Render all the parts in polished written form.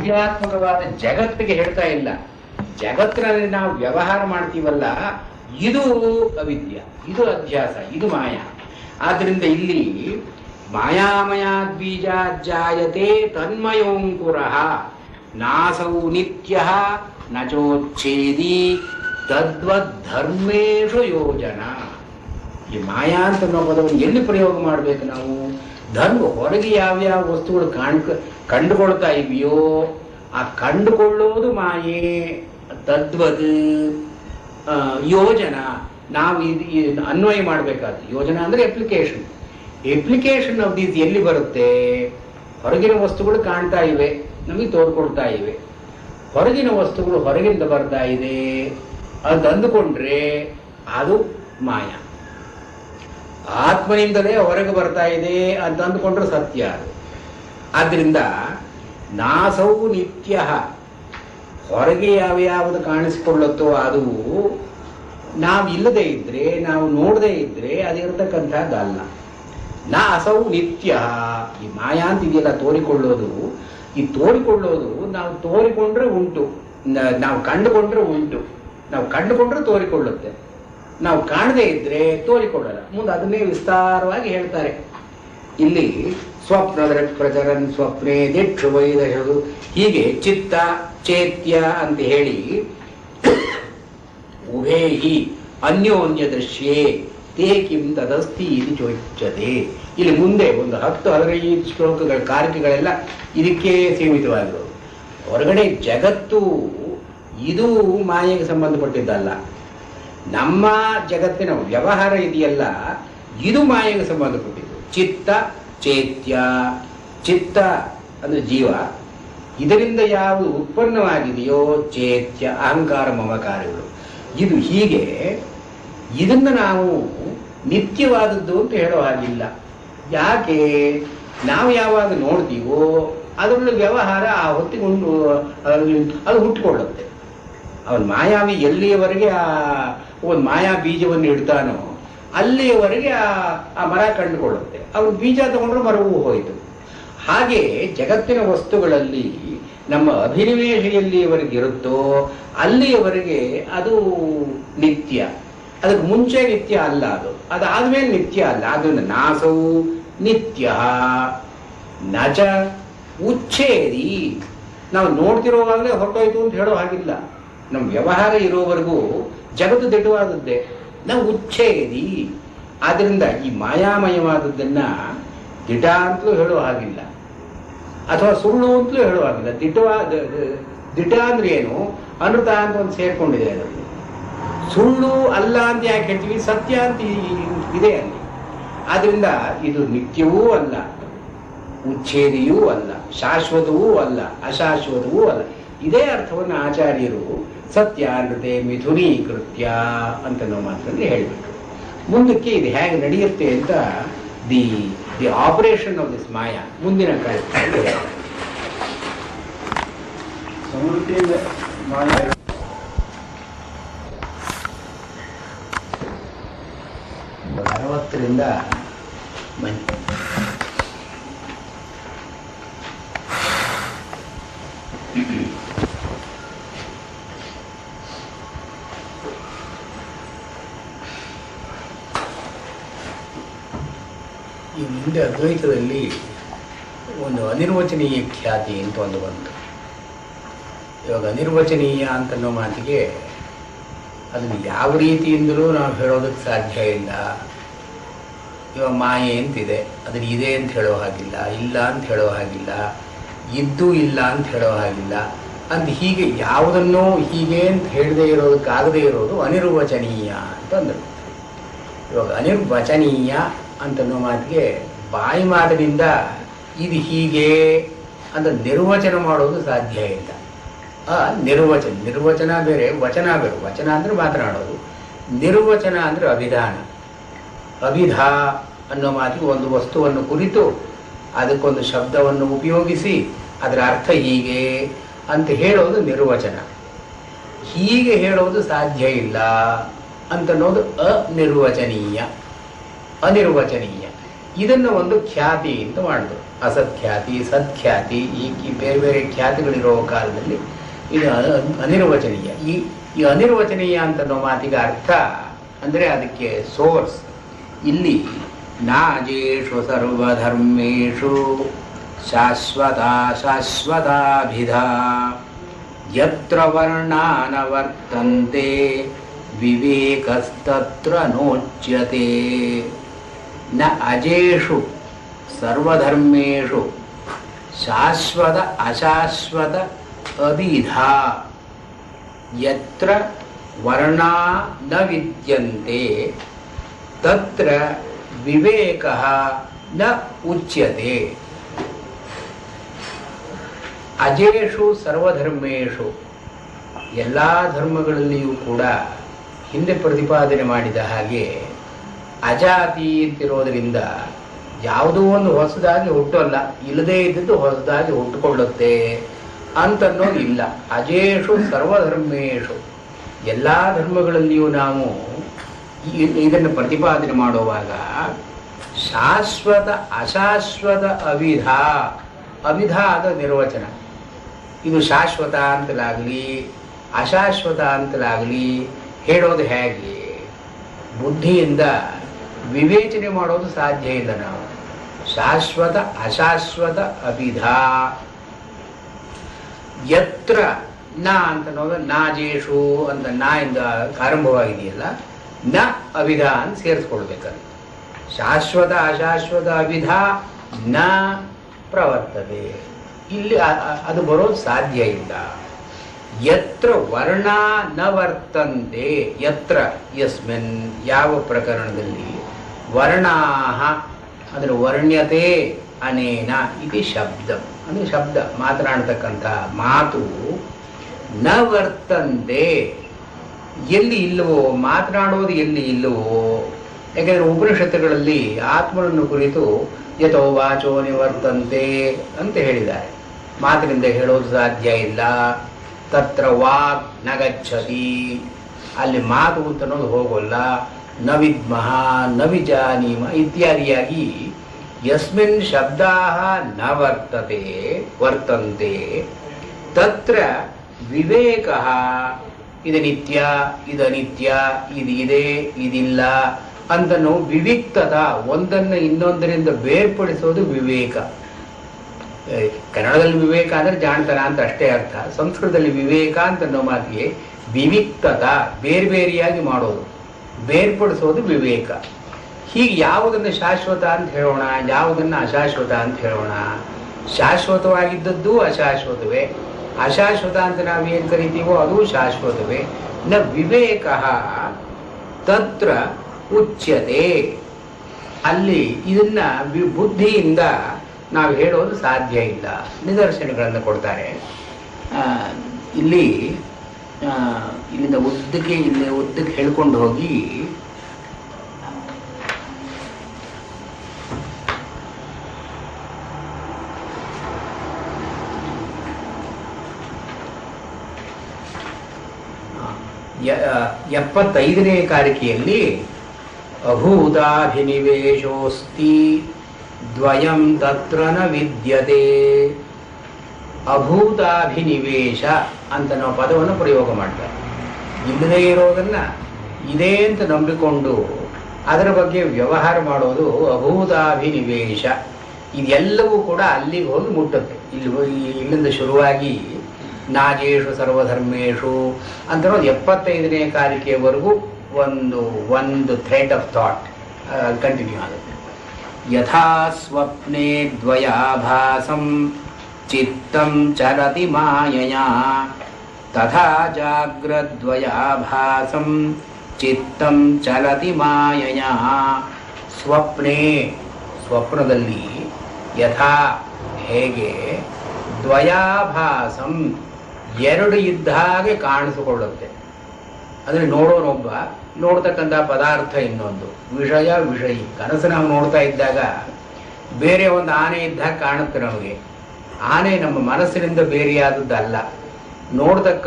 ಆಧ್ಯಾತ್ಮಿಕವಾದ ಜಗತ್ತಿಗೆ ಹೇಳ್ತಾ ಇಲ್ಲ. ಜಗತ್ತಿನಲ್ಲಿ ನಾವು ವ್ಯವಹಾರ ಮಾಡ್ತೀವಲ್ಲ, ಇದು ಅವಿದ್ಯ, ಇದು ಅಧ್ಯಾಸ, ಇದು ಮಾಯಾ. ಆದ್ರಿಂದ ಇಲ್ಲಿ ಮಾಯಾಮಯಾದ್ ಬೀಜಾತ್ ಜಾಯತೆ ತನ್ಮಯೋಂಕುರ ನಾಸೌ ನಿತ್ಯ ನಚೋಚ್ಛೇದಿ ತದ್ವದ್ ಧರ್ಮೇಶು ಯೋಜನಾ. ಈ ಮಾಯಾ ಅಂತ ನಾವು ಪದವನ್ನು ಎಲ್ಲಿ ಪ್ರಯೋಗ ಮಾಡಬೇಕು ನಾವು? ಧರ್ಮ ಹೊರಗೆ ಯಾವ್ಯಾವ ವಸ್ತುಗಳು ಕಂಡುಕೊಳ್ತಾ ಇವೆಯೋ ಆ ಕಂಡುಕೊಳ್ಳೋದು ಮಾಯೆ. ತದ್ವದ್ ಯೋಜನಾ, ನಾವು ಇದು ಅನ್ವಯ ಮಾಡಬೇಕಾದ ಯೋಜನಾ ಅಂದ್ರೆ ಅಪ್ಲಿಕೇಶನ್. ಅಪ್ಲಿಕೇಶನ್ ಆಫ್ ದೀಸ್ ಎಲ್ಲಿ ಬರುತ್ತೆ? ಹೊರಗಿನ ವಸ್ತುಗಳು ಕಾಣ್ತಾ ಇವೆ, ನಮಗೆ ತೋರ್ಕೊಳ್ತಾ ಇವೆ. ಹೊರಗಿನ ವಸ್ತುಗಳು ಹೊರಗಿಂದ ಬರ್ತಾ ಇದೆ ಅಂತ ಅಂದುಕೊಂಡ್ರೆ ಅದು ಮಾಯಾ. ಆತ್ಮನಿಂದಲೇ ಹೊರಗೆ ಬರ್ತಾ ಇದೆ ಅಂತ ಅಂದುಕೊಂಡ್ರೆ ಸತ್ಯ ಅದು. ಆದ್ರಿಂದ ನಾಸೌ ನಿತ್ಯ, ಹೊರಗೆ ಯಾವ್ಯಾವುದು ಕಾಣಿಸಿಕೊಳ್ಳುತ್ತೋ ಅದು ನಾವಿಲ್ಲದೆ ಇದ್ರೆ, ನಾವು ನೋಡದೇ ಇದ್ರೆ ಅದಿರತಕ್ಕಂಥದ್ದಲ್ಲ. ನಾ ಅಸೌ ನಿತ್ಯ. ಈ ಮಾಯಾ ಅಂತ ಇದೆಯಲ್ಲ ತೋರಿಕೊಳ್ಳೋದು, ಈ ತೋರಿಕೊಳ್ಳೋದು ನಾವು ತೋರಿಕೊಂಡ್ರೆ ಉಂಟು, ನಾವು ಕಂಡುಕೊಂಡ್ರೆ ಉಂಟು. ನಾವು ಕಂಡುಕೊಂಡ್ರೆ ತೋರಿಕೊಳ್ಳುತ್ತೆ, ನಾವು ಕಾಣದೇ ಇದ್ರೆ ತೋರಿಕೊಳ್ಳಲ್ಲ. ಮುಂದೆ ಅದನ್ನೇ ವಿಸ್ತಾರವಾಗಿ ಹೇಳ್ತಾರೆ ಇಲ್ಲಿ. ಸ್ವಪ್ನದ ಪ್ರಚರನ್ ಸ್ವಪ್ನೇ ದಿಕ್ಷು ವೈದಶದು, ಹೀಗೆ ಚಿತ್ತ ಚೇತ್ಯ ಅಂತ ಹೇಳಿ ಉಭೇಹಿ ಅನ್ಯೋನ್ಯ ದೃಶ್ಯೇ ತೇ ಕಿಂ ತದಸ್ತಿ ಇದು ಚೋಚ್ಯತೆ. ಇಲ್ಲಿ ಮುಂದೆ ಒಂದು 10-15 ಶ್ಲೋಕಗಳ ಕಾರಿಕೆಗಳೆಲ್ಲ ಇದಕ್ಕೆ ಸೀಮಿತವಾಗಿರೋದು. ಹೊರಗಡೆ ಜಗತ್ತು ಇದು ಮಾಯೆಗೆ ಸಂಬಂಧಪಟ್ಟಿದ್ದಲ್ಲ. ನಮ್ಮ ಜಗತ್ತಿನ ವ್ಯವಹಾರ ಇದೆಯಲ್ಲ, ಇದು ಮಾಯೆಗೆ ಸಂಬಂಧಪಟ್ಟಿದ್ದು. ಚಿತ್ತ ಚೇತ್ಯ, ಚಿತ್ತ ಅಂದ್ರೆ ಜೀವ, ಇದರಿಂದ ಯಾವುದು ಉತ್ಪನ್ನವಾಗಿದೆಯೋ ಚೇತ್ಯ, ಅಹಂಕಾರ ಮಮಕಾರಗಳು. ಇದು ಹೀಗೆ. ಇದನ್ನು ನಾವು ನಿತ್ಯವಾದದ್ದು ಅಂತ ಹೇಳೋ ಹಾಗಿಲ್ಲ. ಯಾಕೆ? ನಾವು ಯಾವಾಗ ನೋಡ್ತೀವೋ ಅದರಲ್ಲಿ ವ್ಯವಹಾರ ಆ ಹೊತ್ತಿಕೊಂಡು ಅದು ಹುಟ್ಟುಕೊಳ್ಳುತ್ತೆ. ಅವನು ಮಾಯಾವಿ ಎಲ್ಲಿಯವರೆಗೆ ಒಂದು ಮಾಯಾ ಬೀಜವನ್ನು ಇಡ್ತಾನೋ ಅಲ್ಲಿಯವರೆಗೆ ಆ ಮರ ಕಂಡುಕೊಳ್ಳುತ್ತೆ. ಅವನು ಬೀಜ ತಗೊಂಡ್ರೆ ಮರವೂ ಹೋಯಿತು. ಹಾಗೆ ಜಗತ್ತಿನ ವಸ್ತುಗಳಲ್ಲಿ ನಮ್ಮ ಅಭಿನಿವೇಶ ಎಲ್ಲಿಯವರೆಗೆ ಇರುತ್ತೋ ಅಲ್ಲಿಯವರೆಗೆ ಅದು ನಿತ್ಯ. ಅದಕ್ಕೆ ಮುಂಚೆ ನಿತ್ಯ ಅಲ್ಲ, ಅದಾದ್ಮೇಲೆ ನಿತ್ಯ ಅಲ್ಲ. ಅದನ್ನು ನಾಸೌ ನಿತ್ಯ ನಚ ಉಚ್ಛೇದಿ. ನಾವು ನೋಡ್ತಿರೋವಾಗಲೇ ಹೊರಟೋಯ್ತು ಅಂತ ಹೇಳೋ ಹಾಗಿಲ್ಲ. ನಮ್ಮ ವ್ಯವಹಾರ ಇರೋವರೆಗೂ ಜಗತ್ತು ದಿಟವಾದದ್ದೇ. ನಾವು ಉಚ್ಛೇದಿ. ಆದ್ರಿಂದ ಈ ಮಾಯಾಮಯವಾದದ್ದನ್ನ ದಿಟ ಅಂತಲೂ ಹೇಳೋ ಹಾಗಿಲ್ಲ, ಅಥವಾ ಸುಳ್ಳು ಅಂತಲೂ ಹೇಳೋ ಹಾಗಿಲ್ಲ. ದಿಟ ಅಂದ್ರೆ ಏನು? ಅನೃತ ಅಂತ ಒಂದು ಸೇರ್ಕೊಂಡಿದೆ ಅದರಲ್ಲಿ. ಸುಳ್ಳು ಅಲ್ಲ ಅಂತ ಯಾಕೆ ಹೇಳ್ತೀವಿ? ಸತ್ಯ ಅಂತ ಇದೆ ಅಲ್ಲಿ. ಆದ್ರಿಂದ ಇದು ನಿತ್ಯವೂ ಅಲ್ಲ, ಉಚ್ಛೇದಿಯೂ ಅಲ್ಲ, ಶಾಶ್ವತವೂ ಅಲ್ಲ, ಅಶಾಶ್ವತವೂ ಅಲ್ಲ. ಇದೇ ಅರ್ಥವನ್ನು ಆಚಾರ್ಯರು ಸತ್ಯಾನೃತೆ ಮಿಥುನೀಕೃತ್ಯ ಅಂತ ನಾವು ಮಾತಲ್ಲಿ ಹೇಳಿಬಿಟ್ರು. ಮುಂದಕ್ಕೆ ಇದು ಹೇಗೆ ನಡೆಯುತ್ತೆ ಅಂತ ದಿ ಆಪರೇಷನ್ ಆಫ್ ದಿಸ್ ಮಾಯಾ ಮುಂದಿನ ಕಾರ್ಯಕ್ರಮ. ಅರವತ್ತರಿಂದ ಈ ಮುಂದೆ ಅದ್ವೈತದಲ್ಲಿ ಒಂದು ಅನಿರ್ವಚನೀಯ ಖ್ಯಾತಿ ಅಂತ ಒಂದು ಬಂತು. ಇವಾಗ ಅನಿರ್ವಚನೀಯ ಅಂತನ್ನೋ ಮಾತಿಗೆ ಅದನ್ನು ಯಾವ ರೀತಿಯಿಂದಲೂ ನಾವು ಹೇಳೋದಕ್ಕೆ ಸಾಧ್ಯ ಇಲ್ಲ. ಇವಾಗ ಮಾಯೆ ಅಂತಿದೆ, ಅದನ್ನು ಇದೆ ಅಂತ ಹೇಳೋ ಹಾಗಿಲ್ಲ, ಇಲ್ಲ ಅಂತ ಹೇಳೋ ಹಾಗಿಲ್ಲ, ಇದ್ದು ಇಲ್ಲ ಅಂತ ಹೇಳೋ ಹಾಗಿಲ್ಲ ಅಂತ ಹೀಗೆ ಯಾವುದನ್ನೋ ಹೀಗೆ ಅಂತ ಹೇಳದೇ ಇರೋದಕ್ಕಾಗದೇ ಇರೋದು ಅನಿರ್ವಚನೀಯ ಅಂತ ಅಂದರು. ಇವಾಗ ಅನಿರ್ವಚನೀಯ ಅಂತನ್ನೋ ಮಾತಿಗೆ ಬಾಯಿ ಮಾತಿನಿಂದ ಇದು ಹೀಗೆ ಅಂತ ನಿರ್ವಚನ ಮಾಡೋದು ಸಾಧ್ಯ ಇಲ್ಲ. ನಿರ್ವಚನ ಬೇರೆ, ವಚನ ಬೇರೆ. ವಚನ ಅಂದರೆ ಮಾತನಾಡೋದು, ನಿರ್ವಚನ ಅಂದರೆ ಅಭಿಧಾನ. ಅಭಿಧಾ ಅನ್ನೋ ಮಾತಿಗೆ ಒಂದು ವಸ್ತುವನ್ನು ಕುರಿತು ಅದಕ್ಕೊಂದು ಶಬ್ದವನ್ನು ಉಪಯೋಗಿಸಿ ಅದರ ಅರ್ಥ ಹೀಗೆ ಅಂತ ಹೇಳೋದು ನಿರ್ವಚನ. ಹೀಗೆ ಹೇಳೋದು ಸಾಧ್ಯ ಇಲ್ಲ ಅಂತನ್ನೋದು ಅನಿರ್ವಚನೀಯ. ಇದನ್ನು ಒಂದು ಖ್ಯಾತಿ ಅಂತ ಮಾಡಿದ್ರು. ಅಸತ್ಖ್ಯಾತಿ, ಸತ್ಖ್ಯಾತಿ, ಈ ಬೇರೆ ಬೇರೆ ಖ್ಯಾತಿಗಳಿರೋ ಕಾಲದಲ್ಲಿ ಇದು ಅನಿರ್ವಚನೀಯ. ಈ ಅನಿರ್ವಚನೀಯ ಅಂತನ್ನೋ ಮಾತಿಗೆ ಅರ್ಥ ಅಂದರೆ ಅದಕ್ಕೆ ಸೋರ್ಸ್ ಇಲ್ಲಿ ನಾಜೇಷು ಸರ್ವಧರ್ಮೇಷು ಶಾಶ್ವತಾಭಿಧಾ ಯತ್ರ ವರ್ಣಾನ ವರ್ತಂತೆ ವಿವೇಕಸ್ತತ್ರ ನೋಚ್ಯತೆ. ನ ಅಜೇಷು ಸರ್ವಧರ್ಮೇಷು ಶಾಶ್ವತ ಅಶಾಶ್ವತ ಅಭಿಧಾ ಯತ್ರ ವರ್ಣಾ ನ ವಿದ್ಯಂತೆ ತತ್ರ ವಿವೇಕಃ ನ ಉಚ್ಯತೆ. ಅಜೇಷು ಸರ್ವಧರ್ಮೇಷು, ಎಲ್ಲ ಧರ್ಮಗಳಲ್ಲಿಯೂ ಕೂಡ ಹಿಂದೆ ಪ್ರತಿಪಾದನೆ ಮಾಡಿದ ಹಾಗೆ ಅಜಾತಿ ಅಂತಿರೋದರಿಂದ ಯಾವುದೋ ಒಂದು ಹೊಸದಾಗಿ ಹುಟ್ಟೋಲ್ಲ, ಇಲ್ಲದೇ ಇದ್ದದ್ದು ಹೊಸದಾಗಿ ಹುಟ್ಟುಕೊಳ್ಳುತ್ತೆ ಅಂತನ್ನೋದು ಇಲ್ಲ. ಅಜೇಷು ಸರ್ವಧರ್ಮೇಷು, ಎಲ್ಲ ಧರ್ಮಗಳಲ್ಲಿಯೂ ನಾವು ಇದನ್ನು ಪ್ರತಿಪಾದನೆ ಮಾಡುವಾಗ ಶಾಶ್ವತ ಅಶಾಶ್ವತ ಅವಿಧ ಆದ ನಿರ್ವಚನ. ಇದು ಶಾಶ್ವತ ಅಂತಲಾಗಲಿ ಅಶಾಶ್ವತ ಅಂತಲಾಗಲಿ ಹೇಳೋದು ಹೇಗೆ? ಬುದ್ಧಿಯಿಂದ ವಿವೇಚನೆ ಮಾಡೋದು ಸಾಧ್ಯ ಇಲ್ಲ. ನಾವು ಶಾಶ್ವತ ಅಶಾಶ್ವತ ಅಭಿಧ ಯತ್ರ ನ ಅಂತ ನೋಡಿದ್ರೆ ನಾಜೇಷು ಅಂತ ನಾ ಇಂದ ಆರಂಭವಾಗಿದೆಯಲ್ಲ, ನ ಅಭಿಧ ಅಂತ ಸೇರಿಸ್ಕೊಳ್ಬೇಕಲ್ಲಿ. ಶಾಶ್ವತ ಅಶಾಶ್ವತ ಅಭಿಧ ನ ಪ್ರವರ್ತದೆ, ಇಲ್ಲಿ ಅದು ಬರೋದು ಸಾಧ್ಯ ಇಲ್ಲ. ಯತ್ರ ವರ್ಣ ನ ವರ್ತಂತೆ, ಯತ್ರ ಯಸ್ಮಿನ್ ಯಾವ ಪ್ರಕರಣದಲ್ಲಿ ವರ್ಣಾಹ ಅಂದರೆ ವರ್ಣ್ಯತೆ ಅನೇನ ಇತಿ ಶಬ್ದ ಅಂದರೆ ಶಬ್ದ ಮಾತನಾಡತಕ್ಕಂಥ ಮಾತು ನ ವರ್ತಂತೆ ಎಲ್ಲಿ ಇಲ್ಲವೋ, ಮಾತನಾಡೋದು ಎಲ್ಲಿ ಇಲ್ಲವೋ. ಯಾಕೆಂದರೆ ಉಪನಿಷತ್ತುಗಳಲ್ಲಿ ಆತ್ಮನನ್ನು ಕುರಿತು ಯಥೋ ವಾಚೋ ನಿವರ್ತಂತೆ ಅಂತ ಹೇಳಿದ್ದಾರೆ. ಮಾತಿನಿಂದ ಹೇಳೋದು ಸಾಧ್ಯ ಇಲ್ಲ. ತತ್ರ ವಾಕ್ ನ ಗಚ್ಚತಿ, ಅಲ್ಲಿ ಮಾತು ಅಂತನ್ನೋದು ಹೋಗೋಲ್ಲ. ನ ವಿದ್ಮಃ ನ ವಿಜಾನೀಮ ಇತ್ಯಾದಿಯಾಗಿ ಯಸ್ಮಿನ್ ಶಬ್ದಾಃ ನ ವರ್ತಂತೆ ತತ್ರ ವಿವೇಕಃ, ಇದು ನಿತ್ಯ ಇದು ಅನಿತ್ಯ, ಇದು ಇದೆ ಇದಿಲ್ಲ ಅಂತನೋ ವಿವಿಕ್ತತ, ಒಂದನ್ನು ಇನ್ನೊಂದರಿಂದ ಬೇರ್ಪಡಿಸೋದು ವಿವೇಕ. ಕನ್ನಡದಲ್ಲಿ ವಿವೇಕ ಅಂದರೆ ಜಾಣತನ ಅಂತ ಅಷ್ಟೇ ಅರ್ಥ. ಸಂಸ್ಕೃತದಲ್ಲಿ ವಿವೇಕ ಅಂತನ್ನೋ ಮಾತಿಗೆ ವಿವಿಕ್ತತ, ಬೇರೆ ಬೇರೆಯಾಗಿ ಮಾಡೋದು, ಬೇರ್ಪಡಿಸೋದು ವಿವೇಕ. ಹೀಗೆ ಯಾವುದನ್ನು ಶಾಶ್ವತ ಅಂತ ಹೇಳೋಣ, ಯಾವುದನ್ನು ಅಶಾಶ್ವತ ಅಂತ ಹೇಳೋಣ. ಶಾಶ್ವತವಾಗಿದ್ದದ್ದು ಅಶಾಶ್ವತವೇ, ಅಶಾಶ್ವತ ಅಂತ ನಾವೇನು ಕರಿತೀವೋ ಅದು ಶಾಶ್ವತವೇ. ನ ವಿವೇಕ ತತ್ರ ಉಚ್ಯತೆ, ಅಲ್ಲಿ ಇದನ್ನ ಬುದ್ಧಿಯಿಂದ ನಾವು ಹೇಳೋದು ಸಾಧ್ಯ ಇಲ್ಲ. ನಿದರ್ಶನಗಳನ್ನು ಕೊಡ್ತಾರೆ. ಇಲ್ಲಿಂದ ಉದ್ದಕ್ಕೆ ಹೇಳ್ಕೊಂಡು ಹೋಗಿ ಎಪ್ಪತ್ತೈದನೇ ಕಾರಿಕೆಯಲ್ಲಿ ಅಭೂತಾಭಿನಿವೇಶೋಸ್ತಿ ದ್ವಯಂ ತತ್ರ ನ ವಿದ್ಯತೆ. ಅಭೂತಾಭಿನಿವೇಶ ಅಂತ ನಾವು ಪದವನ್ನು ಪ್ರಯೋಗ ಮಾಡ್ತಾರೆ. ಇಲ್ಲದೇ ಇರೋದನ್ನ ಇದೆ ಅಂತ ನಂಬಿಕೊಂಡು ಅದರ ಬಗ್ಗೆ ವ್ಯವಹಾರ ಮಾಡೋದು ಅಭೂತಾಭಿನಿವೇಶ. ಇದೆಲ್ಲವೂ ಕೂಡ ಅಲ್ಲಿಗೆ ಹೋಗಿ ಮುಟ್ಟುತ್ತೆ. ಇಲ್ಲಿಂದ ಶುರುವಾಗಿ ನಾಜೇಷು ಸರ್ವಧರ್ಮೇಶು ಅಂತ 75ನೇ ಕಾರಿಕೆಯವರೆಗೂ ಒಂದು ಥ್ರೆಡ್ ಆಫ್ ಥಾಟ್ ಕಂಟಿನ್ಯೂ ಆಗುತ್ತೆ. ಯಥಾ ಸ್ವಪ್ನೆ ದ್ವಯಾಭಾಸಂ ಚಿತ್ತಂ ಚರತಿ ಮಾಯಯಾ ತಥಾ ಜಾಗ್ರದ್ವಯಾಭಾಸಂ ಚಿತ್ತಂ ಚಲತಿ ಮಾಯಯಾ. ಸ್ವಪ್ನದಲ್ಲಿ ಯಥಾ ಹೇಗೆ, ದ್ವಯಾಭಾಸಂ ಎರಡು ಇದ್ದ ಹಾಗೆ ಕಾಣಿಸಿಕೊಳ್ಳುತ್ತೆ. ಅಂದರೆ ನೋಡೋನೊಬ್ಬ, ನೋಡ್ತಕ್ಕಂಥ ಪದಾರ್ಥ ಇನ್ನೊಂದು, ವಿಷಯಿ. ಕನಸು ನಾವು ನೋಡ್ತಾ ಇದ್ದಾಗ ಬೇರೆ ಒಂದು ಆನೆ ಇದ್ದಾಗ ಕಾಣುತ್ತೆ ನಮಗೆ. ಆನೆ ನಮ್ಮ ಮನಸ್ಸಿನಿಂದ ಬೇರೆಯಾದದ್ದಲ್ಲ. ನೋಡ್ತಕ್ಕ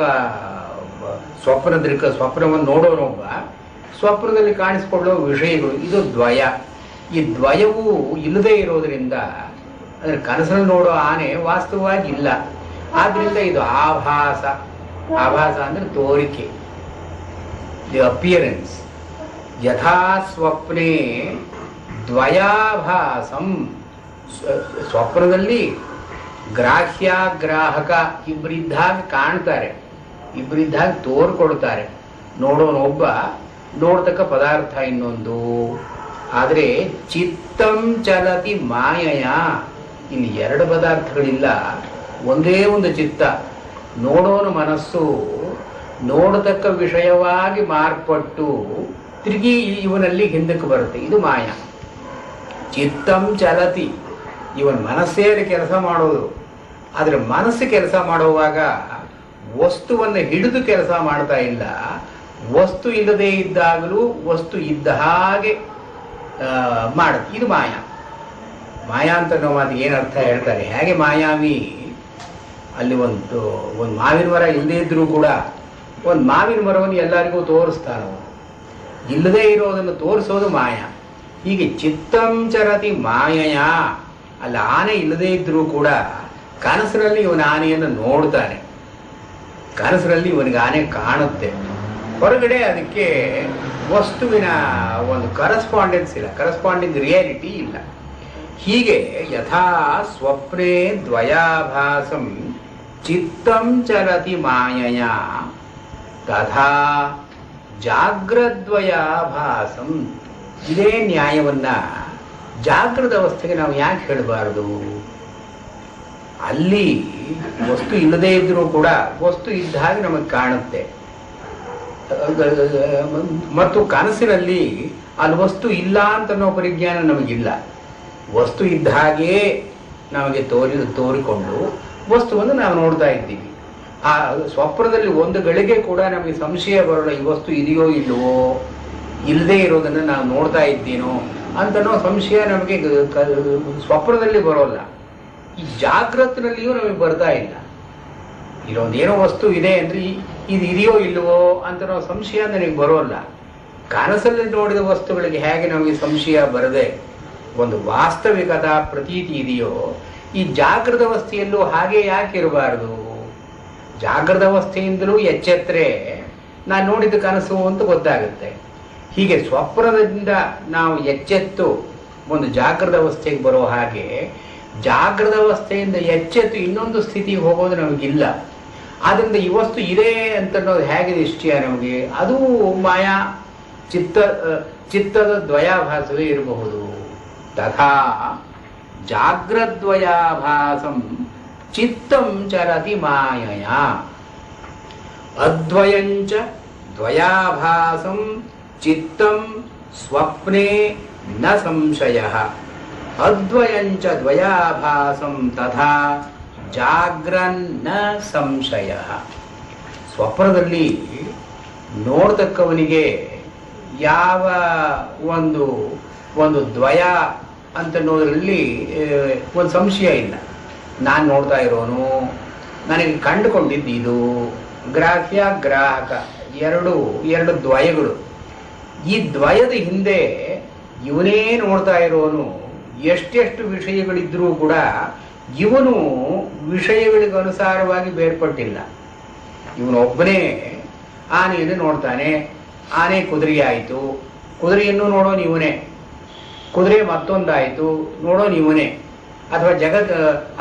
ಸ್ವಪ್ನವನ್ನು ನೋಡೋನೊಬ್ಬ, ಸ್ವಪ್ನದಲ್ಲಿ ಕಾಣಿಸಿಕೊಳ್ಳುವ ವಿಷಯಗಳು, ಇದು ದ್ವಯ. ಈ ದ್ವಯವು ಇಲ್ಲದೇ ಇರೋದ್ರಿಂದ ಅಂದರೆ ಕನಸಲ್ಲಿ ನೋಡೋ ಆನೆ ವಾಸ್ತವವಾಗಿ ಇಲ್ಲ. ಆದ್ರಿಂದ ಇದು ಆಭಾಸ. ಆಭಾಸ ಅಂದರೆ ತೋರಿಕೆ, ದಿ ಅಪಿಯರೆನ್ಸ್. ಯಥಾ ಸ್ವಪ್ನೇ ದ್ವಯಾಭಾಸಂ, ಸ್ವಪ್ನದಲ್ಲಿ ಗ್ರಾಹ್ಯ ಗ್ರಾಹಕ ಇಬ್ಬರಿದ್ದಾಗ ಕಾಣ್ತಾರೆ, ಇಬ್ಬರಿದ್ದಾಗ ತೋರ್ಕೊಡ್ತಾರೆ. ನೋಡೋನೊಬ್ಬ, ನೋಡ್ತಕ್ಕ ಪದಾರ್ಥ ಇನ್ನೊಂದು. ಆದರೆ ಚಿತ್ತಂ ಚಲತಿ ಮಾಯಯ, ಇಲ್ಲಿ ಎರಡು ಪದಾರ್ಥಗಳಿಲ್ಲ, ಒಂದೇ ಒಂದು ಚಿತ್ತ. ನೋಡೋನ ಮನಸ್ಸು ನೋಡತಕ್ಕ ವಿಷಯವಾಗಿ ಮಾರ್ಪಟ್ಟು ತಿರುಗಿ ಇವನಲ್ಲಿ ಹಿಂದಕ್ಕೆ ಬರುತ್ತೆ. ಇದು ಮಾಯ. ಚಿತ್ತಂ ಚಲತಿ, ಇವನ ಮನಸ್ಸೇ ಕೆಲಸ ಮಾಡೋದು. ಆದರೆ ಮನಸ್ಸು ಕೆಲಸ ಮಾಡುವಾಗ ವಸ್ತುವನ್ನು ಹಿಡಿದು ಕೆಲಸ ಮಾಡ್ತಾ ಇಲ್ಲ. ವಸ್ತು ಇಲ್ಲದೆ ಇದ್ದಾಗಲೂ ವಸ್ತು ಇದ್ದ ಹಾಗೆ ಮಾಡುತ್ತೆ. ಇದು ಮಾಯ. ಮಾಯಾ ಅಂತ ನಾವು ಮಾತಿಗೆ ಏನರ್ಥ ಹೇಳ್ತಾರೆ, ಹೇಗೆ ಮಾಯಾವಿ ಅಲ್ಲಿ ಒಂದು ಮಾವಿನ ಮರ ಇಲ್ಲದೇ ಇದ್ರೂ ಕೂಡ ಒಂದು ಮಾವಿನ ಮರವನ್ನು ಎಲ್ಲರಿಗೂ ತೋರಿಸ್ತಾನೆ. ಇಲ್ಲದೇ ಇರೋದನ್ನು ತೋರಿಸೋದು ಮಾಯ. ಹೀಗೆ ಚಿತ್ತಂ ಚರತಿ ಮಾಯಯ, ಅಲ್ಲಿ ಆನೆ ಇಲ್ಲದೇ ಇದ್ರೂ ಕೂಡ ಕನಸಿನಲ್ಲಿ ಇವನ ಆನೆಯನ್ನು ನೋಡ್ತಾನೆ. ಕನಸಿನಲ್ಲಿ ಇವನಿಗೆ ಆನೆ ಕಾಣುತ್ತೆ. ಹೊರಗಡೆ ಅದಕ್ಕೆ ವಸ್ತುವಿನ ಒಂದು ಕರೆಸ್ಪಾಂಡೆನ್ಸ್ ಇಲ್ಲ, ಕರೆಸ್ಪಾಂಡಿಂಗ್ ರಿಯಾಲಿಟಿ ಇಲ್ಲ. ಹೀಗೆ ಯಥಾ ಸ್ವಪ್ನೇ ದ್ವಯಾಭಾಸಂ ಚಿತ್ತಂ ಚಲತಿ ಮಾಯಯ ತಥಾ ಜಾಗ್ರದ್ವಯಾಭಾಸಂ. ಇದೇ ನ್ಯಾಯವನ್ನ ಜಾಗೃತ ಅವಸ್ಥೆಗೆ ನಾವು ಯಾಕೆ ಹೇಳಬಾರದು? ಅಲ್ಲಿ ವಸ್ತು ಇಲ್ಲದೇ ಇದ್ರೂ ಕೂಡ ವಸ್ತು ಇದ್ದ ಹಾಗೆ ನಮಗೆ ಕಾಣುತ್ತೆ. ಮತ್ತು ಕನಸಿನಲ್ಲಿ ಅಲ್ಲಿ ವಸ್ತು ಇಲ್ಲ ಅಂತ ಅನ್ನೋ ಪರಿಜ್ಞಾನ ನಮಗಿಲ್ಲ. ವಸ್ತು ಇದ್ದ ಹಾಗೆ ನಮಗೆ ತೋರಿಕೊಂಡು ವಸ್ತುವನ್ನು ನಾವು ನೋಡ್ತಾ ಇದ್ದೀವಿ. ಆ ಸ್ವಪ್ನದಲ್ಲಿ ಒಂದು ಗಳಿಗೆ ಕೂಡ ನಮಗೆ ಸಂಶಯ ಬರೋಲ್ಲ, ಈ ವಸ್ತು ಇದೆಯೋ ಇಲ್ಲವೋ, ಇಲ್ಲದೆ ಇರೋದನ್ನು ನಾವು ನೋಡ್ತಾ ಇದ್ದೀನೋ ಅಂತನೋ ಸಂಶಯ ನಮಗೆ ಸ್ವಪ್ನದಲ್ಲಿ ಬರೋಲ್ಲ. ಈ ಜಾಗೃತಿನಲ್ಲಿಯೂ ನಮಗೆ ಬರ್ತಾ ಇಲ್ಲ. ಇಲ್ಲೊಂದೇನೋ ವಸ್ತು ಇದೆ ಅಂದರೆ ಇದು ಇದೆಯೋ ಇಲ್ಲವೋ ಅಂತನೋ ಸಂಶಯ ನನಗೆ ಬರೋಲ್ಲ. ಕನಸಲ್ಲಿ ನೋಡಿದ ವಸ್ತುಗಳಿಗೆ ಹೇಗೆ ನಮಗೆ ಸಂಶಯ ಬರದೆ ಒಂದು ವಾಸ್ತವಿಕತಾ ಪ್ರತೀತಿ ಇದೆಯೋ, ಈ ಜಾಗೃತ ಅವಸ್ಥೆಯಲ್ಲೂ ಹಾಗೆ ಯಾಕೆ ಇರಬಾರದು? ಜಾಗೃತ ಅವಸ್ಥೆಯಿಂದಲೂ ಎಚ್ಚೆತ್ತರೆ ನಾನು ನೋಡಿದ ಕನಸು ಅಂತ ಗೊತ್ತಾಗುತ್ತೆ. ಹೀಗೆ ಸ್ವಪ್ನದಿಂದ ನಾವು ಎಚ್ಚೆತ್ತು ಒಂದು ಜಾಗೃತ ಅವಸ್ಥೆಗೆ ಬರೋ ಹಾಗೆ ಜಾಗೃತ ಅವಸ್ಥೆಯಿಂದ ಎಚ್ಚೆತ್ತು ಇನ್ನೊಂದು ಸ್ಥಿತಿಗೆ ಹೋಗೋದು ನಮಗಿಲ್ಲ. ಆದ್ದರಿಂದ ಈ ವಸ್ತು ಇದೆ ಅಂತನ್ನೋದು ಹೇಗೆ ನಿಶ್ಚಯ ನಮಗೆ? ಅದು ಮಾಯಾ ಚಿತ್ತದ ದ್ವಯಾಭಾಸವೇ ಇರಬಹುದು. ತಥಾ ಜಾಗ್ರದ್ವಯಾಭಾಸಂ ಚಿತ್ತಂ ಚರತಿ ಮಾಯಯ ಅದ್ವಯಂಚ ದ್ವಯಾಭಾಸಂ ಚಿತ್ತಂ ಸ್ವಪ್ನೆ ನ ಸಂಶಯಃ ಅದ್ವಯಂಚ ದ್ವಯಾಭಾಸಂ ತಥಾ ಜಾಗ್ರನ್ನ ಸಂಶಯಃ. ಸ್ವಪ್ನದಲ್ಲಿ ನೋಡ್ತಕ್ಕವನಿಗೆ ಯಾವ ಒಂದು ದ್ವಯ ಅಂತನ್ನೋದ್ರಲ್ಲಿ ಒಂದು ಸಂಶಯ ಇಲ್ಲ. ನಾನು ನೋಡ್ತಾ ಇರೋನು, ನನಗೆ ಕಂಡುಕೊಂಡಿದ್ದು ಇದು, ಗ್ರಾಹ್ಯ ಗ್ರಾಹಕ ಎರಡು ದ್ವಯಗಳು. ಈ ದ್ವಯದ ಹಿಂದೆ ಇವನೇ ನೋಡ್ತಾ ಇರೋನು. ಎಷ್ಟೆಷ್ಟು ವಿಷಯಗಳಿದ್ರೂ ಕೂಡ ಇವನು ವಿಷಯಗಳಿಗನುಸಾರವಾಗಿ ಬೇರ್ಪಟ್ಟಿಲ್ಲ. ಇವನೊಬ್ಬನೇ ಆನೆಯನ್ನು ನೋಡ್ತಾನೆ. ಆನೆ ಕುದುರೆ ಆಯಿತು, ಕುದುರೆಯನ್ನು ನೋಡೋನು ಇವನೇ. ಕುದುರೆ ಮತ್ತೊಂದಾಯಿತು, ನೋಡೋನು ಇವನೇ. ಅಥವಾ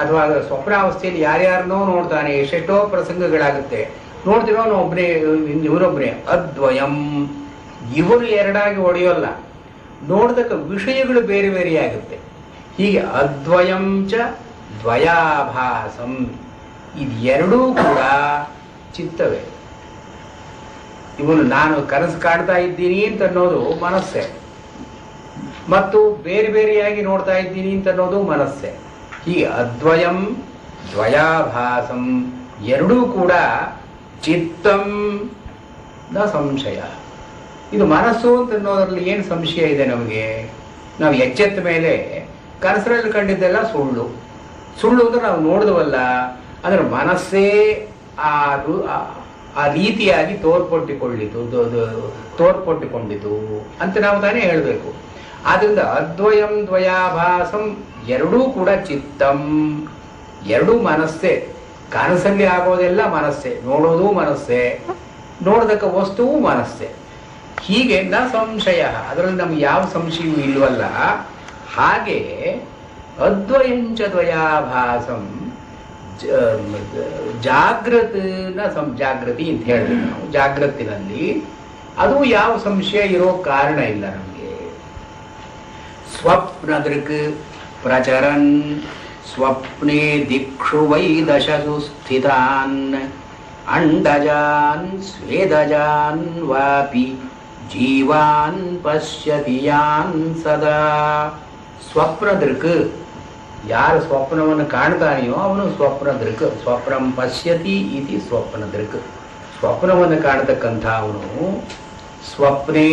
ಅಥವಾ ಸ್ವಪ್ನಾವಸ್ಥೆಯಲ್ಲಿ ಯಾರ್ಯಾರನ್ನೋ ನೋಡ್ತಾನೆ. ಎಷ್ಟೆಷ್ಟೋ ಪ್ರಸಂಗಗಳಾಗುತ್ತೆ, ನೋಡ್ತಿರೋನು ಒಬ್ಬನೇ, ಇವನೊಬ್ಬನೇ. ಅದ್ವಯಂ, ಇವನು ಎರಡಾಗಿ ಹೊಡೆಯೋಲ್ಲ, ನೋಡ್ತಕ್ಕ ವಿಷಯಗಳು ಬೇರೆ ಬೇರೆಯಾಗುತ್ತೆ. ಹೀಗೆ ಅದ್ವಯಂ ಚ ದ್ವಯಾಭಾಸಂ, ಇದೆರಡೂ ಕೂಡ ಚಿತ್ತವೇ. ಇವನು ನಾನು ಕನಸು ಕಾಡ್ತಾ ಇದ್ದೀನಿ ಅಂತ ಅನ್ನೋದು ಮನಸ್ಸೇ, ಮತ್ತು ಬೇರೆ ಬೇರೆಯಾಗಿ ನೋಡ್ತಾ ಇದ್ದೀನಿ ಅಂತ ಅನ್ನೋದು ಮನಸ್ಸೇ. ಹೀಗೆ ಅದ್ವಯಂ ದ್ವಯಾಭಾಸಂ ಎರಡೂ ಕೂಡ ಚಿತ್ತಂ ನ ಸಂಶಯ. ಇದು ಮನಸ್ಸು ಅಂತ ಅನ್ನೋದ್ರಲ್ಲಿ ಏನು ಸಂಶಯ ಇದೆ ನಮಗೆ? ನಾವು ಎಚ್ಚೆತ್ತ ಮೇಲೆ ಕನಸರಲ್ಲಿ ಕಂಡಿದ್ದೆಲ್ಲ ಸುಳ್ಳು. ಸುಳ್ಳು ಅಂದ್ರೆ ನಾವು ನೋಡಿದವಲ್ಲ, ಅಂದ್ರೆ ಮನಸ್ಸೇ ಆ ರೀತಿಯಾಗಿ ತೋರ್ಪಟ್ಟಿಕೊಂಡಿತು ಅಂತ ನಾವು ತಾನೇ ಹೇಳಬೇಕು. ಆದ್ರಿಂದ ಅದ್ವಯಂ ದ್ವಯಾಭಾಸಂ ಎರಡೂ ಕೂಡ ಚಿತ್ತಂ, ಎರಡೂ ಮನಸ್ಸೇ. ಕನಸಲ್ಲಿ ಆಗೋದೆಲ್ಲ ಮನಸ್ಸೇ, ನೋಡೋದು ಮನಸ್ಸೇ, ನೋಡತಕ್ಕ ವಸ್ತುವು ಮನಸ್ಸೇ. ಹೀಗೆ ನ ಸಂಶಯ, ಅದರಲ್ಲಿ ನಮ್ಗೆ ಯಾವ ಸಂಶಯವೂ ಇಲ್ವಲ್ಲ. ಹಾಗೆ ಅದ್ವಯಂಚ ದ್ವಯಾಭಾಸಂ ಜಾಗೃತಿ ಅಂತ ಹೇಳಿದ್ವಿ ನಾವು. ಜಾಗೃತಿನಲ್ಲಿ ಅದು ಯಾವ ಸಂಶಯ ಇರೋ ಕಾರಣ ಇಲ್ಲ ನಮಗೆ. ಸ್ವಪ್ನದೃಕ್ ಪ್ರಚರನ್ ಸ್ವಪ್ನೆ ದಿಕ್ಷು ವೈ ದಶಸು ಸ್ಥಿತಾನ್ ಅಂಡಜಾನ್ ಸ್ವೇದಜಾನ್ ವಾಪಿ ಜೀವಾನ್ ಪಶ್ಯತಿ ಯಾನ್ ಸದಾ. ಸ್ವಪ್ನದೃಕ್, ಯಾರು ಸ್ವಪ್ನವನ್ನು ಕಾಣ್ತಾನೆಯೋ ಅವನು ಸ್ವಪ್ನದೃಕ್. ಸ್ವಪ್ನಂ ಪಶ್ಯತಿ ಇತಿ ಸ್ವಪ್ನದೃಕ್. ಸ್ವಪ್ನವನ್ನು ಕಾಣತಕ್ಕಂಥ ಅವನು ಸ್ವಪ್ನೇ,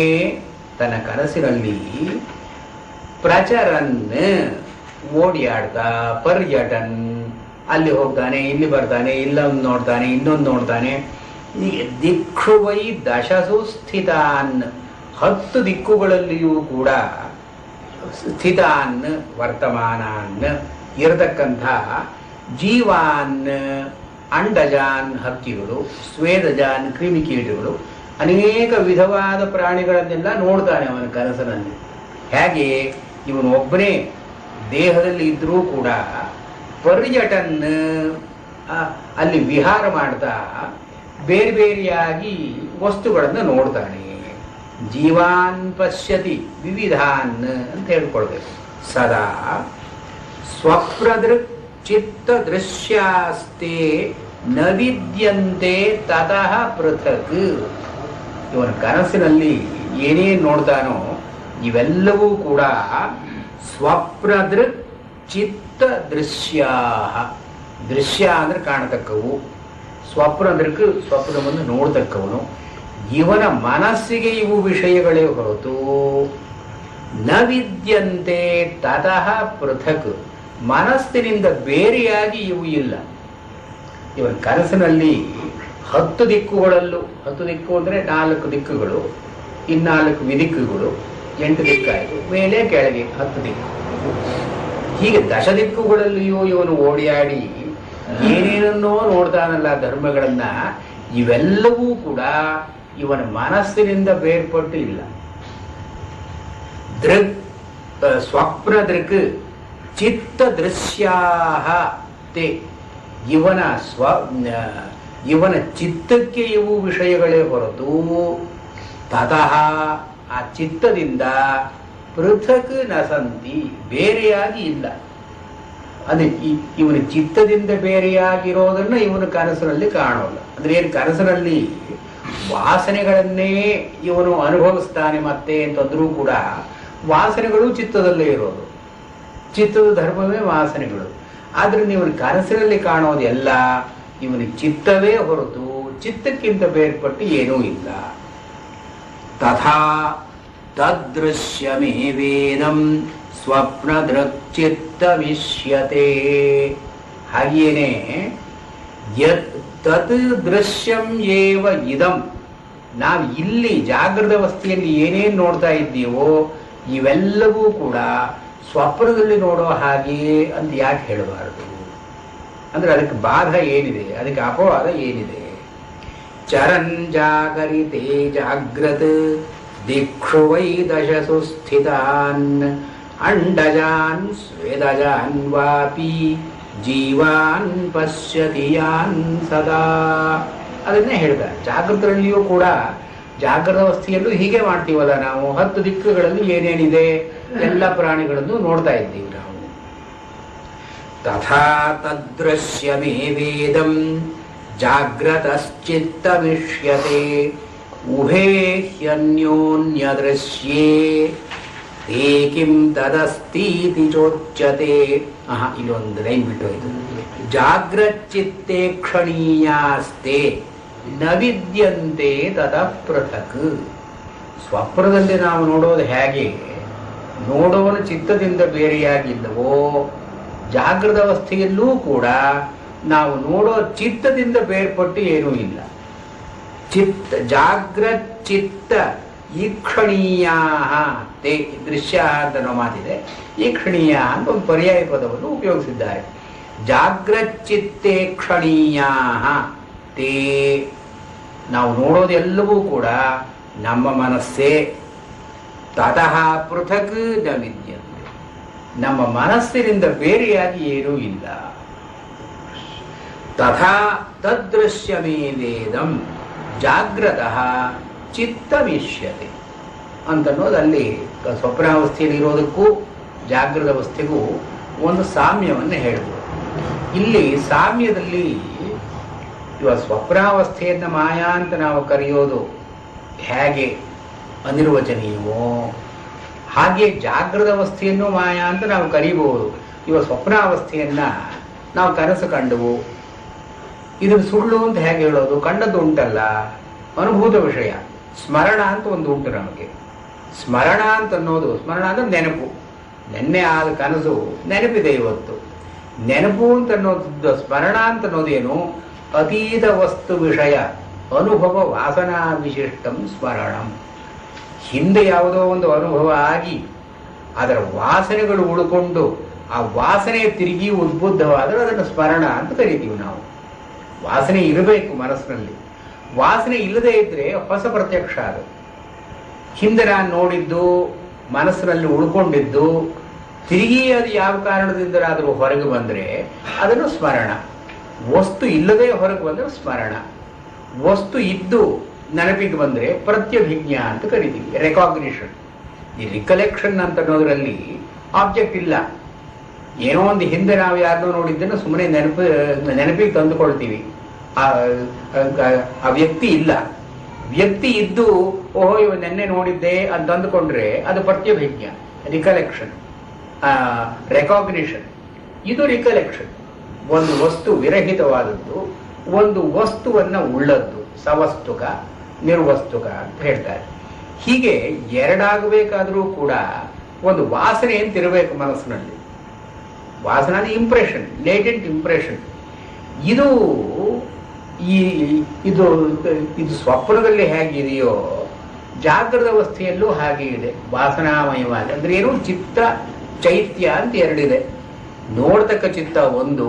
ತನ್ನ ಕನಸಿನಲ್ಲಿ ಪ್ರಚರನ್ ಓಡಿಯಾಡ್ತಾ, ಪರ್ಯಟನ್ ಅಲ್ಲಿ ಹೋಗ್ತಾನೆ, ಇಲ್ಲಿ ಬರ್ತಾನೆ, ಇಲ್ಲೊಂದು ನೋಡ್ತಾನೆ, ಇನ್ನೊಂದು ನೋಡ್ತಾನೆ. ದಿಕ್ಷು ವೈ ದಶಸು ಸ್ಥಿತಾನ್, 10 ದಿಕ್ಕುಗಳಲ್ಲಿಯೂ ಕೂಡ ಸ್ಥಿತಾನ್ ವರ್ತಮಾನಾನ್ ಇರತಕ್ಕಂಥ ಜೀವಾನ್ ಅಂಡಜಾನ್ ಹಕ್ಕಿಗಳು, ಸ್ವೇದಜಾನ್ ಕ್ರಿಮಿಕೀಟಗಳು, ಅನೇಕ ವಿಧವಾದ ಪ್ರಾಣಿಗಳನ್ನೆಲ್ಲ ನೋಡ್ತಾನೆ ಅವನ ಕನಸಿನಲ್ಲಿ. ಹೇಗೆ ಇವನು ಒಬ್ಬನೇ ದೇಹದಲ್ಲಿ ಇದ್ರೂ ಕೂಡ ಪರ್ಯಟನ್ ಅಲ್ಲಿ ವಿಹಾರ ಮಾಡ್ತಾ ಬೇರೆ ಬೇರೆಯಾಗಿ ವಸ್ತುಗಳನ್ನು ನೋಡ್ತಾನೆ. ಜೀವಾನ್ ಪಶ್ಯತಿ ವಿವಿಧಾನ್ ಅಂತ ಹೇಳ್ಕೊಳ್ಬೇಕು. ಸದಾ ಸ್ವಪ್ನದೃಕ್ ಚಿತ್ತ ದೃಶ್ಯಾಸ್ತೆ ನ ವಿದ್ಯಂತೆ ತತಃ ಪೃಥಕ್. ಇವನ ಕನಸಿನಲ್ಲಿ ಏನೇನು ನೋಡ್ತಾನೋ ಇವೆಲ್ಲವೂ ಕೂಡ ಸ್ವಪ್ನದೃಕ್ ಚಿತ್ತ ದೃಶ್ಯಾ. ದೃಶ್ಯ ಅಂದ್ರೆ ಕಾಣತಕ್ಕವು, ಸ್ವಪ್ನದೃಕ್ ಸ್ವಪ್ನವನ್ನು ನೋಡ್ತಕ್ಕವನು. ಇವನ ಮನಸ್ಸಿಗೆ ಇವು ವಿಷಯಗಳೇ ಹೊರತು ನ ವಿದ್ಯಂತೆ ತತಃ ಪೃಥಕ್, ಮನಸ್ಸಿನಿಂದ ಬೇರೆಯಾಗಿ ಇವು ಇಲ್ಲ. ಇವನ ಕನಸಿನಲ್ಲಿ 10 ದಿಕ್ಕುಗಳಲ್ಲೂ, 10 ದಿಕ್ಕು ಅಂದರೆ 4 ದಿಕ್ಕುಗಳು, 4 ವಿದಿಕ್ಕುಗಳು, 8 ದಿಕ್ಕಾಯಿತು, ಮೇಲೆ ಕೆಳಗೆ 10 ದಿಕ್ಕು. ಹೀಗೆ 10 ದಿಕ್ಕುಗಳಲ್ಲಿಯೂ ಇವನು ಓಡಿಯಾಡಿ ಏನೇನನ್ನೋ ನೋಡ್ತಾನಲ್ಲ ಧರ್ಮಗಳನ್ನ. ಇವೆಲ್ಲವೂ ಕೂಡ ಇವನ ಮನಸ್ಸಿನಿಂದ ಬೇರ್ಪಟ್ಟು ಇಲ್ಲ. ದೃಕ್ ಸ್ವಪ್ನ ದೃಕ್ ಚಿತ್ತ ದೃಶ್ಯಾಹ ತೇ, ಇವನ ಚಿತ್ತಕ್ಕೆ ಇವು ವಿಷಯಗಳೇ ಹೊರತು ತತಃ ಆ ಚಿತ್ತದಿಂದ ಪೃಥಕ್ ನಸಂತಿ, ಬೇರೆಯಾಗಿ ಇಲ್ಲ. ಅದಕ್ಕೆ ಇವನ ಚಿತ್ತದಿಂದ ಬೇರೆಯಾಗಿರೋದನ್ನ ಇವನ ಕನಸಿನಲ್ಲಿ ಕಾಣೋಲ್ಲ. ಅಂದ್ರೆ ಏನು, ಕನಸಿನಲ್ಲಿ ವಾಸನೆಗಳನ್ನೇ ಇವನು ಅನುಭವಿಸ್ತಾನೆ ಮತ್ತೆ ಅಂತಂದ್ರೂ ಕೂಡ ವಾಸನೆಗಳು ಚಿತ್ತದಲ್ಲೇ ಇರೋದು. ಚಿತ್ತದ ಧರ್ಮವೇ ವಾಸನೆಗಳು. ಆದ್ರಿಂದ ಇವನ ಕನಸಿನಲ್ಲಿ ಕಾಣೋದೆಲ್ಲ ಇವನ ಚಿತ್ತವೇ ಹೊರತು ಚಿತ್ತಕ್ಕಿಂತ ಬೇರ್ಪಟ್ಟು ಏನೂ ಇಲ್ಲ. ತಥಾ ತದೃಶ್ಯಮೇ ವೇದಂ ಸ್ವಪ್ನ ದೃಕ್ಚಿತ್ತ ವಿಷ್ಯತೆ. ಹಾಗೇನೆ ತತ್ ದೃಶ್ಯಂ ಏವ ಇದಂ, ನಾವು ಇಲ್ಲಿ ಜಾಗೃತ ಅವಸ್ಥೆಯಲ್ಲಿ ಏನೇನು ನೋಡ್ತಾ ಇದ್ದೀವೋ ಇವೆಲ್ಲವೂ ಕೂಡ ಸ್ವಪ್ನದಲ್ಲಿ ನೋಡೋ ಹಾಗೆ ಅಂತ ಯಾಕೆ ಹೇಳಬಾರದು? ಅಂದ್ರೆ ಅದಕ್ಕೆ ಬಾಧ ಏನಿದೆ, ಅದಕ್ಕೆ ಅಪವಾದ ಏನಿದೆ? ಚರನ್ ಜಾಗರಿತೆ ಜಾಗ್ರತ್ ದಿಕ್ಷು ವೈ ದಶಸು ಸ್ಥಿತಾನ್ ಅಂಡಜಾನ್ ಸ್ವೇದಜಾನ್ ವಾಪಿ ಜೀವಾನ್ ಪಶ್ಯತಿ ಯಾನ್ ಸದಾ. ಅದನ್ನೇ ಹೇಳ್ತಾರೆ. ಜಾಗೃತರಲ್ಲಿಯೂ ಕೂಡ, ಜಾಗೃತ ಅವಸ್ಥೆಯಲ್ಲೂ ಹೀಗೆ ಮಾಡ್ತೀವಲ್ಲ ನಾವು. 10 ದಿಕ್ಕುಗಳಲ್ಲಿ ಏನೇನಿದೆ ಎಲ್ಲ ಪ್ರಾಣಿಗಳನ್ನು ನೋಡ್ತಾ ಇದ್ದೀವಿ ನಾವು. ತಥಾ ತದೃಶ್ಯಮೇ ವೇದಂ ಜಾಗ್ರತಶ್ಚಿತ್ತ ವಿಷ್ಯತೆ ಉಭೇ ಹ್ಯನ್ಯೋನ್ಯ ದೃಶ್ಯೇ ತೇ ಕಿಂ ತದಸ್ತೀತಿ ಚೋಚ್ಯತೆ. ಇಲ್ಲೊಂದು ಲೈನ್ ಬಿಟ್ಟು ಹೋಯ್ತು. ಜಾಗ್ರಚ್ಚಿತ್ತೇ ಕ್ಷಣೀಯಾಸ್ತೆ ನ ವಿದ್ಯಂತೆ ತತಃ ಪೃಥಕ್. ಸ್ವಪ್ನದಲ್ಲಿ ನಾವು ನೋಡೋದು ಹೇಗೆ ನೋಡೋನ ಚಿತ್ತದಿಂದ ಬೇರೆಯಾಗಿಲ್ಲವೋ, ಜಾಗೃತ ಅವಸ್ಥೆಯಲ್ಲೂ ಕೂಡ ನಾವು ನೋಡೋ ಚಿತ್ತದಿಂದ ಬೇರ್ಪಟ್ಟು ಏನೂ ಇಲ್ಲ. ಜಾಗ್ರತ್ ಚಿತ್ತ ಈಕ್ಷಣೀಯ ತೇ ದೃಶ್ಯ ಅಂತ ಅನ್ನೋ ಮಾತಿದೆ. ಈಕ್ಷಣೀಯ ಅಂತ ಒಂದು ಪರ್ಯಾಯ ಪದವನ್ನು ಉಪಯೋಗಿಸಿದ್ದಾರೆ. ಜಾಗ್ರಚ್ಚಿತ್ತೇಕ್ಷಣೀಯ ತೇ, ನಾವು ನೋಡೋದೆಲ್ಲವೂ ಕೂಡ ನಮ್ಮ ಮನಸ್ಸೇ. ತತಃ ಪೃಥಕ್ ನ ವಿದ್ಯಂತೆ, ನಮ್ಮ ಮನಸ್ಸಿನಿಂದ ಬೇರೆಯಾಗಿ ಏನೂ ಇಲ್ಲ. ತಥಾ ತದೃಶ್ಯಮೇವೇದಂ ಜಾಗ್ರತಃ ಚಿತ್ತಮಿಷ್ಯತೆ ಅಂತನ್ನೋದು ಅಲ್ಲಿ ಸ್ವಪ್ನಾವಸ್ಥೆಯಲ್ಲಿ ಇರೋದಕ್ಕೂ ಜಾಗೃತ ಅವಸ್ಥೆಗೂ ಒಂದು ಸಾಮ್ಯವನ್ನು ಹೇಳ್ಬೋದು. ಇಲ್ಲಿ ಸಾಮ್ಯದಲ್ಲಿ ಇವಾಗ ಸ್ವಪ್ನಾವಸ್ಥೆಯನ್ನು ಮಾಯಾ ಅಂತ ನಾವು ಕರೆಯೋದು ಹೇಗೆ ಅನಿರ್ವಚನೀಯವೋ ಹಾಗೆ ಜಾಗೃತ ಅವಸ್ಥೆಯನ್ನು ಮಾಯಾ ಅಂತ ನಾವು ಕರೀಬಹುದು. ಇವಾಗ ಸ್ವಪ್ನಾವಸ್ಥೆಯನ್ನು ನಾವು ಕನಸು ಕಂಡವು, ಇದನ್ನು ಸುಳ್ಳು ಅಂತ ಹೇಗೆ ಹೇಳೋದು? ಕಂಡದ್ದು ಉಂಟಲ್ಲ, ಅನುಭೂತ ವಿಷಯ. ಸ್ಮರಣ ಅಂತ ಒಂದು ಉಂಟು ನಮಗೆ. ಸ್ಮರಣ ಅಂತ ಅನ್ನೋದು, ಸ್ಮರಣ ಅಂದ್ರೆ ನೆನಪು. ನೆನ್ನೆ ಆದ ಕನಸು ನೆನಪಿದೆ ಇವತ್ತು. ನೆನಪು ಅಂತ ಅನ್ನೋದು, ಸ್ಮರಣ ಅಂತ ಅನ್ನೋದೇನು? ಅತೀತ ವಸ್ತು ವಿಷಯ ಅನುಭವ ವಾಸನಾ ವಿಶಿಷ್ಟಂ ಸ್ಮರಣಂ. ಹಿಂದೆ ಯಾವುದೋ ಒಂದು ಅನುಭವ ಆಗಿ ಅದರ ವಾಸನೆಗಳು ಉಳ್ಕೊಂಡು ಆ ವಾಸನೆ ತಿರುಗಿ ಉದ್ಬುದ್ಧವಾದರೆ ಅದನ್ನು ಸ್ಮರಣ ಅಂತ ಕರಿತೀವಿ ನಾವು. ವಾಸನೆ ಇರಬೇಕು ಮನಸ್ಸಿನಲ್ಲಿ. ವಾಸನೆ ಇಲ್ಲದೆ ಇದ್ರೆ ಹೊಸ ಪ್ರತ್ಯಕ್ಷ. ಅದು ಹಿಂದೆ ನಾನು ನೋಡಿದ್ದು ಮನಸ್ಸಿನಲ್ಲಿ ಉಳ್ಕೊಂಡಿದ್ದು ತಿರುಗಿ ಅದು ಯಾವ ಕಾರಣದಿಂದಲಾದರೂ ಹೊರಗೆ ಬಂದರೆ ಅದನ್ನು ಸ್ಮರಣ. ವಸ್ತು ಇಲ್ಲದೆ ಹೊರಗೆ ಬಂದರೆ ಸ್ಮರಣ. ವಸ್ತು ಇದ್ದು ನೆನಪಿಗೆ ಬಂದರೆ ಪ್ರತ್ಯಭಿಜ್ಞಾ ಅಂತ ಕರಿತೀವಿ, ರೆಕಾಗ್ನಿಷನ್. ಈ ರಿಕಲೆಕ್ಷನ್ ಅಂತ ಅನ್ನೋದ್ರಲ್ಲಿ ಆಬ್ಜೆಕ್ಟ್ ಇಲ್ಲ. ಏನೋ ಒಂದು ಹಿಂದೆ ನಾವು ಯಾರನ್ನೋ ನೋಡಿದ್ದನ್ನು ಸುಮ್ಮನೆ ನೆನಪಿಗೆ ತಂದುಕೊಳ್ತೀವಿ. ಆ ವ್ಯಕ್ತಿ ಇಲ್ಲ. ವ್ಯಕ್ತಿ ಇದ್ದು ಓಹೋ ಇವ ನೆನ್ನೆ ನೋಡಿದ್ದೆ ಅಂತ ಅಂದುಕೊಂಡ್ರೆ ಅದು ಪ್ರತ್ಯಭಿಜ್ಞ, ರಿಕಲೆಕ್ಷನ್, ರೆಕಾಗ್ನಿಷನ್. ಇದು ರಿಕಲೆಕ್ಷನ್. ಒಂದು ವಸ್ತು ವಿರಹಿತವಾದದ್ದು, ಒಂದು ವಸ್ತುವನ್ನ ಉಳ್ಳದ್ದು, ಸವಸ್ತುಕ ನಿರ್ವಸ್ತುಕ ಅಂತ ಹೇಳ್ತಾರೆ. ಹೀಗೆ ಎರಡಾಗಬೇಕಾದ್ರೂ ಕೂಡ ಒಂದು ವಾಸನೆ ಅಂತ ಇರಬೇಕು ಮನಸ್ಸಿನಲ್ಲಿ. ವಾಸನೆ ಇಂಪ್ರೆಷನ್, ಲೇಟೆಂಟ್ ಇಂಪ್ರೆಷನ್. ಇದು ಇದು ಸ್ವಪ್ನದಲ್ಲಿ ಹೇಗಿದೆಯೋ ಜಾಗೃತ ಅವಸ್ಥೆಯಲ್ಲೂ ಹಾಗೆ ಇದೆ. ವಾಸನಾಮಯವಾದ ಅಂದ್ರೆ ಏನು? ಚಿತ್ತ ಚೈತ್ಯ ಅಂತ ಎರಡಿದೆ. ನೋಡ್ತಕ್ಕ ಚಿತ್ತ ಒಂದು,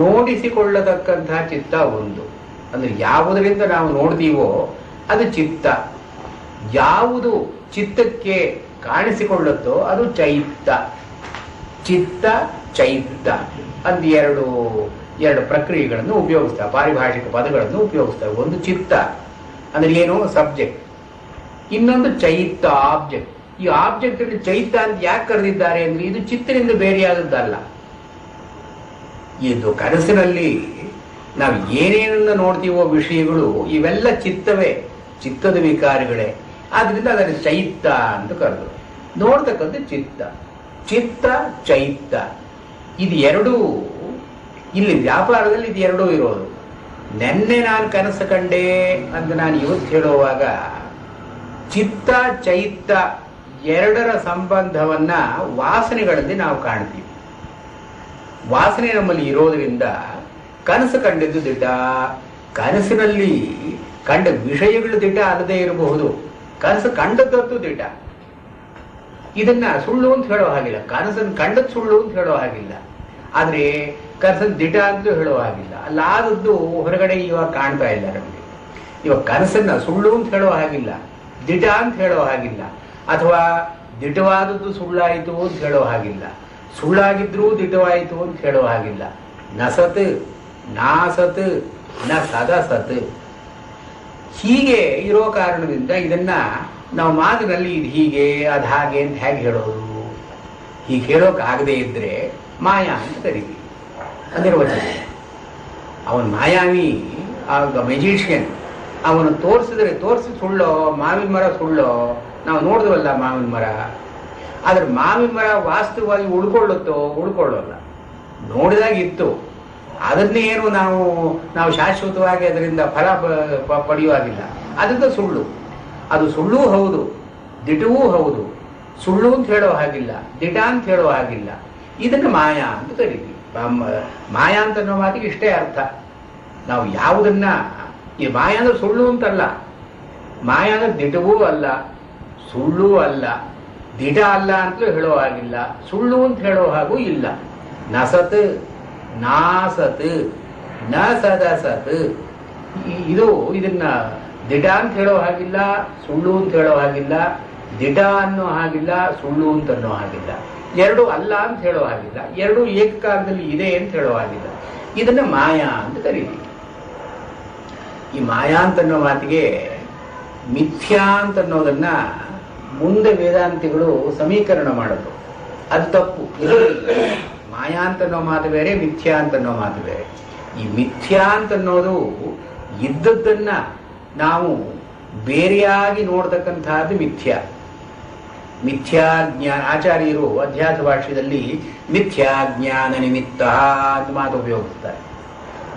ನೋಡಿಸಿಕೊಳ್ಳತಕ್ಕಂತಹ ಚಿತ್ತ ಒಂದು. ಅಂದ್ರೆ ಯಾವುದರಿಂದ ನಾವು ನೋಡ್ತೀವೋ ಅದು ಚಿತ್ತ. ಯಾವುದು ಚಿತ್ತಕ್ಕೆ ಕಾಣಿಸಿಕೊಳ್ಳುತ್ತೋ ಅದು ಚೈತ್ತ. ಚಿತ್ತ ಚೈತ್ತ ಅಂತ ಎರಡು ಪ್ರಕ್ರಿಯೆಗಳನ್ನು ಉಪಯೋಗಿಸ್ತಾರೆ, ಪಾರಿಭಾಷಿಕ ಪದಗಳನ್ನು ಉಪಯೋಗಿಸ್ತಾರೆ. ಒಂದು ಚಿತ್ತ ಅಂದ್ರೆ ಏನು? ಸಬ್ಜೆಕ್ಟ್. ಇನ್ನೊಂದು ಚೈತ್ತ, ಆಬ್ಜೆಕ್ಟ್. ಈ ಆಬ್ಜೆಕ್ಟ್ ಅಲ್ಲಿ ಚೈತ್ತ ಅಂತ ಯಾಕೆ ಕರೆದಿದ್ದಾರೆ ಅಂದ್ರೆ ಇದು ಚಿತ್ತದಿಂದ ಬೇರೆಯಾದದ್ದಲ್ಲ. ಇದು ಕನಸಿನಲ್ಲಿ ನಾವು ಏನೇನನ್ನ ನೋಡ್ತೀವೋ ವಿಷಯಗಳು ಇವೆಲ್ಲ ಚಿತ್ತವೇ, ಚಿತ್ತದ ವಿಕಾರಗಳೇ. ಆದ್ರಿಂದ ಅದನ್ನು ಚೈತ್ತ ಅಂತ ಕರೆದು ನೋಡ್ತಕ್ಕಂಥ ಚಿತ್ತ. ಚಿತ್ತ ಚೈತ್ತ ಇದು ಎರಡೂ ಇಲ್ಲಿ ವ್ಯಾಪಾರದಲ್ಲಿ ಇದು ಎರಡೂ ಇರೋದು. ನೆನ್ನೆ ನಾನು ಕನಸು ಕಂಡೆ ಅಂತ ನಾನು ಇವತ್ತು ಹೇಳುವಾಗ ಚಿತ್ತ ಚೈತ್ತ ಎರಡರ ಸಂಬಂಧವನ್ನ ವಾಸನೆಗಳಲ್ಲಿ ನಾವು ಕಾಣ್ತೀವಿ. ವಾಸನೆ ನಮ್ಮಲ್ಲಿ ಇರೋದ್ರಿಂದ ಕನಸು ಕಂಡಿದ್ದು ದಿಟ, ಕನಸಿನಲ್ಲಿ ಕಂಡ ವಿಷಯಗಳು ದಿಟ ಅಲ್ಲದೆ ಇರಬಹುದು, ಕನಸು ಕಂಡದ್ದು ದಿಟ. ಇದನ್ನ ಸುಳ್ಳು ಅಂತ ಹೇಳೋ ಹಾಗಿಲ್ಲ, ಕನಸನ್ನು ಕಂಡದ್ದು ಸುಳ್ಳು ಅಂತ ಹೇಳೋ ಹಾಗಿಲ್ಲ. ಆದ್ರೆ ಕನಸನ್ನು ದಿಟ ಅಂತಲೂ ಹೇಳೋ ಹಾಗಿಲ್ಲ. ಅಲ್ಲಾದದ್ದು ಹೊರಗಡೆ ಇವಾಗ ಕಾಣ್ತಾ ಇಲ್ಲ ನಮಗೆ. ಇವಾಗ ಕನಸನ್ನ ಸುಳ್ಳು ಅಂತ ಹೇಳೋ ಹಾಗಿಲ್ಲ, ದಿಟ ಅಂತ ಹೇಳೋ ಹಾಗಿಲ್ಲ. ಅಥವಾ ದಿಟವಾದದ್ದು ಸುಳ್ಳಾಯಿತು ಅಂತ ಹೇಳೋ ಹಾಗಿಲ್ಲ, ಸುಳ್ಳಾಗಿದ್ರೂ ದಿಟವಾಯಿತು ಅಂತ ಹೇಳೋ ಹಾಗಿಲ್ಲ. ನಸತ್ ನಾಸತ್ ನ ಸದಸತ್. ಹೀಗೆ ಇರೋ ಕಾರಣದಿಂದ ಇದನ್ನ ನಾವು ಮಾತಿನಲ್ಲಿ ಇದು ಹೀಗೆ ಅದು ಹಾಗೆ ಅಂತ ಹೇಗೆ ಹೇಳೋದು? ಹೀಗೆ ಹೇಳೋಕ್ಕಾಗದೇ ಇದ್ರೆ ಮಾಯಾ ಅಂತ ಕರೀತೀವಿ. ಅನಿರ್ವಚನ. ಅವನು ಮಾಯಾವಿ, ಆಗ ಮೆಜಿಷಿಯನ್. ಅವನು ತೋರಿಸಿ ಸುಳ್ಳೋ, ಮಾವಿನ ಮರ ಸುಳ್ಳೋ? ನಾವು ನೋಡಿದ್ವಲ್ಲ ಮಾವಿನ ಮರ. ಆದ್ರೆ ಮಾವಿನ ಮರ ವಾಸ್ತವವಾಗಿ ಉಳ್ಕೊಳ್ಳೋಲ್ಲ. ನೋಡಿದಾಗಿತ್ತು. ಅದನ್ನೇ ಏನು ನಾವು ಶಾಶ್ವತವಾಗಿ ಅದರಿಂದ ಫಲ ಪಡೆಯುವಾಗಿಲ್ಲ. ಅದರಿಂದ ಸುಳ್ಳು. ಅದು ಸುಳ್ಳೂ ಹೌದು, ದಿಟವೂ ಹೌದು. ಸುಳ್ಳು ಅಂತ ಹೇಳೋ ಹಾಗಿಲ್ಲ, ದಿಟ ಅಂತ ಹೇಳೋ ಹಾಗಿಲ್ಲ. ಇದನ್ನು ಮಾಯಾ ಅಂತ ಕರೀತೀವಿ. ಮಾಯಾ ಅಂತ ಅನ್ನೋ ಮಾತಿಗೆ ಇಷ್ಟೇ ಅರ್ಥ. ನಾವು ಯಾವುದನ್ನ, ಈ ಮಾಯಾ ಅಂದ್ರೆ ಸುಳ್ಳು ಅಂತಲ್ಲ, ಮಾಯಾ ಅಂದ್ರೆ ದಿಟವೂ ಅಲ್ಲ, ಸುಳ್ಳೂ ಅಲ್ಲ. ದಿಟ ಅಲ್ಲ ಅಂತಲೂ ಹೇಳೋ ಹಾಗಿಲ್ಲ, ಸುಳ್ಳು ಅಂತ ಹೇಳೋ ಹಾಗೂ ಇಲ್ಲ. ನಸತ್ ನಾಸತ್ ನ ಸದಸತ್. ಇದನ್ನ ದಿಟ ಅಂತ ಹೇಳೋ ಹಾಗಿಲ್ಲ, ಸುಳ್ಳು ಅಂತ ಹೇಳೋ ಹಾಗಿಲ್ಲ, ದಿಟ ಅನ್ನೋ ಹಾಗಿಲ್ಲ, ಸುಳ್ಳು ಅಂತ ಅನ್ನೋ ಹಾಗಿಲ್ಲ, ಎರಡು ಅಲ್ಲ ಅಂತ ಹೇಳೋ ಹಾಗಿಲ್ಲ, ಎರಡು ಏಕಕಾಲದಲ್ಲಿ ಇದೆ ಅಂತ ಹೇಳೋ ಹಾಗಿಲ್ಲ. ಇದನ್ನ ಮಾಯಾ ಅಂತ ಕರೀತೀವಿ. ಈ ಮಾಯಾ ಅಂತ ಅನ್ನೋ ಮಾತಿಗೆ ಮಿಥ್ಯಾ ಅಂತ ಅನ್ನೋದನ್ನ ಮುಂದೆ ವೇದಾಂತಿಗಳು ಸಮೀಕರಣ ಮಾಡೋದು. ಅದು ತಪ್ಪು. ಮಾಯಾ ಅಂತ ಅನ್ನೋ ಮಾತು ಬೇರೆ, ಮಿಥ್ಯಾ ಅಂತ ಅನ್ನೋ ಮಾತು ಬೇರೆ. ಈ ಮಿಥ್ಯಾ ಅಂತ ಅನ್ನೋದು ಇದ್ದದ್ದನ್ನ ನಾವು ಬೇರೆಯಾಗಿ ನೋಡ್ತಕ್ಕಂತಹದ್ದು ಮಿಥ್ಯಾ. ಮಿಥ್ಯಾಜ್ಞಾನ, ಆಚಾರ್ಯರು ಅಧ್ಯಾಸ ಭಾಷ್ಯದಲ್ಲಿ ಮಿಥ್ಯಾಜ್ಞಾನ ನಿಮಿತ್ತ ಅಂತ ಮಾತು ಉಪಯೋಗಿಸ್ತಾರೆ.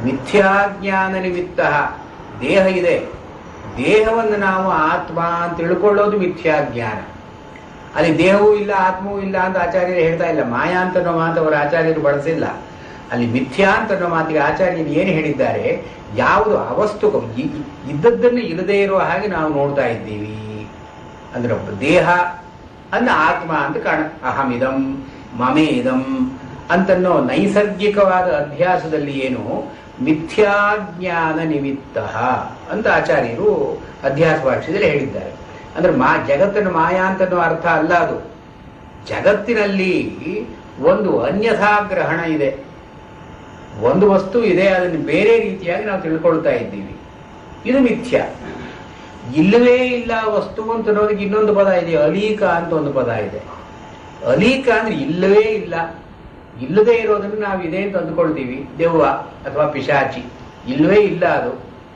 ಮಿಥ್ಯಾಜ್ಞಾನ ನಿಮಿತ್ತ, ದೇಹ ಇದೆ, ದೇಹವನ್ನು ನಾವು ಆತ್ಮ ಅಂತ ತಿಳ್ಕೊಳ್ಳೋದು ಮಿಥ್ಯಾಜ್ಞಾನ. ಅಲ್ಲಿ ದೇಹವೂ ಇಲ್ಲ ಆತ್ಮವೂ ಇಲ್ಲ ಅಂತ ಆಚಾರ್ಯರು ಹೇಳ್ತಾ ಇಲ್ಲ. ಮಾಯಾ ಅಂತ ಅನ್ನೋ ಮಾತು ಅವರ ಆಚಾರ್ಯರು ಬಳಸಿಲ್ಲ. ಅಲ್ಲಿ ಮಿಥ್ಯಾ ಅಂತ ಅನ್ನೋ ಮಾತಿಗೆ ಆಚಾರ್ಯರು ಏನು ಹೇಳಿದ್ದಾರೆ, ಯಾವುದು ಅವಸ್ತು ಇದ್ದದ್ದನ್ನು ಇಲ್ಲದೇ ಇರುವ ಹಾಗೆ ನಾವು ನೋಡ್ತಾ ಇದ್ದೀವಿ ಅಂದ್ರೆ ದೇಹ ಅನ್ನ ಆತ್ಮ ಅಂತ ಕಾಣ. ಅಹಮಿದಂ ಮಮೇದಂ ಅಂತನ್ನೋ ನೈಸರ್ಗಿಕವಾದ ಅಧ್ಯಾಸದಲ್ಲಿ ಏನು ಮಿಥ್ಯಾಜ್ಞಾನ ನಿಮಿತ್ತ ಅಂತ ಆಚಾರ್ಯರು ಅಧ್ಯಾಸ ಭಾಷ್ಯದಲ್ಲಿ ಹೇಳಿದ್ದಾರೆ. ಅಂದ್ರೆ ಜಗತ್ತನ್ನು ಮಾಯಾ ಅಂತನ್ನೋ ಅರ್ಥ ಅಲ್ಲ. ಅದು ಜಗತ್ತಿನಲ್ಲಿ ಒಂದು ಅನ್ಯಥಾ ಗ್ರಹಣ ಇದೆ, ಒಂದು ವಸ್ತು ಇದೆ, ಅದನ್ನು ಬೇರೆ ರೀತಿಯಾಗಿ ನಾವು ತಿಳ್ಕೊಳ್ತಾ ಇದ್ದೀವಿ. ಇದು ಮಿಥ್ಯ. ಇಲ್ಲವೇ ಇಲ್ಲ ವಸ್ತು ಅಂತ ಅನ್ನೋದಕ್ಕೆ ಇನ್ನೊಂದು ಪದ ಇದೆ, ಅಲೀಕ ಅಂತ ಒಂದು ಪದ ಇದೆ. ಅಲೀಕ ಅಂದ್ರೆ ಇಲ್ಲವೇ ಇಲ್ಲ, ಇಲ್ಲದೆ ಇರೋದನ್ನು ನಾವು ಇದೆ ಅಂತ ಅಂದ್ಕೊಳ್ತೀವಿ. ದೆವ್ವ ಅಥವಾ ಪಿಶಾಚಿ ಇಲ್ಲವೇ ಇಲ್ಲ,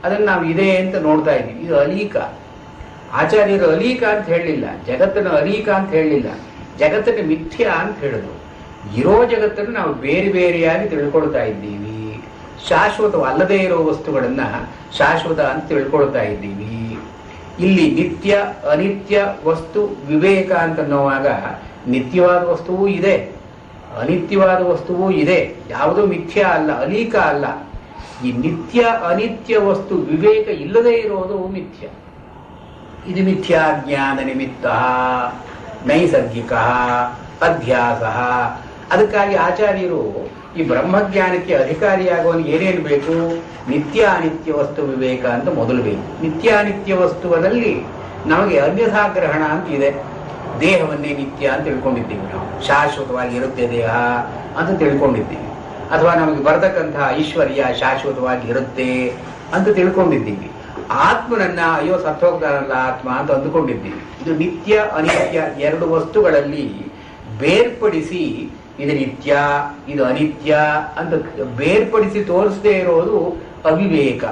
ಅದನ್ನು ನಾವು ಇದೆ ಅಂತ ನೋಡ್ತಾ ಇದ್ದೀವಿ. ಇದು ಅಲೀಕ. ಆಚಾರ್ಯರು ಅಲೀಕ ಅಂತ ಹೇಳಲಿಲ್ಲ, ಜಗತ್ತನ್ನು ಅಲೀಕ ಅಂತ ಹೇಳಲಿಲ್ಲ, ಜಗತ್ತನ್ನು ಮಿಥ್ಯ ಅಂತ ಹೇಳಿದ್ರು. ಇರೋ ಜಗತ್ತನ್ನು ನಾವು ಬೇರೆ ಬೇರೆಯಾಗಿ ತಿಳ್ಕೊಳ್ತಾ ಇದ್ದೀವಿ. ಶಾಶ್ವತವಲ್ಲದೇ ಇರೋ ವಸ್ತುಗಳನ್ನ ಶಾಶ್ವತ ಅಂತ ತಿಳ್ಕೊಳ್ತಾ ಇದ್ದೀವಿ. ಇಲ್ಲಿ ನಿತ್ಯ ಅನಿತ್ಯ ವಸ್ತು ವಿವೇಕ ಅಂತ ಅನ್ನುವಾಗ ನಿತ್ಯವಾದ ವಸ್ತುವೂ ಇದೆ, ಅನಿತ್ಯವಾದ ವಸ್ತುವೂ ಇದೆ. ಯಾವುದೂ ಮಿಥ್ಯ ಅಲ್ಲ, ಅಲೀಕ ಅಲ್ಲ. ಈ ನಿತ್ಯ ಅನಿತ್ಯ ವಸ್ತು ವಿವೇಕ ಇಲ್ಲದೆ ಇರೋದು ಮಿಥ್ಯ. ಇದು ಮಿಥ್ಯಾಜ್ಞಾನ ನಿಮಿತ್ತ ನೈಸರ್ಗಿಕ ಅಧ್ಯಾಸ. ಅದಕ್ಕಾಗಿ ಆಚಾರ್ಯರು ಈ ಬ್ರಹ್ಮಜ್ಞಾನಕ್ಕೆ ಅಧಿಕಾರಿಯಾಗುವವನಿಗೆ ಏನೇನು ಬೇಕು, ನಿತ್ಯ ಅನಿತ್ಯ ವಸ್ತು ವಿವೇಕ ಅಂತ ಮೊದಲು ಬೇಕು. ನಿತ್ಯ ಅನಿತ್ಯ ವಸ್ತುವಿನಲ್ಲಿ ನಮಗೆ ಅನ್ಯಥಾಗ್ರಹಣ ಅಂತ ಇದೆ. ದೇಹವನ್ನೇ ನಿತ್ಯ ಅಂತ ತಿಳ್ಕೊಂಡಿದ್ದೀವಿ ನಾವು, ಶಾಶ್ವತವಾಗಿ ಇರುತ್ತೆ ದೇಹ ಅಂತ ತಿಳ್ಕೊಂಡಿದ್ದೀವಿ. ಅಥವಾ ನಮಗೆ ಬರತಕ್ಕಂತಹ ಐಶ್ವರ್ಯ ಶಾಶ್ವತವಾಗಿ ಇರುತ್ತೆ ಅಂತ ತಿಳ್ಕೊಂಡಿದ್ದೀವಿ. ಆತ್ಮನನ್ನ ಅಯ್ಯೋ ಸತ್ತೋಗ್ತಾನಲ್ಲ ಆತ್ಮ ಅಂತ ಅಂದುಕೊಂಡಿದ್ದೀವಿ. ಇದು ನಿತ್ಯ ಅನಿತ್ಯ ಎರಡು ವಸ್ತುಗಳಲ್ಲಿ ಬೇರ್ಪಡಿಸಿ ಇದು ನಿತ್ಯ ಇದು ಅನಿತ್ಯ ಅಂತ ಬೇರ್ಪಡಿಸಿ ತೋರಿಸದೇ ಇರೋದು ಅವಿವೇಕ.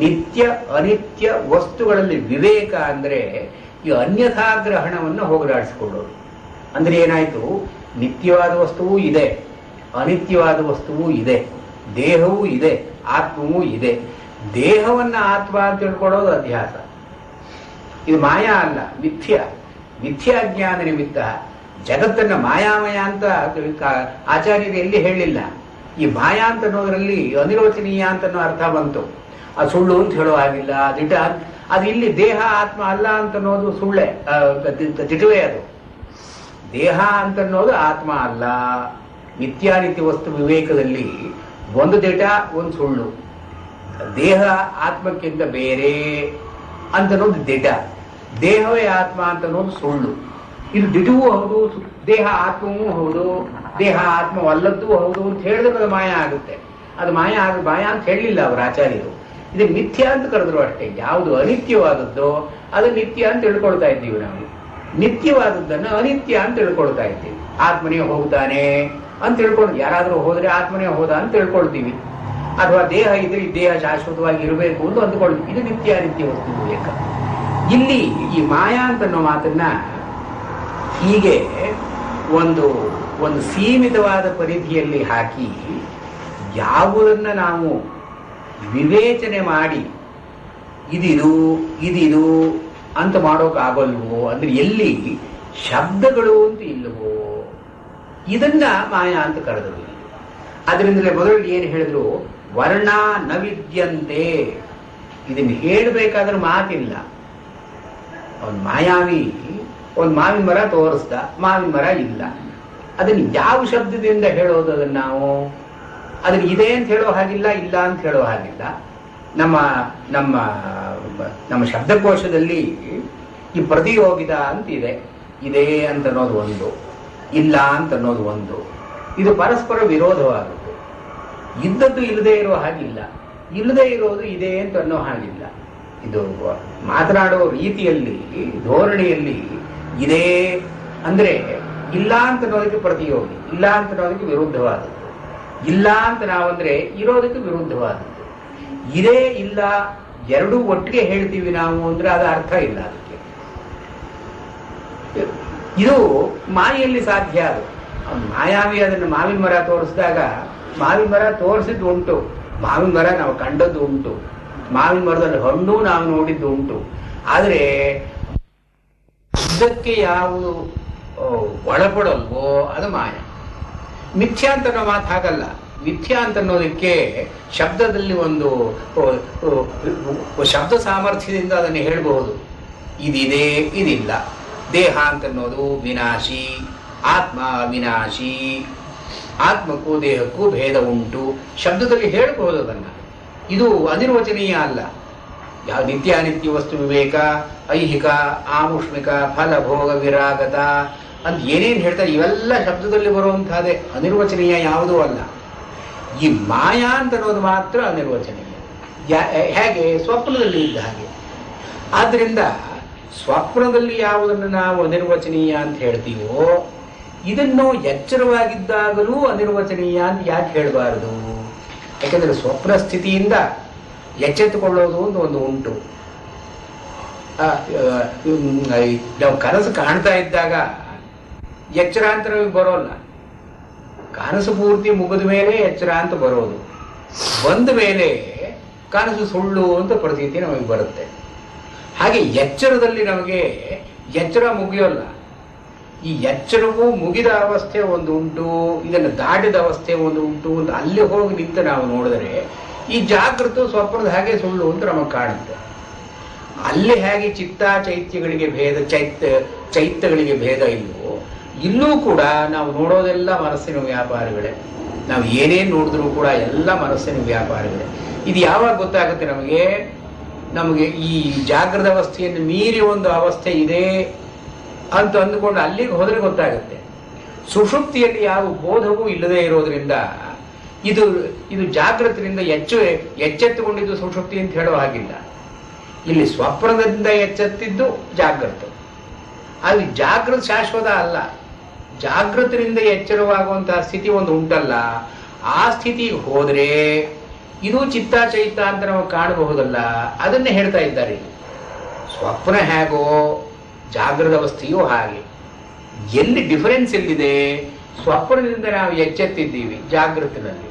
ನಿತ್ಯ ಅನಿತ್ಯ ವಸ್ತುಗಳಲ್ಲಿ ವಿವೇಕ ಅಂದ್ರೆ ಈ ಅನ್ಯಥಾಗ್ರಹಣವನ್ನು ಹೋಗಲಾಡಿಸಿಕೊಳ್ಳೋದು. ಅಂದ್ರೆ ಏನಾಯ್ತು, ನಿತ್ಯವಾದ ವಸ್ತುವೂ ಇದೆ, ಅನಿತ್ಯವಾದ ವಸ್ತುವೂ ಇದೆ, ದೇಹವೂ ಇದೆ, ಆತ್ಮವೂ ಇದೆ. ದೇಹವನ್ನ ಆತ್ಮ ಅಂತ ತಿಳ್ಕೊಳ್ಳೋದು ಅಧ್ಯಾಸ. ಇದು ಮಾಯಾ ಅಲ್ಲ, ಮಿಥ್ಯ. ಮಿಥ್ಯಾಜ್ಞಾನ ನಿಮಿತ್ತ. ಜಗತ್ತನ್ನ ಮಾಯಾಮಯ ಅಂತ ಆಚಾರ್ಯರು ಎಲ್ಲಿ ಹೇಳಿಲ್ಲ. ಈ ಮಾಯಾ ಅಂತ ಅನ್ನೋದ್ರಲ್ಲಿ ಅನಿರೋಚನೀಯ ಅಂತ ಅನ್ನೋ ಅರ್ಥ ಬಂತು. ಅದು ಸುಳ್ಳು ಅಂತ ಹೇಳೋ ಹಾಗಿಲ್ಲ, ದಿಟ. ಅದು ಇಲ್ಲಿ ದೇಹ ಆತ್ಮ ಅಲ್ಲ ಅಂತ ಅನ್ನೋದು ಸುಳ್ಳೆ, ದಿಟವೇ. ಅದು ದೇಹ ಅಂತ ಅನ್ನೋದು ಆತ್ಮ ಅಲ್ಲ. ನಿತ್ಯಾನಿತ್ಯ ವಸ್ತು ವಿವೇಕದಲ್ಲಿ ಒಂದು ದಿಟ ಒಂದು ಸುಳ್ಳು. ದೇಹ ಆತ್ಮಕ್ಕಿಂತ ಬೇರೆ ಅಂತ ಅನ್ನೋದು ದಿಟ, ದೇಹವೇ ಆತ್ಮ ಅಂತ ಅನ್ನೋದು ಸುಳ್ಳು. ಇದು ದಿಟವೂ ಹೌದು, ದೇಹ ಆತ್ಮವೂ ಹೌದು, ದೇಹ ಆತ್ಮವಲ್ಲದ್ದೂ ಹೌದು ಅಂತ ಹೇಳಿದ್ರೆ ಅದು ಮಾಯ ಆಗುತ್ತೆ. ಅದು ಮಾಯ ಅಂತ ಹೇಳಲಿಲ್ಲ ಅವರ ಆಚಾರ್ಯರು. ಇದು ಮಿಥ್ಯ ಅಂತ ಕರೆದ್ರು ಅಷ್ಟೇ. ಯಾವುದು ಅನಿತ್ಯವಾದದ್ದೋ ಅದು ನಿತ್ಯ ಅಂತ ತಿಳ್ಕೊಳ್ತಾ ಇದ್ದೀವಿ ನಾವು. ನಿತ್ಯವಾದದ್ದನ್ನು ಅನಿತ್ಯ ಅಂತ ತಿಳ್ಕೊಳ್ತಾ ಇದ್ದೀವಿ. ಆತ್ಮನೇ ಹೋಗ್ತಾನೆ ಅಂತ ತಿಳ್ಕೊಂಡು, ಯಾರಾದ್ರೂ ಹೋದ್ರೆ ಆತ್ಮನೇ ಹೋದ ಅಂತ ತಿಳ್ಕೊಳ್ತೀವಿ. ಅಥವಾ ದೇಹ ಇದ್ರೆ ದೇಹ ಶಾಶ್ವತವಾಗಿ ಇರಬೇಕು ಅಂತ ಅಂದ್ಕೊಳ್ತೀವಿ. ಇದು ನಿತ್ಯ ಅನಿತ್ಯ ವಸ್ತು ವಿವೇಕ. ಇಲ್ಲಿ ಈ ಮಾಯಾ ಅಂತ ಅನ್ನೋ ಮಾತನ್ನ ಹೀಗೆ ಒಂದು ಸೀಮಿತವಾದ ಪರಿಧಿಯಲ್ಲಿ ಹಾಕಿ ಯಾವುದನ್ನ ನಾವು ವಿವೇಚನೆ ಮಾಡಿ ಇದಿದು ಅಂತ ಮಾಡೋಕ್ಕಾಗಲ್ವೋ, ಅಂದ್ರೆ ಎಲ್ಲಿ ಶಬ್ದಗಳು ಅಂತ ಇಲ್ಲವೋ ಇದನ್ನ ಮಾಯಾ ಅಂತ ಕರೆದರು. ಅದರಿಂದಲೇ ಮೊದಲು ಏನು ಹೇಳಿದ್ರು, ವರ್ಣ ನ ವಿದ್ಯಂತೆ. ಇದನ್ನು ಹೇಳಬೇಕಾದ್ರೆ ಮಾತಿಲ್ಲ, ಅವನ್ ಮಾಯಾವಿ ಒಂದು ಮಾವಿನ ಮರ ತೋರಿಸ್ದ, ಮಾವಿನ ಮರ ಇಲ್ಲ. ಅದನ್ನು ಯಾವ ಶಬ್ದದಿಂದ ಹೇಳೋದು? ಅದನ್ನು ನಾವು ಅದನ್ನು ಇದೆ ಅಂತ ಹೇಳೋ ಹಾಗಿಲ್ಲ, ಇಲ್ಲ ಅಂತ ಹೇಳೋ ಹಾಗಿಲ್ಲ. ನಮ್ಮ ನಮ್ಮ ನಮ್ಮ ಶಬ್ದಕೋಶದಲ್ಲಿ ಈ ಪ್ರತಿಯೋಗಿತ ಅಂತ ಇದೆ. ಇದೆ ಅಂತ ಅನ್ನೋದು ಒಂದು, ಇಲ್ಲ ಅಂತ ಅನ್ನೋದು ಒಂದು. ಇದು ಪರಸ್ಪರ ವಿರೋಧವಾಗುತ್ತೆ. ಇದ್ದದ್ದು ಇಲ್ಲದೆ ಇರೋ ಹಾಗಿಲ್ಲ, ಇಲ್ಲದೆ ಇರೋದು ಇದೆ ಅಂತ ಅನ್ನೋ ಹಾಗಿಲ್ಲ. ಇದು ಮಾತನಾಡೋ ರೀತಿಯಲ್ಲಿ, ಧೋರಣೆಯಲ್ಲಿ ಇದೆ ಅಂದ್ರೆ ಇಲ್ಲ ಅಂತ ಅನ್ನೋದಕ್ಕೆ ಪ್ರತಿಯೋಗಿ, ಇಲ್ಲ ಅಂತ ಅನ್ನೋದಕ್ಕೆ ವಿರುದ್ಧವಾದದ್ದು. ಇಲ್ಲ ಅಂತ ನಾವಂದ್ರೆ ಇರೋದಕ್ಕೆ ವಿರುದ್ಧವಾದದ್ದು. ಇದೇ ಇಲ್ಲ ಎರಡೂ ಒಟ್ಟಿಗೆ ಹೇಳ್ತೀವಿ ನಾವು ಅಂದ್ರೆ ಅದು ಅರ್ಥ ಇಲ್ಲ. ಅದಕ್ಕೆ ಇದು ಮಾಯೆಯಲ್ಲಿ ಸಾಧ್ಯ. ಅದು ಮಾಯಾವಿ ಅದನ್ನು ಮಾವಿನ ಮರ ತೋರಿಸಿದಾಗ ಮಾವಿನ ಮರ ತೋರಿಸಿದ್ದು ಉಂಟು, ಮಾವಿನ ಮರ ನಾವು ಕಂಡದ್ದು ಉಂಟು, ಮಾವಿನ ಮರದಲ್ಲಿ ಹಣ್ಣು ನಾವು ನೋಡಿದ್ದು ಉಂಟು. ಆದರೆ ಇದಕ್ಕೆ ಯಾವುದು ಒಳಪಡಲ್ವೋ ಅದು ಮಾಯ. ಮಿಥ್ಯಾ ಅಂತ ಅನ್ನೋ ಮಾತು ಹಾಗಲ್ಲ. ಮಿಥ್ಯಾ ಅಂತ ಅನ್ನೋದಕ್ಕೆ ಶಬ್ದದಲ್ಲಿ ಒಂದು ಶಬ್ದ ಸಾಮರ್ಥ್ಯದಿಂದ ಅದನ್ನು ಹೇಳಬಹುದು. ಇದಿದೆ, ಇದಿಲ್ಲ. ದೇಹ ಅಂತನ್ನೋದು ವಿನಾಶಿ, ಆತ್ಮ ವಿನಾಶಿ, ಆತ್ಮಕ್ಕೂ ದೇಹಕ್ಕೂ ಭೇದ ಉಂಟು, ಶಬ್ದದಲ್ಲಿ ಹೇಳಬಹುದು ಅದನ್ನು. ಇದು ಅನಿರ್ವಚನೀಯ ಅಲ್ಲ. ಯಾವ ನಿತ್ಯಾನಿತ್ಯ ವಸ್ತು ವಿವೇಕ, ಐಹಿಕ, ಆಮುಷ್ಮಿಕ, ಫಲ ಭೋಗ ವಿರಾಗತ ಅಂತ ಏನೇನು ಹೇಳ್ತಾರೆ ಇವೆಲ್ಲ ಶಬ್ದದಲ್ಲಿ ಬರುವಂತಹದೇ, ಅನಿರ್ವಚನೀಯ ಯಾವುದೂ ಅಲ್ಲ. ಈ ಮಾಯಾ ಅಂತ ಅನ್ನೋದು ಮಾತ್ರ ಅನಿರ್ವಚನೀಯ. ಹೇಗೆ? ಸ್ವಪ್ನದಲ್ಲಿ ಇದ್ದ ಹಾಗೆ. ಆದ್ದರಿಂದ ಸ್ವಪ್ನದಲ್ಲಿ ಯಾವುದನ್ನು ನಾವು ಅನಿರ್ವಚನೀಯ ಅಂತ ಹೇಳ್ತೀವೋ ಇದನ್ನು ಎಚ್ಚರವಾಗಿದ್ದಾಗಲೂ ಅನಿರ್ವಚನೀಯ ಅಂತ ಯಾಕೆ ಹೇಳಬಾರದು? ಯಾಕೆಂದರೆ ಸ್ವಪ್ನ ಸ್ಥಿತಿಯಿಂದ ಎಚ್ಚೆತ್ತುಕೊಳ್ಳೋದು ಒಂದು ಉಂಟು. ನಾವು ಕನಸು ಕಾಣ್ತಾ ಇದ್ದಾಗ ಎಚ್ಚರ ಅಂತ ನಮಗೆ ಬರೋಲ್ಲ. ಕನಸು ಪೂರ್ತಿ ಮುಗಿದ ಮೇಲೆ ಎಚ್ಚರ ಅಂತ ಬರೋದು. ಬಂದ ಮೇಲೆ ಕನಸು ಸುಳ್ಳು ಅಂತ ಪ್ರತೀತಿ ನಮಗೆ ಬರುತ್ತೆ. ಹಾಗೆ ಎಚ್ಚರದಲ್ಲಿ ನಮಗೆ ಎಚ್ಚರ ಮುಗಿಯೋಲ್ಲ. ಈ ಎಚ್ಚರವು ಮುಗಿದ ಅವಸ್ಥೆ ಒಂದು ಉಂಟು, ಇದನ್ನು ದಾಟಿದ ಅವಸ್ಥೆ ಒಂದು ಉಂಟು ಅಂತ ಅಲ್ಲಿ ಹೋಗಿ ನಿಂತು ನಾವು ನೋಡಿದರೆ ಈ ಜಾಗೃತ ಸ್ವಪ್ನದ ಹಾಗೆ ಸುಳ್ಳು ಅಂತ ನಮಗೆ ಕಾಣುತ್ತೆ. ಅಲ್ಲಿ ಹೇಗೆ ಚಿತ್ತ ಚೈತ್ಯಗಳಿಗೆ ಭೇದ, ಚೈತ್ಯಗಳಿಗೆ ಭೇದ ಇಲ್ಲವೋ ಇಲ್ಲೂ ಕೂಡ ನಾವು ನೋಡೋದೆಲ್ಲ ಮನಸ್ಸಿನ ವ್ಯಾಪಾರಗಳೇ. ನಾವು ಏನೇನು ನೋಡಿದ್ರೂ ಕೂಡ ಎಲ್ಲ ಮನಸ್ಸಿನ ವ್ಯಾಪಾರಗಳೇ. ಇದು ಯಾವಾಗ ಗೊತ್ತಾಗುತ್ತೆ ನಮಗೆ ಈ ಜಾಗೃತ ಅವಸ್ಥೆಯನ್ನು ಮೀರಿ ಒಂದು ಅವಸ್ಥೆ ಇದೆ ಅಂತ ಅಂದುಕೊಂಡು ಅಲ್ಲಿಗೆ ಹೋದರೆ ಗೊತ್ತಾಗುತ್ತೆ. ಸುಷುಪ್ತಿಯಲ್ಲಿ ಯಾವ ಬೋಧವೂ ಇಲ್ಲದೆ ಇರೋದ್ರಿಂದ ಇದು ಜಾಗೃತದಿಂದ ಎಚ್ಚೆತ್ತುಕೊಂಡಿದ್ದು ಸುಷುಪ್ತಿ ಅಂತ ಹೇಳೋ ಹಾಗಿಲ್ಲ. ಇಲ್ಲಿ ಸ್ವಪ್ನದಿಂದ ಎಚ್ಚೆತ್ತಿದ್ದು ಜಾಗೃತ. ಅಲ್ಲಿ ಜಾಗೃತ ಶಾಶ್ವತ ಅಲ್ಲ. ಜಾಗೃತರಿಂದ ಎಚ್ಚರವಾಗುವಂತಹ ಸ್ಥಿತಿ ಒಂದು ಉಂಟಲ್ಲ, ಆ ಸ್ಥಿತಿಗೆ ಹೋದರೆ ಇದು ಚಿತ್ತ ಚೈತ ಅಂತ ನಾವು ಕಾಣಬಹುದಲ್ಲ. ಅದನ್ನೇ ಹೇಳ್ತಾ ಇದ್ದಾರೆ. ಸ್ವಪ್ನ ಹೇಗೋ ಜಾಗೃತ ಅವಸ್ಥೆಯೂ ಹಾಗೆ. ಎಲ್ಲಿ ಡಿಫರೆನ್ಸ್ ಎಲ್ಲಿದೆ? ಸ್ವಪ್ನದಿಂದ ನಾವು ಎಚ್ಚೆತ್ತಿದ್ದೀವಿ, ಜಾಗೃತಿನಲ್ಲಿ.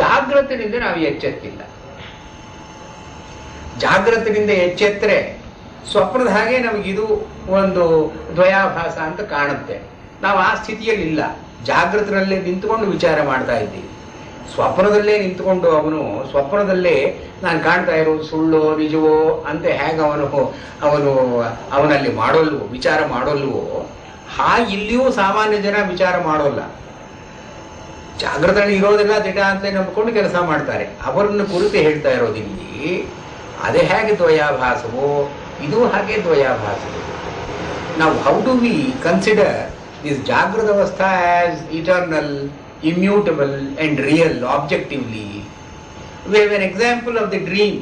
ಜಾಗೃತಿನಿಂದ ನಾವು ಎಚ್ಚೆತ್ತಿಲ್ಲ. ಜಾಗೃತಿನಿಂದ ಎಚ್ಚೆತ್ತರೆ ಸ್ವಪ್ನದ ಹಾಗೆ ನಮಗಿದು ಒಂದು ದ್ವಯಾಭಾಸ ಅಂತ ಕಾಣುತ್ತೆ. ನಾವು ಆ ಸ್ಥಿತಿಯಲ್ಲಿ ಇಲ್ಲ. ಜಾಗೃತಿನಲ್ಲೇ ನಿಂತುಕೊಂಡು ವಿಚಾರ ಮಾಡ್ತಾ ಇದ್ದೀವಿ. ಸ್ವಪ್ನದಲ್ಲೇ ನಿಂತುಕೊಂಡು ಸ್ವಪ್ನದಲ್ಲೇ ನಾನು ಕಾಣ್ತಾ ಇರೋದು ಸುಳ್ಳೋ ನಿಜವೋ ಅಂತ ಹೇಗೆ ಅವನಲ್ಲಿ ಮಾಡೋಲ್ವೋ, ವಿಚಾರ ಮಾಡೋಲ್ವೋ, ಇಲ್ಲಿಯೂ ಸಾಮಾನ್ಯ ಜನ ವಿಚಾರ ಮಾಡೋಲ್ಲ. ಜಾಗೃತದಲ್ಲಿ ಇರೋದೆಲ್ಲ ದಿಟ ಅಂತ ನಂಬಿಕೊಂಡು ಕೆಲಸ ಮಾಡ್ತಾರೆ. ಅವರನ್ನು ಕುರಿತು ಹೇಳ್ತಾ ಇರೋದಿಲ್ಲಿ. ಅದೇ ಹೇಗೆ ದ್ವಯಾಭಾಸವೋ ಇದು ಹಾಗೆ ದ್ವಯಾಭಾಸವೋ. ನಾವು how do we consider this ಜಾಗೃತ ಅವಸ್ಥಾ as eternal, immutable and real objectively? We have an example of the dream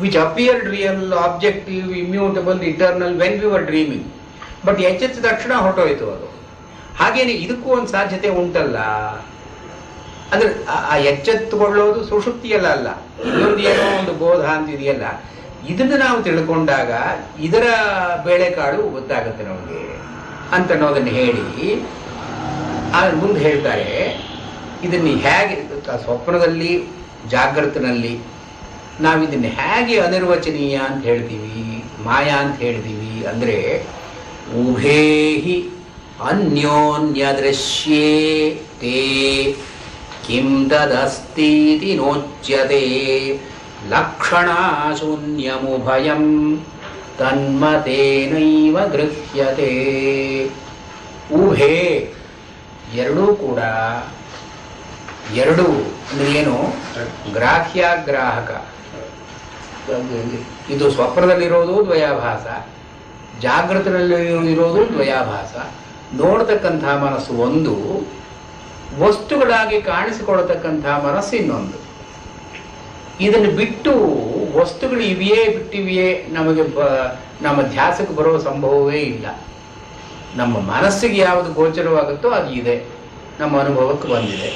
which appeared real, objective, immutable, eternal when we were dreaming. But ಎಚ್ಚೆತ್ತ ತಕ್ಷಣ ಹೊರಟೋಯ್ತು ಅದು. ಹಾಗೇನೆ ಇದಕ್ಕೂ ಒಂದು ಸಾಧ್ಯತೆ ಉಂಟಲ್ಲ. ಅಂದ್ರೆ ಆ ಎಚ್ಚೆತ್ತುಕೊಳ್ಳೋದು ಸುಷುಪ್ತಿಯಲ್ಲ ಅಲ್ಲ, ಇನ್ನೊಂದು ಏನೋ ಒಂದು ಬೋಧ ಅಂತ ಇದೆಯಲ್ಲ, ಇದನ್ನು ನಾವು ತಿಳ್ಕೊಂಡಾಗ ಇದರ ಬೇಳೆಕಾಳು ಗೊತ್ತಾಗುತ್ತೆ ನಮಗೆ ಅಂತ ಅನ್ನೋದನ್ನು ಹೇಳಿ ಮುಂದೆ ಹೇಳ್ತಾರೆ. ಇದನ್ನು ಹೇಗೆ ಸ್ವಪ್ನದಲ್ಲಿ ಜಾಗೃತನಲ್ಲಿ ನಾವಿದನ್ನು ಹೇಗೆ ಅನಿರ್ವಚನೀಯ ಅಂತ ಹೇಳ್ತೀವಿ, ಮಾಯಾ ಅಂತ ಹೇಳ್ತೀವಿ ಅಂದರೆ ಉಭೇಹಿ ಅನ್ಯೋನ್ಯ ದೃಶ್ಯೇ ತೇ ಕಿಂ ತದಸ್ತೀತಿ ನೋಚ್ಯತೆ ಲಕ್ಷಣಾ ಶೂನ್ಯಮುಭಯಂ ತನ್ಮತೇನೈವ ಗೃಹ್ಯತೆ. ಊಹೆ ಎರಡೂ ಕೂಡ, ಎರಡು ಅಂದ್ರೆ ಏನು, ಗ್ರಾಹ್ಯ ಗ್ರಾಹಕ. ಇದು ಸ್ವಪ್ನದಲ್ಲಿರೋದು ದ್ವಯಾಭಾಸ, ಜಾಗೃತದಲ್ಲಿರೋದು ದ್ವಯಾಭಾಸ. ನೋಡ್ತಕ್ಕಂಥ ಮನಸ್ಸು ಒಂದು, ವಸ್ತುಗಳಾಗಿ ಕಾಣಿಸಿಕೊಳ್ಳತಕ್ಕಂಥ ಮನಸ್ಸು ಇನ್ನೊಂದು. ಇದನ್ನು ಬಿಟ್ಟು ವಸ್ತುಗಳು ಇವೆಯೇ ಬಿಟ್ಟಿವೆಯೇ ನಮಗೆ ನಮ್ಮ ಧ್ಯಾಸಕ್ಕೆ ಬರುವ ಸಂಭವವೇ ಇಲ್ಲ. ನಮ್ಮ ಮನಸ್ಸಿಗೆ ಯಾವುದು ಗೋಚರವಾಗುತ್ತೋ ಅದು ಇದೆ, ನಮ್ಮ ಅನುಭವಕ್ಕೆ ಬಂದಿದೆ.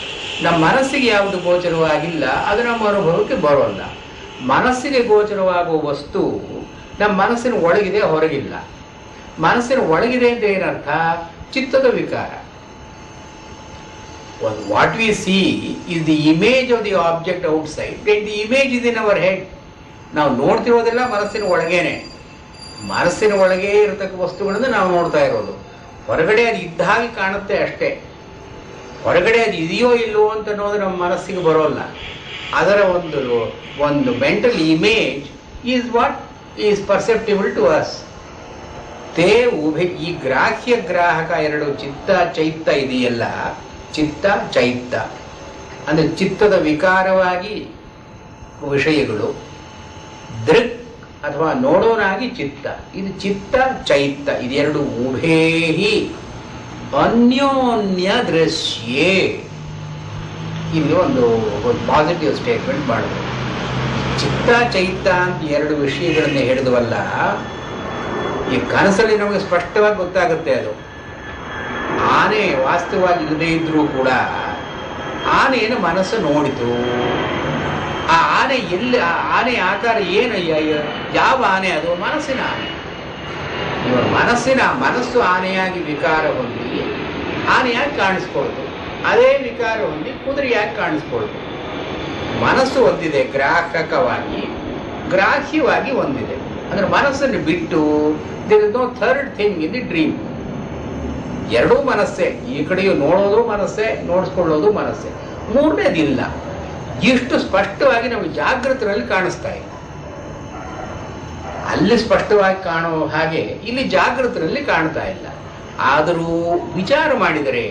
ನಮ್ಮ ಮನಸ್ಸಿಗೆ ಯಾವುದು ಗೋಚರವಾಗಿಲ್ಲ ಅದು ನಮ್ಮ ಅನುಭವಕ್ಕೆ ಬರೋಲ್ಲ. ಮನಸ್ಸಿಗೆ ಗೋಚರವಾಗುವ ವಸ್ತು ನಮ್ಮ ಮನಸ್ಸಿನ ಒಳಗಿದೆ, ಹೊರಗಿಲ್ಲ. ಮನಸ್ಸಿನ ಒಳಗಿದೆ ಅಂತ ಏನರ್ಥ? ಚಿತ್ತದ ವಿಕಾರ. What we C is the image of the object outside, the image is in our head. ನಾವು ನೋಡ್ತಿರೋದೆಲ್ಲ ಮನಸ್ಸಿನ ಒಳಗೇನೆ. ಮನಸ್ಸಿನ ಒಳಗೆ ಇರತಕ್ಕ ವಸ್ತುಗಳನ್ನು ನಾವು ನೋಡ್ತಾ ಇರೋದು. ಹೊರಗಡೆ ಅದು ಇದ್ದ ಹಾಗೆ ಕಾಣುತ್ತೆ ಅಷ್ಟೇ. ಹೊರಗಡೆ ಅದು ಇದೆಯೋ ಇಲ್ಲವೋ ಅಂತ ಅನ್ನೋದು ನಮ್ಮ ಮನಸ್ಸಿಗೆ ಬರೋಲ್ಲ. ಅದರ ಒಂದು mental image is what is perceptible to us. ತೇ ಉಭಯ, ಈ ಗ್ರಾಹ್ಯ ಗ್ರಾಹಕ ಎರಡು, ಚಿತ್ತ ಚೈತ್ತ ಇದೆಯಲ್ಲ, ಚಿತ್ತ ಚೈತ್ತ ಅಂದರೆ ಚಿತ್ತದ ವಿಕಾರವಾಗಿ ವಿಷಯಗಳು, ದೃಕ್ ಅಥವಾ ನೋಡೋನಾಗಿ ಚಿತ್ತ. ಇದು ಚಿತ್ತ ಚೈತ್ತ ಇದೆರಡು ಉಭೇಹಿ ಅನ್ಯೋನ್ಯ ದೃಶ್ಯೇ. ಇಲ್ಲಿ ಒಂದು ಪಾಸಿಟಿವ್ ಸ್ಟೇಟ್ಮೆಂಟ್ ಮಾಡಬಹುದು. ಚಿತ್ತ ಚೈತ್ತ ಅಂತ ಎರಡು ವಿಷಯಗಳನ್ನ ಹೇಳಿದ್ವಲ್ಲ, ಈ ಕನಸಲ್ಲಿ ನಮಗೆ ಸ್ಪಷ್ಟವಾಗಿ ಗೊತ್ತಾಗುತ್ತೆ. ಅದು ಆನೆ ವಾಸ್ತವವಾಗಿ ಇಲ್ಲದೇ ಇದ್ರೂ ಕೂಡ ಆನೆಯನ್ನು ಮನಸ್ಸು ನೋಡಿತು. ಆ ಆನೆ ಎಲ್ಲಿ, ಆ ಆನೆ ಆಕಾರ ಏನು, ಯಾವ ಆನೆ? ಅದು ಮನಸ್ಸಿನ ಆನೆ. ಇವರು ಮನಸ್ಸು ಆನೆಯಾಗಿ ವಿಕಾರ ಹೊಂದಿ ಆನೆಯಾಗಿ ಕಾಣಿಸ್ಕೊಳ್ತು. ಅದೇ ವಿಕಾರ ಹೊಂದಿ ಕುದುರೆಯಾಗಿ ಕಾಣಿಸ್ಕೊಳ್ತು. ಮನಸ್ಸು ಹೊಂದಿದೆ ಗ್ರಾಹಕವಾಗಿ, ಗ್ರಾಹ್ಯವಾಗಿ ಹೊಂದಿದೆ. ಅಂದ್ರೆ ಮನಸ್ಸನ್ನು ಬಿಟ್ಟು there is no third thing in the dream. ಎರಡೂ ಮನಸ್ಸೇ. ಈ ಕಡೆಯೂ ನೋಡೋದು ಮನಸ್ಸೇ, ನೋಡಿಸ್ಕೊಳ್ಳೋದು ಮನಸ್ಸೇ. ಮೂರನೇದಿಲ್ಲ. ಇಷ್ಟು ಸ್ಪಷ್ಟವಾಗಿ ನಮಗೆ ಜಾಗೃತರಲ್ಲಿ ಕಾಣಿಸ್ತಾ ಇದೆ. ಅಲ್ಲಿ ಸ್ಪಷ್ಟವಾಗಿ ಕಾಣೋ ಹಾಗೆ ಇಲ್ಲಿ ಜಾಗೃತರಲ್ಲಿ ಕಾಣ್ತಾ ಇಲ್ಲ. ಆದರೂ ವಿಚಾರ ಮಾಡಿದರೆ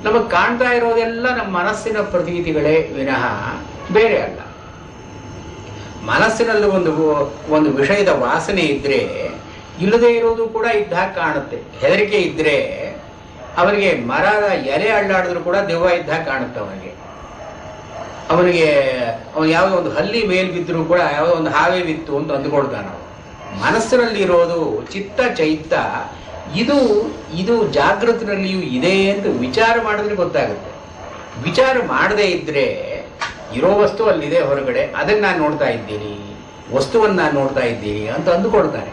ನಮಗೆ ಕಾಣ್ತಾ ಇರೋದೆಲ್ಲ ನಮ್ಮ ಮನಸ್ಸಿನ ಪ್ರತೀತಿಗಳೇ ವಿನಃ ಬೇರೆ ಅಲ್ಲ. ಮನಸ್ಸಿನಲ್ಲಿ ಒಂದು ವಿಷಯದ ವಾಸನೆ ಇದ್ರೆ ಇಲ್ಲದೆ ಇರೋದು ಕೂಡ ಇದ್ದಾಗ ಕಾಣುತ್ತೆ. ಹೆದರಿಕೆ ಇದ್ರೆ ಅವನಿಗೆ ಮರದ ಎಲೆ ಅಳ್ಳಾಡಿದ್ರು ಕೂಡ ದೆವ್ವ ಇದ್ದಾಗ ಕಾಣುತ್ತೆ. ಅವನಿಗೆ ಯಾವುದೋ ಒಂದು ಹಲ್ಲಿ ಮೇಲ್ ಬಿದ್ದರೂ ಕೂಡ ಯಾವುದೋ ಒಂದು ಹಾವೇ ಬಿತ್ತು ಅಂತ ಅಂದುಕೊಳ್ತಾನ. ಮನಸ್ಸಿನಲ್ಲಿ ಇರೋದು ಚಿತ್ತ ಚೈತ್ತ, ಇದು ಜಾಗೃತಿನಲ್ಲಿಯೂ ಇದೆ ಅಂತ ವಿಚಾರ ಮಾಡಿದ್ರೆ ಗೊತ್ತಾಗುತ್ತೆ. ವಿಚಾರ ಮಾಡದೇ ಇದ್ರೆ ಇರೋ ವಸ್ತು ಅಲ್ಲಿದೆ ಹೊರಗಡೆ, ಅದನ್ನ ನಾನು ನೋಡ್ತಾ ಇದ್ದೀನಿ, ವಸ್ತುವನ್ನು ನಾನು ನೋಡ್ತಾ ಇದ್ದೀನಿ ಅಂತ ಅಂದುಕೊಳ್ತಾನೆ.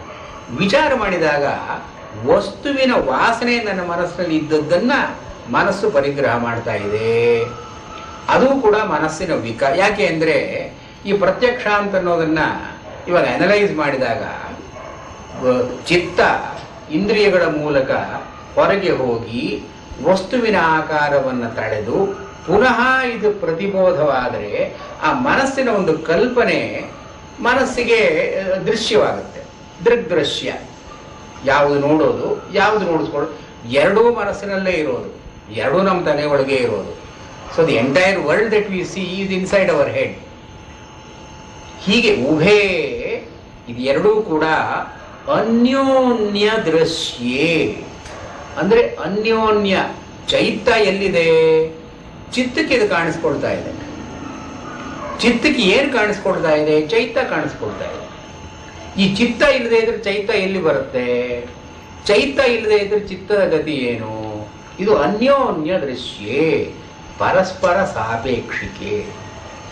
ವಿಚಾರ ಮಾಡಿದಾಗ ವಸ್ತುವಿನ ವಾಸನೆ ನನ್ನ ಮನಸ್ಸಿನಲ್ಲಿ ಇದ್ದದ್ದನ್ನ ಮನಸ್ಸು ಪರಿಗ್ರಹ ಮಾಡ್ತಾ ಇದೆ. ಅದು ಕೂಡ ಮನಸ್ಸಿನ ವಿಕಾರ. ಯಾಕೆ ಅಂದರೆ ಈ ಪ್ರತ್ಯಕ್ಷ ಅಂತ ಅನ್ನೋದನ್ನ ಇವಾಗ ಅನಲೈಸ್ ಮಾಡಿದಾಗ ಚಿತ್ತ ಇಂದ್ರಿಯಗಳ ಮೂಲಕ ಹೊರಗೆ ಹೋಗಿ ವಸ್ತುವಿನ ಆಕಾರವನ್ನು ತಳೆದು ಪುನಃ ಇದು ಪ್ರತಿಬೋಧವಾದರೆ ಆ ಮನಸ್ಸಿನ ಒಂದು ಕಲ್ಪನೆ ಮನಸ್ಸಿಗೆ ದೃಶ್ಯವಾಗುತ್ತೆ. ದೃಗ್ದೃಶ್ಯ. ಯಾವುದು ನೋಡೋದು, ಯಾವುದು ನೋಡಿಸ್ಕೊಳ್ಳೋದು, ಎರಡೂ ಮನಸ್ಸಿನಲ್ಲೇ ಇರೋದು, ಎರಡೂ ನಮ್ಮ ತಲೆ ಒಳಗೆ ಇರೋದು. So the entire world that we C is inside our head. ಹೀಗೆ ಉಭೇ ಇದು ಎರಡೂ ಕೂಡ ಅನ್ಯೋನ್ಯ ದೃಶ್ಯೇ. ಅಂದ್ರೆ ಅನ್ಯೋನ್ಯ. ಚೈತ್ತ ಎಲ್ಲಿದೆ? ಚಿತ್ತಕ್ಕೆ ಇದು ಕಾಣಿಸ್ಕೊಳ್ತಾ ಇದೆ. ಚಿತ್ತಕ್ಕೆ ಏನು ಕಾಣಿಸ್ಕೊಳ್ತಾ ಇದೆ? ಚೈತ್ತ ಕಾಣಿಸ್ಕೊಳ್ತಾ ಇದೆ. ಈ ಚಿತ್ತ ಇಲ್ಲದೆ ಇದ್ರೆ ಚೈತ್ತ ಎಲ್ಲಿ ಬರುತ್ತೆ? ಚೈತ್ತ ಇಲ್ಲದೆ ಇದ್ರೆ ಚಿತ್ತದ ಗತಿ ಏನು? ಇದು ಅನ್ಯೋನ್ಯ ದೃಶ್ಯೇ, ಪರಸ್ಪರ ಸಾಪೇಕ್ಷಿಕೆ.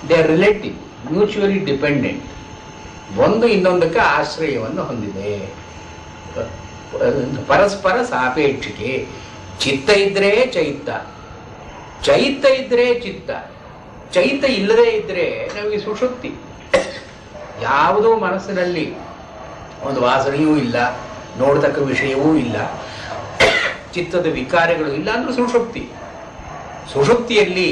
They are relative, mutually dependent. ಒಂದು ಇನ್ನೊಂದಕ್ಕೆ ಆಶ್ರಯವನ್ನು ಹೊಂದಿದೆ. ಪರಸ್ಪರ ಸಾಪೇಕ್ಷಿಕೆ. ಚಿತ್ತ ಇದ್ರೆ ಚೈತ್ತ, ಚೈತ್ತ ಇದ್ರೆ ಚಿತ್ತ. ಚೈತ್ತ ಇಲ್ಲದೆ ಇದ್ರೆ ನಮಗೆ ಸುಷುಪ್ತಿ. ಯಾವುದೋ ಮನಸ್ಸಿನಲ್ಲಿ ಒಂದು ವಾಸನೆಯೂ ಇಲ್ಲ, ನೋಡ್ತಕ್ಕ ವಿಷಯವೂ ಇಲ್ಲ, ಚಿತ್ತದ ವಿಕಾರಗಳು ಇಲ್ಲ ಅಂದ್ರೆ ಸುಷುಪ್ತಿ. ಸುಷುಪ್ತಿಯಲ್ಲಿ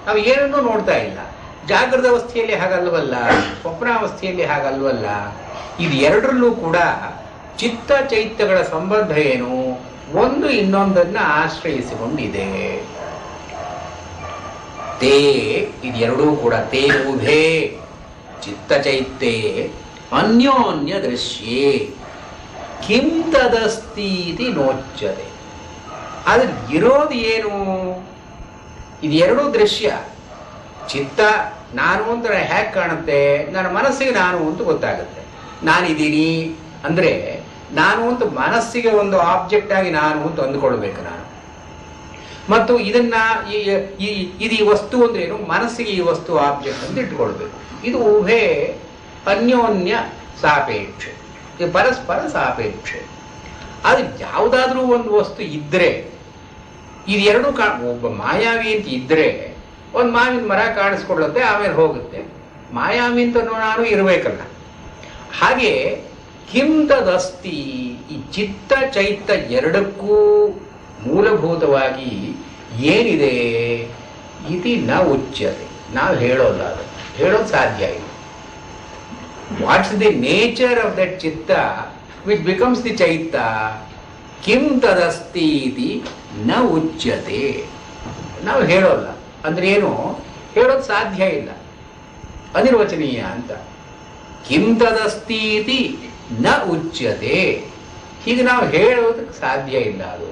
ನಾವು ಏನನ್ನೂ ನೋಡ್ತಾ ಇಲ್ಲ. ಜಾಗೃತ ಅವಸ್ಥೆಯಲ್ಲಿ ಹಾಗಲ್ವಲ್ಲ, ಸ್ವಪ್ನಾವಸ್ಥೆಯಲ್ಲಿ ಹಾಗಲ್ವಲ್ಲ. ಇದು ಎರಡರಲ್ಲೂ ಕೂಡ ಚಿತ್ತ ಚೈತ್ಯಗಳ ಸಂಬಂಧ ಏನು? ಒಂದು ಇನ್ನೊಂದನ್ನ ಆಶ್ರಯಿಸಿಕೊಂಡಿದೆ. ತೇ ಇದೆರಡೂ ಕೂಡ ತೇ ಉಭೇ ಚಿತ್ತ ಚೈತ್ಯೆ ಅನ್ಯೋನ್ಯ ದೃಶ್ಯೇ ಕಿಂ ತದಸ್ತೀತಿ ನೋಚ್ಯತೆ. ಆದ್ರೆ ಇರೋದು ಏನು? ಇದು ಎರಡೂ ದೃಶ್ಯ. ಚಿತ್ತ ನಾನು ಅಂತ ಹೇಗೆ ಕಾಣುತ್ತೆ? ನನ್ನ ಮನಸ್ಸಿಗೆ ನಾನು ಅಂತ ಗೊತ್ತಾಗುತ್ತೆ. ನಾನಿದ್ದೀನಿ ಅಂದ್ರೆ ನಾನು ಅಂತ ಮನಸ್ಸಿಗೆ ಒಂದು ಆಬ್ಜೆಕ್ಟ್ ಆಗಿ ನಾನು ಅಂತ ಅಂದ್ಕೊಳ್ಬೇಕು ನಾನು. ಮತ್ತು ಇದನ್ನ ಇದು ಈ ವಸ್ತು ಅಂದ್ರೆ ಏನು? ಮನಸ್ಸಿಗೆ ಈ ವಸ್ತು ಆಬ್ಜೆಕ್ಟ್ ಅಂತ ಇಟ್ಕೊಳ್ಬೇಕು. ಇದು ಉಭೇ ಅನ್ಯೋನ್ಯ ಸಾಪೇಕ್ಷೆ, ಇದು ಪರಸ್ಪರ ಸಾಪೇಕ್ಷೆ. ಅದು ಯಾವುದಾದ್ರೂ ಒಂದು ವಸ್ತು ಇದ್ರೆ ಇದೆರಡು ಒಬ್ಬ ಮಾಯಾವಿ ಅಂತ ಇದ್ರೆ ಒಂದು ಮಾವಿನ ಮರ ಕಾಣಿಸ್ಕೊಳ್ಳುತ್ತೆ, ಆಮೇಲೆ ಹೋಗುತ್ತೆ. ಮಾಯಾವಿ ಅಂತ ನಾನು ಇರಬೇಕಲ್ಲ. ಹಾಗೆ ಕಿಂ ತದಸ್ತಿ, ಈ ಚಿತ್ತ ಚೈತ್ತ ಎರಡಕ್ಕೂ ಮೂಲಭೂತವಾಗಿ ಏನಿದೆ? ಇತಿ ನ ಉಚ್ಯತೆ, ನಾವು ಹೇಳೋಲ್ಲ, ಅದು ಹೇಳೋದು ಸಾಧ್ಯ ಇಲ್ಲ. What's the nature of that ಚಿತ್ತ ವಿಚ್ ಬಿಕಮ್ಸ್ ದಿ ಚೈತ್ತ? ಕಿಂ ತದಸ್ತಿ ಇತಿ ನ ಉಚ್ಯತೆ, ನಾವು ಹೇಳೋಲ್ಲ. ಅಂದ್ರೆ ಏನು? ಹೇಳೋದು ಸಾಧ್ಯ ಇಲ್ಲ, ಅನಿರ್ವಚನೀಯ ಅಂತ. ಕಿಂ ತದಸ್ತಿ ಇತಿ ನ ಉಚ್ಯತೆ, ಹೀಗೆ ನಾವು ಹೇಳೋದಕ್ಕೆ ಸಾಧ್ಯ ಇಲ್ಲ. ಅದು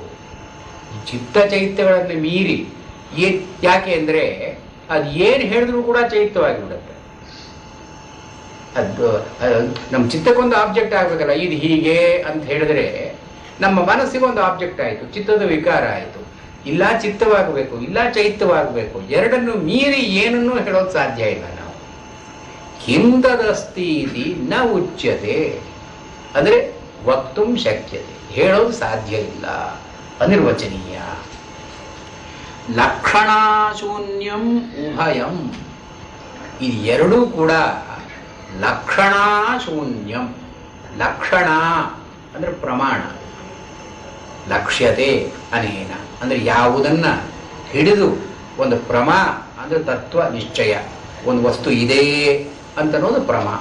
ಚಿತ್ತ ಚೈತ್ಯಗಳನ್ನು ಮೀರಿ ಯಾಕೆ ಅಂದ್ರೆ ಅದು ಏನು ಹೇಳಿದ್ರು ಕೂಡ ಚೈತ್ಯವಾಗಿ ಬಿಡುತ್ತೆ. ಅದು ನಮ್ಮ ಚಿತ್ತಕ್ಕೊಂದು ಆಬ್ಜೆಕ್ಟ್ ಆಗ್ಬೇಕಲ್ಲ. ಇದು ಹೀಗೆ ಅಂತ ಹೇಳಿದ್ರೆ ನಮ್ಮ ಮನಸ್ಸಿಗೊಂದು ಆಬ್ಜೆಕ್ಟ್ ಆಯಿತು, ಚಿತ್ತದ ವಿಕಾರ ಆಯಿತು. ಇಲ್ಲ ಚಿತ್ತವಾಗಬೇಕು, ಇಲ್ಲ ಚೈತ್ಯವಾಗಬೇಕು. ಎರಡನ್ನು ಮೀರಿ ಏನನ್ನೂ ಹೇಳೋದು ಸಾಧ್ಯ ಇಲ್ಲ ನಾವು. ಕಿಂ ತದಸ್ತಿ ಇತಿ ನ ಉಚ್ಯತೆ ಅಂದ್ರೆ ವಕ್ತುಂ ಶಕ್ಯತೆ, ಹೇಳೋದು ಸಾಧ್ಯ ಇಲ್ಲ, ಅನಿರ್ವಚನೀಯ. ಲಕ್ಷಣಾಶೂನ್ಯಂ ಉಭಯಂ, ಇದು ಎರಡೂ ಕೂಡ ಲಕ್ಷಣಾಶೂನ್ಯಂ. ಲಕ್ಷಣ ಅಂದ್ರೆ ಪ್ರಮಾಣ, ಲಕ್ಷ್ಯತೆ ಅನೇನ ಅಂದ್ರೆ ಯಾವುದನ್ನ ಹಿಡಿದು ಒಂದು ಪ್ರಮಾ ಅಂದ್ರೆ ತತ್ವ ನಿಶ್ಚಯ. ಒಂದು ವಸ್ತು ಇದೆ ಅಂತನ್ನೋದು ಪ್ರಮಾ.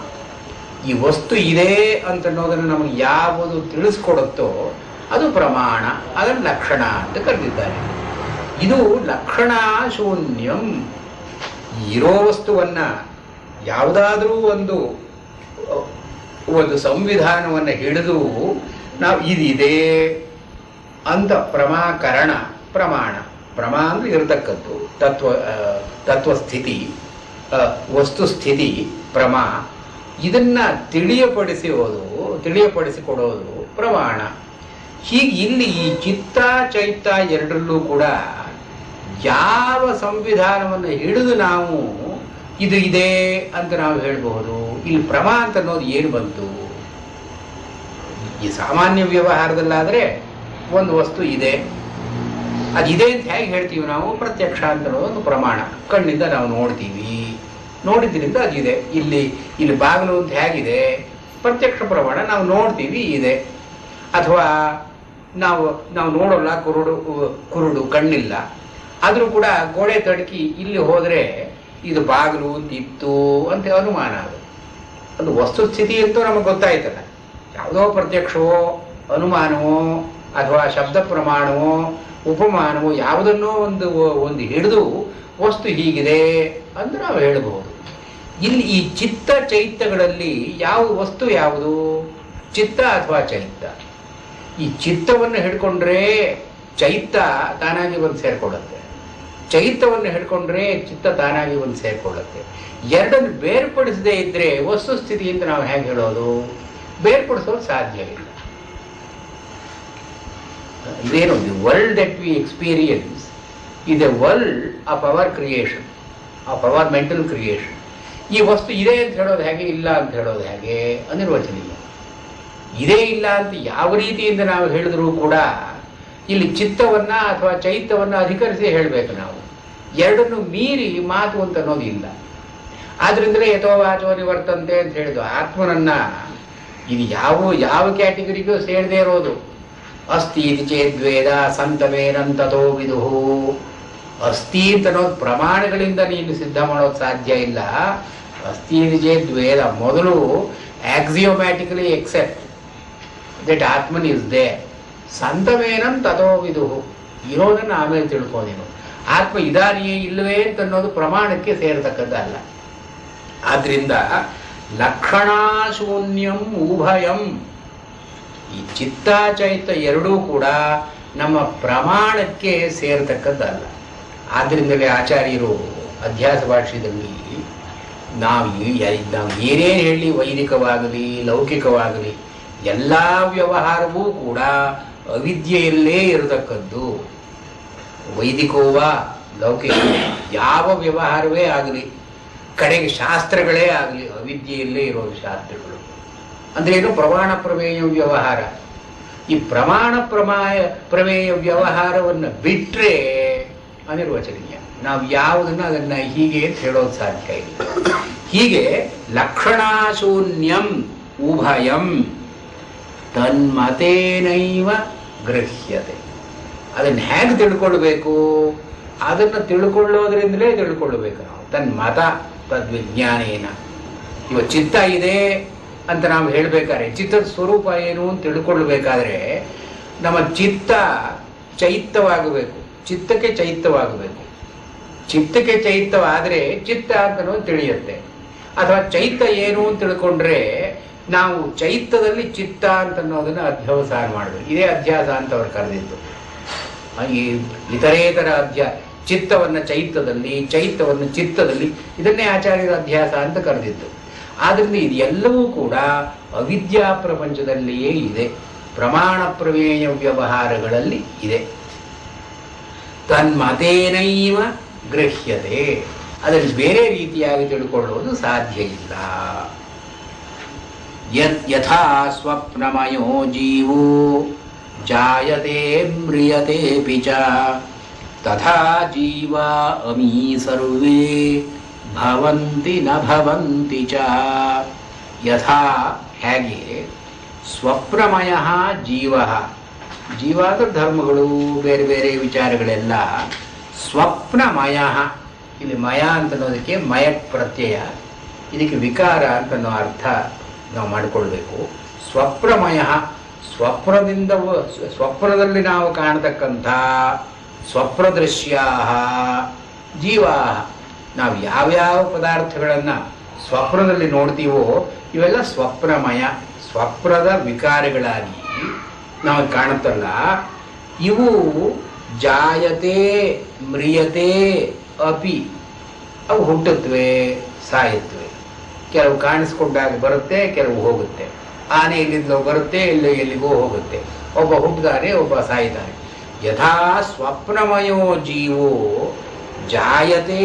ಈ ವಸ್ತು ಇದೆ ಅಂತನ್ನೋದನ್ನು ನಮಗೆ ಯಾವುದು ತಿಳಿಸ್ಕೊಡುತ್ತೋ ಅದು ಪ್ರಮಾಣ, ಅದನ್ನು ಲಕ್ಷಣ ಅಂತ ಕರೆದಿದ್ದಾರೆ. ಇದು ಲಕ್ಷಣ ಶೂನ್ಯಂ. ಇರೋ ವಸ್ತುವನ್ನ ಯಾವುದಾದ್ರೂ ಒಂದು ಸಂವಿಧಾನವನ್ನು ಹಿಡಿದು ನಾವು ಇದಿದೆ ಅಂತ ಪ್ರಮಾಕರಣ, ಪ್ರಮಾಣ, ಪ್ರಮಾ ಅಂದ್ರೆ ಇರತಕ್ಕದ್ದು ತತ್ವಸ್ಥಿತಿ, ವಸ್ತುಸ್ಥಿತಿ ಪ್ರಮಾ. ಇದನ್ನ ತಿಳಿಯಪಡಿಸಿಕೊಡೋದು ಪ್ರಮಾಣ. ಹೀಗೆ ಇಲ್ಲಿ ಈ ಚಿತ್ತ ಚೈತ್ತ ಎರಡರಲ್ಲೂ ಕೂಡ ಯಾವ ಸಂವಿಧಾನವನ್ನು ಹಿಡಿದು ನಾವು ಇದು ಇದೆ ಅಂತ ನಾವು ಹೇಳ್ಬಹುದು. ಇಲ್ಲಿ ಪ್ರಮಾ ಅಂತ ಅನ್ನೋದು ಏನು ಬಂತು? ಈ ಸಾಮಾನ್ಯ ವ್ಯವಹಾರದಲ್ಲಾದ್ರೆ ಒಂದು ವಸ್ತು ಇದೆ, ಅದಿದೆ ಅಂತ ಹೇಗೆ ಹೇಳ್ತೀವಿ ನಾವು? ಪ್ರತ್ಯಕ್ಷ ಅಂತ ಅನ್ನೋದು ಒಂದು ಪ್ರಮಾಣ. ಕಣ್ಣಿಂದ ನಾವು ನೋಡ್ತೀವಿ, ನೋಡಿದ್ರಿಂದ ಅದಿದೆ. ಇಲ್ಲಿ ಬಾಗಿಲು ಅಂತ ಹೇಗಿದೆ? ಪ್ರತ್ಯಕ್ಷ ಪ್ರಮಾಣ, ನಾವು ನೋಡ್ತೀವಿ ಇದೆ. ಅಥವಾ ನಾವು ನೋಡೋಲ್ಲ, ಕುರುಡು ಕಣ್ಣಿಲ್ಲ, ಆದರೂ ಕೂಡ ಗೋಡೆ ತಡಕಿ ಇಲ್ಲಿ ಹೋದರೆ ಇದು ಬಾಗಿಲು ಇತ್ತು ಅಂತ ಅನುಮಾನ. ಅದು ವಸ್ತುಸ್ಥಿತಿ ಅಂತೂ ನಮಗೆ ಗೊತ್ತಾಯ್ತಲ್ಲ. ಯಾವುದೋ ಪ್ರತ್ಯಕ್ಷವೋ ಅನುಮಾನವೋ ಅಥವಾ ಶಬ್ದ ಪ್ರಮಾಣವೋ ಉಪಮಾನವೋ ಯಾವುದನ್ನೋ ಒಂದು ಹಿಡಿದು ವಸ್ತು ಹೀಗಿದೆ ಅಂತ ನಾವು ಹೇಳಬಹುದು. ಇಲ್ಲಿ ಈ ಚಿತ್ತ ಚೈತ್ಯಗಳಲ್ಲಿ ಯಾವ ವಸ್ತು ಯಾವುದು? ಚಿತ್ತ ಅಥವಾ ಚೈತ್ತ? ಈ ಚಿತ್ತವನ್ನು ಹಿಡ್ಕೊಂಡ್ರೆ ಚೈತ್ತ ತಾನಾಗಿ ಬಂದು ಸೇರ್ಕೊಳ್ಳುತ್ತೆ, ಚೈತ್ಯವನ್ನು ಹಿಡ್ಕೊಂಡ್ರೆ ಚಿತ್ತ ತಾನಾಗಿ ಬಂದು ಸೇರ್ಕೊಳ್ಳುತ್ತೆ. ಎರಡನ್ನು ಬೇರ್ಪಡಿಸದೇ ಇದ್ರೆ ವಸ್ತುಸ್ಥಿತಿ ಅಂತ ನಾವು ಹೇಗೆ ಹೇಳೋದು? ಬೇರ್ಪಡಿಸೋದು ಸಾಧ್ಯ ಇಲ್ಲ. ಇದೇನು? The world that we experience is a world of our creation, of our mental creation. ಈ ವಸ್ತು ಇದೆ ಅಂತ ಹೇಳೋದು ಹೇಗೆ, ಇಲ್ಲ ಅಂತ ಹೇಳೋದು ಹೇಗೆ? ಅನಿರ್ವಚನೀಯ. ಇದೇ ಇಲ್ಲ ಅಂತ ಯಾವ ರೀತಿಯಿಂದ ನಾವು ಹೇಳಿದ್ರೂ ಕೂಡ ಇಲ್ಲಿ ಚಿತ್ತವನ್ನ ಅಥವಾ ಚೈತ್ಯವನ್ನ ಅಧಿಕರಿಸಿ ಹೇಳಬೇಕು ನಾವು. ಎರಡನ್ನು ಮೀರಿ ಮಾತು ಅಂತ ಅನ್ನೋದು ಇಲ್ಲ. ಆದ್ರಿಂದಲೇ ಯಥೋವಾಚೋ ನಿವರ್ತಂತೆ ಅಂತ ಹೇಳಿದ್ದು ಆತ್ಮನನ್ನ ಇದು ಯಾವ ಕ್ಯಾಟಗರಿಗೂ ಸೇರದೇ ಇರೋದು. ಅಸ್ತಿ ಇತಿ ಚೇದ್ವೇದ ಸಂತವೇನಂತತೋ ವಿದುಹು. ಅಸ್ಥಿ ಅಂತ ಅನ್ನೋದು ಪ್ರಮಾಣಗಳಿಂದ ನೀನು ಸಿದ್ಧ ಮಾಡೋದು ಸಾಧ್ಯ ಇಲ್ಲ. ಅಸ್ಥಿ ಚೇದ್ ವೇದ ಮೊದಲು ಆಕ್ಸಿಯೋಮ್ಯಾಟಿಕಲಿ ಎಕ್ಸೆಪ್ಟ್ ದಟ್ ಆತ್ಮನ್ ಇಸ್ ದೇ, ಸಂತವೇನಂ ತಥೋ ವಿದುಹು, ಇರೋದನ್ನು ಆಮೇಲೆ ತಿಳ್ಕೋದೇನು. ಆತ್ಮ ಇದಾನಿಯೇ ಇಲ್ಲವೇ ಅಂತ ಅನ್ನೋದು ಪ್ರಮಾಣಕ್ಕೆ ಸೇರತಕ್ಕದ್ದಲ್ಲ. ಆದ್ರಿಂದ ಲಕ್ಷಣಾಶೂನ್ಯಂ ಉಭಯಂ, ಈ ಚಿತ್ತ ಚೈತ ಎರಡೂ ಕೂಡ ನಮ್ಮ ಪ್ರಮಾಣಕ್ಕೆ ಸೇರತಕ್ಕದ್ದಲ್ಲ. ಆದ್ದರಿಂದಲೇ ಆಚಾರ್ಯರು ಅಧ್ಯಾಸ ಭಾಷ್ಯದಲ್ಲಿ ನಾವು ಏನೇನು ಹೇಳಿ, ವೈದಿಕವಾಗಲಿ ಲೌಕಿಕವಾಗಲಿ ಎಲ್ಲ ವ್ಯವಹಾರವೂ ಕೂಡ ಅವಿದ್ಯೆಯಲ್ಲೇ ಇರತಕ್ಕದ್ದು. ವೈದಿಕೋವ ಲೌಕಿಕ ಯಾವ ವ್ಯವಹಾರವೇ ಆಗಲಿ, ಕಡೆಗೆ ಶಾಸ್ತ್ರಗಳೇ ಆಗಲಿ, ಅವಿದ್ಯೆಯಲ್ಲೇ ಇರೋ ಶಾಸ್ತ್ರಗಳು. ಅಂದ್ರೆ ಏನು? ಪ್ರಮಾಣ ಪ್ರಮೇಯ ವ್ಯವಹಾರ. ಈ ಪ್ರಮಾಣ ಪ್ರಮೇಯ ವ್ಯವಹಾರವನ್ನು ಬಿಟ್ಟರೆ ಅನಿರ್ವಚನೀಯ. ನಾವು ಯಾವುದನ್ನು ಅದನ್ನ ಹೀಗೆ ಅಂತ ಹೇಳೋದು ಸಾಧ್ಯ ಇಲ್ಲ. ಹೀಗೆ ಲಕ್ಷಣಾಶೂನ್ಯಂ ಉಭಯಂ ತನ್ಮತೇನೈವ ಗೃಹ್ಯತೆ. ಅದನ್ನು ಹೇಗೆ ತಿಳ್ಕೊಳ್ಬೇಕು? ಅದನ್ನು ತಿಳ್ಕೊಳ್ಳೋದ್ರಿಂದಲೇ ತಿಳ್ಕೊಳ್ಬೇಕು ನಾವು. ತನ್ಮತ ತದ್ವಿಜ್ಞಾನೇನ. ಇವ ಚಿತ್ತ ಇದೆ ಅಂತ ನಾವು ಹೇಳ್ಬೇಕಾದ್ರೆ ಚಿತ್ತದ ಸ್ವರೂಪ ಏನು ಅಂತ ತಿಳ್ಕೊಳ್ಬೇಕಾದ್ರೆ ನಮ್ಮ ಚಿತ್ತ ಚೈತ್ಯವಾಗಬೇಕು, ಚಿತ್ತಕ್ಕೆ ಚೈತ್ಯವಾಗಬೇಕು. ಚಿತ್ತಕ್ಕೆ ಚೈತ್ಯವಾದರೆ ಚಿತ್ತ ಅಂತನೂ ತಿಳಿಯುತ್ತೆ. ಅಥವಾ ಚೈತ್ಯ ಏನು ಅಂತ ತಿಳ್ಕೊಂಡ್ರೆ ನಾವು ಚೈತ್ಯದಲ್ಲಿ ಚಿತ್ತ ಅಂತ ಅನ್ನೋದನ್ನು ಅಧ್ಯಾಸ ಮಾಡಬೇಕು. ಇದೇ ಅಧ್ಯಾಸ ಅಂತ ಅವ್ರು ಕರೆದಿತ್ತು. ಈ ಇತರೇತರ ಚಿತ್ತವನ್ನು ಚೈತ್ಯದಲ್ಲಿ, ಚೈತ್ಯವನ್ನು ಚಿತ್ತದಲ್ಲಿ, ಇದನ್ನೇ ಆಚಾರ್ಯರ ಅಧ್ಯಾಸ ಅಂತ ಕರೆದಿತ್ತು. ಆದ್ದರಿಂದ ಇದೆಲ್ಲವೂ ಕೂಡ ಅವಿದ್ಯಾ ಪ್ರಪಂಚದಲ್ಲಿಯೇ ಇದೆ, ಪ್ರಮಾಣ ಪ್ರಮೇಯ ವ್ಯವಹಾರಗಳಲ್ಲಿ ಇದೆ. ತನ್ಮತೇನೈವ ಗೃಹ್ಯತೆ. ಅದನ್ನು ಬೇರೆ ರೀತಿಯಾಗಿ ತಿಳ್ಕೊಳ್ಳುವುದು ಸಾಧ್ಯ ಇಲ್ಲ. ಯಥಾ ಸ್ವಪ್ನಮಯೋ ಜೀವೋ ಜಾಯತೆ ಮ್ರಿಯತೆಪಿ ಚ ತಥಾ ಜೀವಾ ಅಮೀ ಸರ್ವೇ ಭವಂತಿ ನ ಭವಂತಿ ಚ. ಯಥಾ ಹೇಗೆ ಸ್ವಪ್ನಮಯ ಜೀವ, ಜೀವಾದ ಧರ್ಮಗಳು ಬೇರೆ ಬೇರೆ ವಿಚಾರಗಳೆಲ್ಲ ಸ್ವಪ್ನಮಯ. ಇಲ್ಲಿ ಮಯ ಅಂತನ್ನೋದಕ್ಕೆ ಮಯ ಪ್ರತ್ಯಯ, ಇದಕ್ಕೆ ವಿಕಾರ ಅಂತನ್ನೋ ಅರ್ಥ ನಾವು ಮಾಡಿಕೊಳ್ಬೇಕು. ಸ್ವಪ್ನಮಯ, ಸ್ವಪ್ನದಿಂದ ಸ್ವಪ್ನದಲ್ಲಿ ನಾವು ಕಾಣತಕ್ಕಂಥ ಸ್ವಪ್ನದೃಶ್ಯ ಜೀವಾ. ನಾವು ಯಾವ್ಯಾವ ಪದಾರ್ಥಗಳನ್ನು ಸ್ವಪ್ನದಲ್ಲಿ ನೋಡ್ತೀವೋ ಇವೆಲ್ಲ ಸ್ವಪ್ನಮಯ, ಸ್ವಪ್ನದ ವಿಕಾರಗಳಾಗಿ ನಾವು ಕಾಣುತ್ತಲ್ಲ. ಇವು ಜಾಯತೆ ಮ್ರಿಯತೆ ಅಪಿ, ಅವು ಹುಟ್ಟುತ್ತವೆ ಸಾಯುತ್ತವೆ. ಕೆಲವು ಕಾಣಿಸ್ಕೊಂಡಾಗ ಬರುತ್ತೆ, ಕೆಲವು ಹೋಗುತ್ತೆ. ಆನೆ ಎಲ್ಲಿಂದಲೋ ಬರುತ್ತೆ, ಎಲ್ಲಿಗೋ ಹೋಗುತ್ತೆ. ಒಬ್ಬ ಹುಟ್ಟಿದಾನೆ, ಒಬ್ಬ ಸಾಯ್ತಾನೆ. ಯಥಾ ಸ್ವಪ್ನಮಯೋ ಜೀವೋ ಜಾಯತೆ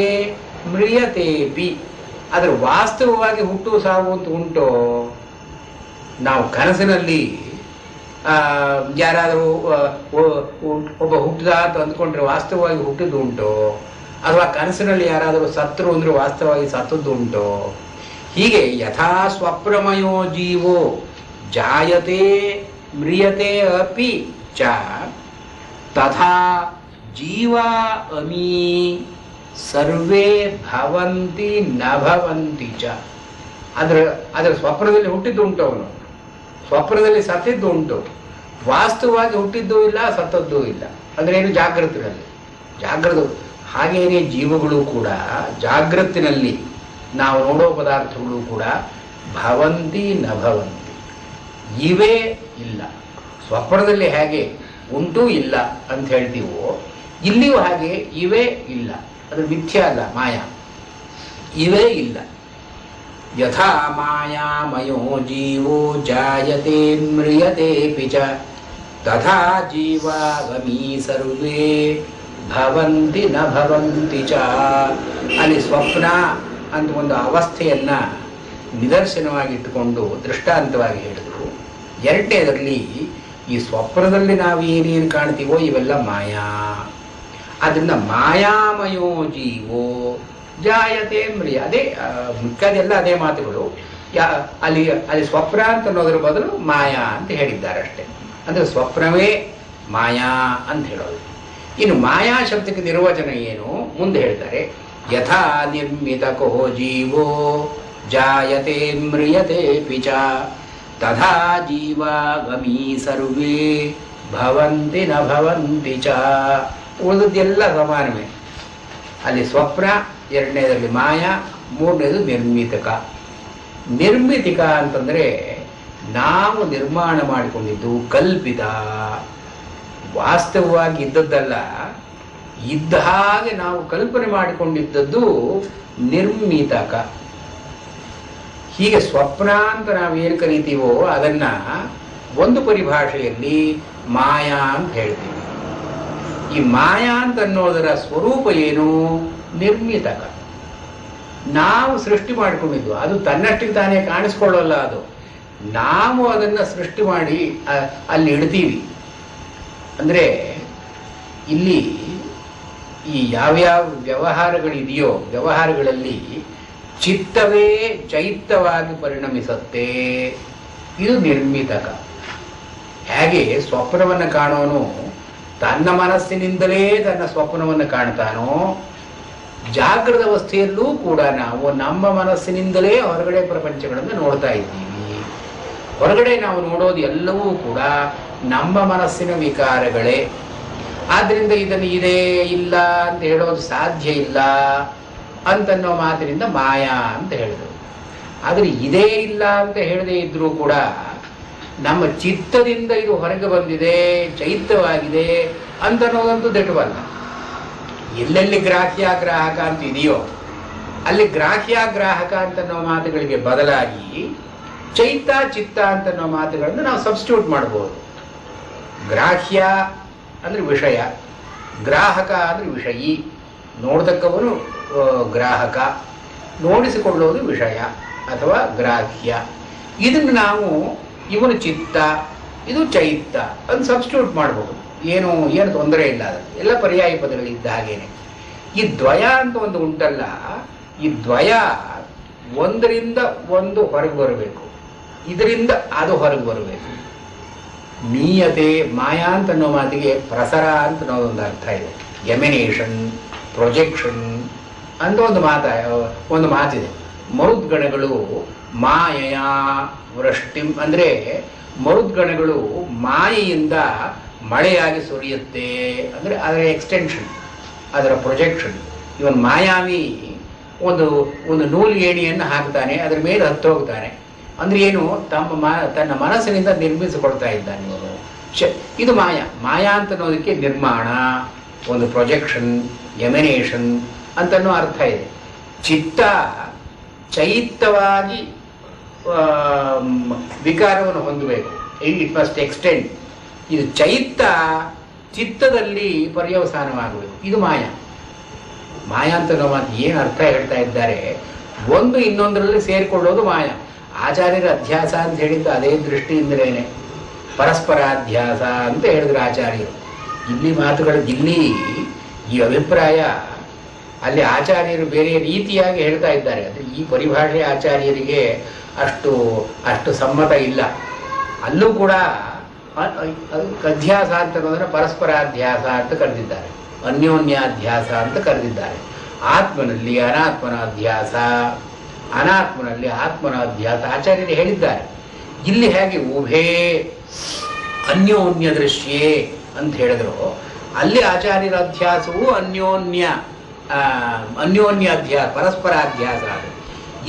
ಮ್ರಿಯತೆಪಿ. ಅದರ ವಾಸ್ತವವಾಗಿ ಹುಟ್ಟು ಸಾವು ಅಂತ ಉಂಟೋ? ನಾವು ಕನಸಿನಲ್ಲಿ ಯಾರಾದರೂ ಒಬ್ಬ ಹುಟ್ಟಿದ ಅಂತ ಅಂದ್ಕೊಂಡ್ರೆ ವಾಸ್ತವವಾಗಿ ಹುಟ್ಟಿದ್ದು ಉಂಟೋ? ಅಥವಾ ಕನಸಿನಲ್ಲಿ ಯಾರಾದರೂ ಸತ್ರು ಅಂದ್ರೆ ವಾಸ್ತವವಾಗಿ ಸತ್ತದ್ದು ಉಂಟೋ? ಹೀಗೆ ಯಥಾ ಸ್ವಪ್ನಮಯೋ ಜೀವೋ ಜಾಯತೆ ಮ್ರಿಯತೆ ಅಪಿ ಚ ತಥಾ ಜೀವಾ ಅಮೀ ಸರ್ವೇ ಭವಂತಿ ನ ಭವಂತಿ ಚ. ಅದರ ಸ್ವಪ್ನದಲ್ಲಿ ಹುಟ್ಟಿದ್ದು ಉಂಟು, ಅವನು ಸ್ವಪ್ನದಲ್ಲಿ ಸತ್ತಿದ್ದು ಉಂಟು, ವಾಸ್ತವವಾಗಿ ಹುಟ್ಟಿದ್ದೂ ಇಲ್ಲ, ಸತ್ತದ್ದೂ ಇಲ್ಲ. ಅಂದ್ರೆ ಏನು? ಜಾಗೃತಿನಲ್ಲಿ. ಹಾಗೇನೆ ಜೀವಗಳು ಕೂಡ ಜಾಗೃತಿನಲ್ಲಿ ನಾವು ನೋಡೋ ಪದಾರ್ಥಗಳು ಕೂಡ ಭವಂತಿ ನ ಭವಂತಿ, ಇವೇ ಇಲ್ಲ. ಸ್ವಪ್ನದಲ್ಲಿ ಹೇಗೆ ಉಂಟು ಇಲ್ಲ ಅಂತ ಹೇಳ್ತೀವೋ, ಇಲ್ಲಿಯೂ ಹಾಗೆ ಇವೇ ಇಲ್ಲ. ಅದು ಮಿಥ್ಯ ಅಲ್ಲ, ಮಾಯಾ. ಇವೇ ಇಲ್ಲ. ಯಥಾ ಮಾಯಾಮಯೋ ಜೀವೋ ಜಾಯತೆ ಮ್ರಿಯತೆಪಿ ಚ ತಥಾ ಜೀವಾಗಮೀ ಸರ್ವೇ ಭವಂತಿ ನ ಭವಂತಿ ಚ. ಅಲ್ಲಿ ಸ್ವಪ್ನ ಅಂತ ಒಂದು ಅವಸ್ಥೆಯನ್ನ ನಿದರ್ಶನವಾಗಿ ಇಟ್ಟುಕೊಂಡು ದೃಷ್ಟಾಂತವಾಗಿ ಹೇಳಿದ್ರು. ಎರಡನೇದರಲ್ಲಿ ಈ ಸ್ವಪ್ನದಲ್ಲಿ ನಾವು ಏನೇನು ಕಾಣ್ತೀವೋ ಇವೆಲ್ಲ ಮಾಯಾ. ಅದರಿಂದ ಮಾಯಾಮಯೋ ಜೀವೋ ಜಾಯತೆ ಮ್ರಿಯ. ಅದೇ ಮಿಕ್ಕದೆಲ್ಲ ಅದೇ ಮಾತುಗಳು. ಅಲ್ಲಿ ಸ್ವಪ್ನ ಅಂತ ಅನ್ನೋದ್ರ ಬದಲು ಮಾಯಾ ಅಂತ ಹೇಳಿದ್ದಾರೆ ಅಷ್ಟೇ. ಅಂದ್ರೆ ಸ್ವಪ್ನವೇ ಮಾಯಾ ಅಂತ ಹೇಳೋದು. ಇನ್ನು ಮಾಯಾ ಶಬ್ದಕ್ಕೆ ನಿರ್ವಚನ ಏನು ಮುಂದೆ ಹೇಳ್ತಾರೆ. ಯಥಾ ನಿರ್ಮಿತಕೋ ಜೀವೋ ಜಾಯತೆ ಮ್ರಿಯತೆ ಪಿಚ ತಥಾ ಜೀವಾಗಮೀ ಸರ್ವೇ ಭವಂತಿ ನ ಭವಂತಿ ಚ. ಉಳಿದದ್ದೆಲ್ಲ ಸಮಾನವೇ. ಅಲ್ಲಿ ಸ್ವಪ್ನ, ಎರಡನೇದಲ್ಲಿ ಮಾಯಾ, ಮೂರನೇದು ನಿರ್ಮಿತಕ. ನಿರ್ಮಿತಿಕ ಅಂತಂದರೆ ನಾವು ನಿರ್ಮಾಣ ಮಾಡಿಕೊಂಡಿದ್ದು ಕಲ್ಪಿತ, ವಾಸ್ತವವಾಗಿ ಇದ್ದದ್ದಲ್ಲ, ಇದ್ದ ಹಾಗೆ ನಾವು ಕಲ್ಪನೆ ಮಾಡಿಕೊಂಡಿದ್ದದ್ದು ನಿರ್ಮಿತಕ. ಹೀಗೆ ಸ್ವಪ್ನ ಅಂತ ನಾವೇನು ಕರಿತೀವೋ ಅದನ್ನ ಒಂದು ಪರಿಭಾಷೆಯಲ್ಲಿ ಮಾಯಾ ಅಂತ ಹೇಳ್ತೀವಿ. ಈ ಮಾಯಾ ಅಂತ ಅನ್ನೋದರ ಸ್ವರೂಪ ಏನು? ನಿರ್ಮಿತಕ. ನಾವು ಸೃಷ್ಟಿ ಮಾಡಿಕೊಂಡಿದ್ದು, ಅದು ತನ್ನಷ್ಟಿಗೆ ತಾನೇ ಕಾಣಿಸ್ಕೊಳ್ಳಲ್ಲ, ಅದು ನಾವು ಅದನ್ನು ಸೃಷ್ಟಿ ಮಾಡಿ ಅಲ್ಲಿ ಇಡ್ತೀವಿ. ಅಂದರೆ ಇಲ್ಲಿ ಈ ಯಾವ್ಯಾವ ವ್ಯವಹಾರಗಳಿದೆಯೋ ವ್ಯವಹಾರಗಳಲ್ಲಿ ಚಿತ್ತವೇ ಚೈತ್ತವಾಗಿ ಪರಿಣಮಿಸುತ್ತೆ, ಇದು ನಿರ್ಮಿತಕ. ಹೇಗೆ ಸ್ವಪ್ನವನ್ನು ಕಾಣೋನು ತನ್ನ ಮನಸ್ಸಿನಿಂದಲೇ ತನ್ನ ಸ್ವಪ್ನವನ್ನು ಕಾಣ್ತಾನೋ, ಜಾಗೃತ ಅವಸ್ಥೆಯಲ್ಲೂ ಕೂಡ ನಾವು ನಮ್ಮ ಮನಸ್ಸಿನಿಂದಲೇ ಹೊರಗಡೆ ಪ್ರಪಂಚಗಳನ್ನು ನೋಡ್ತಾ ಇದ್ದೀವಿ. ಹೊರಗಡೆ ನಾವು ನೋಡೋದು ಎಲ್ಲವೂ ಕೂಡ ನಮ್ಮ ಮನಸ್ಸಿನ ವಿಕಾರಗಳೇ. ಆದ್ದರಿಂದ ಇದನ್ನು ಇದೆ ಇಲ್ಲ ಅಂತ ಹೇಳೋದು ಸಾಧ್ಯ ಇಲ್ಲ ಅಂತನ್ನೋ ಮಾತಿನಿಂದ ಮಾಯಾ ಅಂತ ಹೇಳಿದ್ರು. ಆದರೆ ಇದೇ ಇಲ್ಲ ಅಂತ ಹೇಳದೇ ಇದ್ರೂ ಕೂಡ ನಮ್ಮ ಚಿತ್ತದಿಂದ ಇದು ಹೊರಗೆ ಬಂದಿದೆ, ಚೈತ್ಯವಾಗಿದೆ ಅಂತನ್ನೋದಂತೂ ದಿಟವಲ್ಲ. ಎಲ್ಲೆಲ್ಲಿ ಗ್ರಾಹ್ಯಾಗ್ರಾಹಕ ಅಂತ ಇದೆಯೋ ಅಲ್ಲಿ ಗ್ರಾಹ್ಯಾಗ್ರಾಹಕ ಅಂತನ್ನೋ ಮಾತುಗಳಿಗೆ ಬದಲಾಗಿ ಚೈತ ಚಿತ್ತ ಅಂತನ್ನೋ ಮಾತುಗಳನ್ನು ನಾವು ಸಬ್ಸ್ಟಿಟ್ಯೂಟ್ ಮಾಡ್ಬೋದು. ಗ್ರಾಹ್ಯ ಅಂದರೆ ವಿಷಯ, ಗ್ರಾಹಕ ಅಂದರೆ ವಿಷಯಿ. ನೋಡ್ತಕ್ಕವನು ಗ್ರಾಹಕ, ನೋಡಿಸಿಕೊಳ್ಳೋದು ವಿಷಯ ಅಥವಾ ಗ್ರಾಹ್ಯ. ಇದನ್ನು ನಾವು ಇವನು ಚಿತ್ತ, ಇದು ಚೈತ್ತ ಅಂತ ಸಬ್ಸ್ಟಿಟ್ಯೂಟ್ ಮಾಡಬಹುದು. ಏನು ತೊಂದರೆ ಇಲ್ಲ, ಅದು ಎಲ್ಲ ಪರ್ಯಾಯ ಪದಗಳಿದ್ದ ಹಾಗೇನೆ. ಈ ದ್ವಯ ಅಂತ ಒಂದು ಉಂಟಲ್ಲ, ಈ ದ್ವಯ ಒಂದರಿಂದ ಒಂದು ಹೊರಗೆ ಬರಬೇಕು, ಇದರಿಂದ ಅದು ಹೊರಗೆ ಬರಬೇಕು. ನೀಯತೆ, ಮಾಯಾ ಅಂತ ಅನ್ನೋ ಮಾತಿಗೆ ಪ್ರಸರ ಅಂತ ಅನ್ನೋದೊಂದು ಅರ್ಥ ಇದೆ. ಎಮಿನೇಷನ್, ಪ್ರೊಜೆಕ್ಷನ್ ಅಂತ ಒಂದು ಮಾತಿದೆ. ಮರುದ್ಗಣಗಳು ಮಾಯೆಯ ವೃಷ್ಟಿಂ ಅಂದರೆ ಮರುದ್ಗಣಗಳು ಮಾಯೆಯಿಂದ ಮಳೆಯಾಗಿ ಸುರಿಯುತ್ತೆ ಅಂದರೆ ಅದರ ಎಕ್ಸ್ಟೆನ್ಷನ್, ಅದರ ಪ್ರೊಜೆಕ್ಷನ್. ಇವನ್ ಮಾಯಾವಿ ಒಂದು ನೂಲು ಏಣಿಯನ್ನು ಹಾಕ್ತಾನೆ, ಅದರ ಮೇಲೆ ಹತ್ತೋಗ್ತಾನೆ. ಅಂದ್ರೆ ಏನು? ತನ್ನ ಮನಸ್ಸಿನಿಂದ ನಿರ್ಮಿಸಿಕೊಳ್ತಾ ಇದ್ದಾನೆ ಇವನು. ಇದು ಮಾಯಾ ಅಂತ ಅನ್ನೋದಕ್ಕೆ ನಿರ್ಮಾಣ, ಒಂದು ಪ್ರೊಜೆಕ್ಷನ್, ಎಮಿನೇಷನ್ ಅಂತನ್ನೋ ಅರ್ಥ ಇದೆ. ಚಿತ್ತ ಚೈತ್ತವಾಗಿ ವಿಕಾರವನ್ನು ಹೊಂದಬೇಕು, ಇಟ್ ಮಸ್ಟ್ ಎಕ್ಸ್ಟೆಂಡ್. ಇದು ಚೈತ್ತ ಚಿತ್ತದಲ್ಲಿ ಪರ್ಯವಸಾನವಾಗಬೇಕು, ಇದು ಮಾಯಾ. ಮಾಯಾ ಅಂತ ಅನ್ನೋ ಮಾತು ಏನು ಅರ್ಥ ಹೇಳ್ತಾ ಇದ್ದಾರೆ? ಒಂದು ಇನ್ನೊಂದರಲ್ಲಿ ಸೇರಿಕೊಳ್ಳೋದು ಮಾಯಾ. ಆಚಾರ್ಯರ ಅಧ್ಯಾಸ ಅಂತ ಹೇಳಿದ್ದು ಅದೇ ದೃಷ್ಟಿಯಿಂದಲೇ ಪರಸ್ಪರಾಧ್ಯಾಸ ಅಂತ ಹೇಳಿದ್ರು ಆಚಾರ್ಯರು. ಇಲ್ಲಿ ಇಲ್ಲಿ ಈ ಅಭಿಪ್ರಾಯ ಅಲ್ಲಿ ಆಚಾರ್ಯರು ಬೇರೆ ರೀತಿಯಾಗಿ ಹೇಳ್ತಾ ಇದ್ದಾರೆ. ಅದು ಈ ಪರಿಭಾಷೆ ಆಚಾರ್ಯರಿಗೆ ಅಷ್ಟು ಸಮ್ಮತ ಇಲ್ಲ. ಅಲ್ಲೂ ಕೂಡ ಅಧ್ಯಾಸ ಅಂತ ಅನ್ನೋದನ್ನ ಪರಸ್ಪರಾಧ್ಯಾಸ ಅಂತ ಕರೆದಿದ್ದಾರೆ, ಅನ್ಯೋನ್ಯಾಧ್ಯಾಸ ಅಂತ ಕರೆದಿದ್ದಾರೆ. ಆತ್ಮನಲ್ಲಿ ಅನಾತ್ಮನ ಅಧ್ಯಾಸ, ಅನಾತ್ಮನಲ್ಲಿ ಆತ್ಮನ ಅಧ್ಯಾಸ ಆಚಾರ್ಯರು ಹೇಳಿದ್ದಾರೆ. ಇಲ್ಲಿ ಹೇಗೆ ಉಭೇ ಅನ್ಯೋನ್ಯ ದೃಶ್ಯೇ ಅಂತ ಹೇಳಿದ್ರು, ಅಲ್ಲಿ ಆಚಾರ್ಯರ ಅಧ್ಯಾಸವು ಅನ್ಯೋನ್ಯ ಅಧ್ಯಾಸ, ಪರಸ್ಪರ ಅಧ್ಯಾಸ.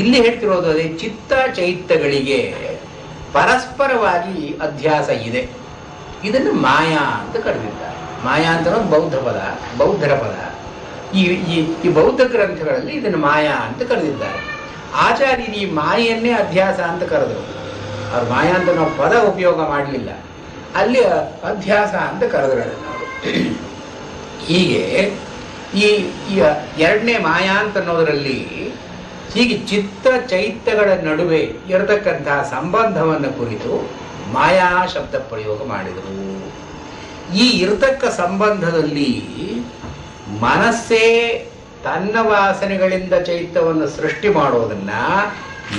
ಇಲ್ಲಿ ಹೇಳ್ತಿರೋದು ಅದೇ, ಚಿತ್ತ ಚೈತ್ತಗಳಿಗೆ ಪರಸ್ಪರವಾಗಿ ಅಧ್ಯಾಸ ಇದೆ. ಇದನ್ನು ಮಾಯಾ ಅಂತ ಕರೆದಿದ್ದಾರೆ. ಮಾಯಾ ಅಂತ ಬೌದ್ಧರ ಪದ. ಈ ಬೌದ್ಧ ಗ್ರಂಥಗಳಲ್ಲಿ ಇದನ್ನು ಮಾಯಾ ಅಂತ ಕರೆದಿದ್ದಾರೆ. ಆಚಾರ್ಯರು ಈ ಮಾಯೆಯನ್ನೇ ಅಧ್ಯಾಸ ಅಂತ ಕರೆದರು. ಅವ್ರು ಮಾಯಾ ಅಂತ ನಾವು ಪದ ಉಪಯೋಗ ಮಾಡಲಿಲ್ಲ, ಅಲ್ಲಿ ಅಧ್ಯಾಸ ಅಂತ ಕರೆದ್ರು ಅದನ್ನು ಅವರು. ಹೀಗೆ ಈ ಎರಡನೇ ಮಾಯಾ ಅಂತ ಅನ್ನೋದರಲ್ಲಿ ಹೀಗೆ ಚಿತ್ತ ಚೈತ್ಯಗಳ ನಡುವೆ ಇರತಕ್ಕಂತಹ ಸಂಬಂಧವನ್ನು ಕುರಿತು ಮಾಯಾ ಶಬ್ದ ಪ್ರಯೋಗ ಮಾಡಿದರು. ಈ ಇರತಕ್ಕ ಸಂಬಂಧದಲ್ಲಿ ಮನಸ್ಸೇ ತನ್ನ ವಾಸನೆಗಳಿಂದ ಚೈತ್ಯವನ್ನು ಸೃಷ್ಟಿ ಮಾಡೋದನ್ನ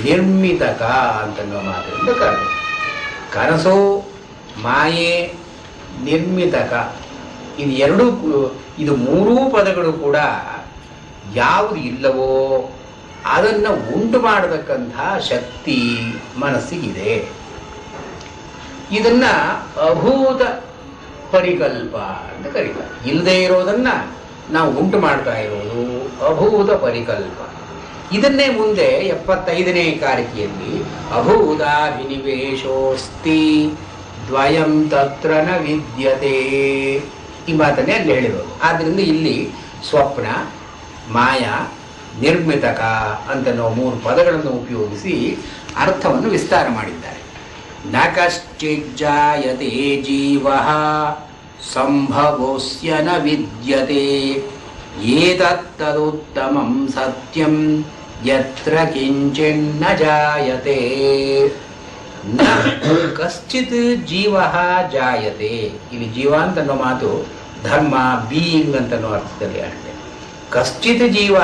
ನಿರ್ಮಿತಕ ಅಂತನ್ನೋ ಮಾತಿನಿಂದ ಕರೆದು. ಕನಸು ಮಾಯೆ ನಿರ್ಮಿತಕ. ಇದು ಮೂರೂ ಪದಗಳು ಕೂಡ ಯಾವುದು ಇಲ್ಲವೋ ಅದನ್ನು ಉಂಟು ಮಾಡತಕ್ಕಂತಹ ಶಕ್ತಿ ಮನಸ್ಸಿಗಿದೆ. ಇದನ್ನ ಅಭೂತ ಪರಿಕಲ್ಪ ಅಂತ ಕರೀತಾರೆ. ಇಲ್ಲದೆ ಇರೋದನ್ನ ನಾವು ಉಂಟು ಮಾಡ್ತಾ ಇರೋದು ಅಭೂತ ಪರಿಕಲ್ಪ. ಇದನ್ನೇ ಮುಂದೆ 75ನೇ ಕಾರಿಕೆಯಲ್ಲಿ ಅಭೂತಾಭಿನಿವೇಶೋಸ್ತಿ ದ್ವಯಂ ತತ್ರ ನ ವಿದ್ಯತೆ ಈ ಮಾತನ್ನೇ ಅಲ್ಲಿ ಹೇಳಿರೋದು. ಆದ್ದರಿಂದ ಇಲ್ಲಿ ಸ್ವಪ್ನ, ಮಾಯಾ, ನಿರ್ಮಿತಕ ಅಂತ ನಾವು 3 ಪದಗಳನ್ನು ಉಪಯೋಗಿಸಿ ಅರ್ಥವನ್ನು ವಿಸ್ತಾರ ಮಾಡಿದ್ದಾರೆ. ನ ಕಶ್ಚಿಜ್ಜಾಯತೆ ಜೀವಃ ಸಂಭವೋಸ್ಯ ನ ವಿದ್ಯತೆ ಏತತ್ತದುತ್ತಮಂ ಸತ್ಯಂ ಯತ್ರ ಕಿಂಚಿನ್ನ ಜಾಯತೆ. ನ ಕಶ್ಚಿತ್ ಜೀವಃ ಜಾಯತೆ. ಇಲ್ಲಿ ಜೀವ ಅಂತ ಅನ್ನೋ ಮಾತು ಧರ್ಮ, ಬೀಯಿಂಗ್ ಅಂತನೋ ಅರ್ಥದಲ್ಲಿ ಅಷ್ಟೇ. ಕಶ್ಚಿತ್ ಜೀವ,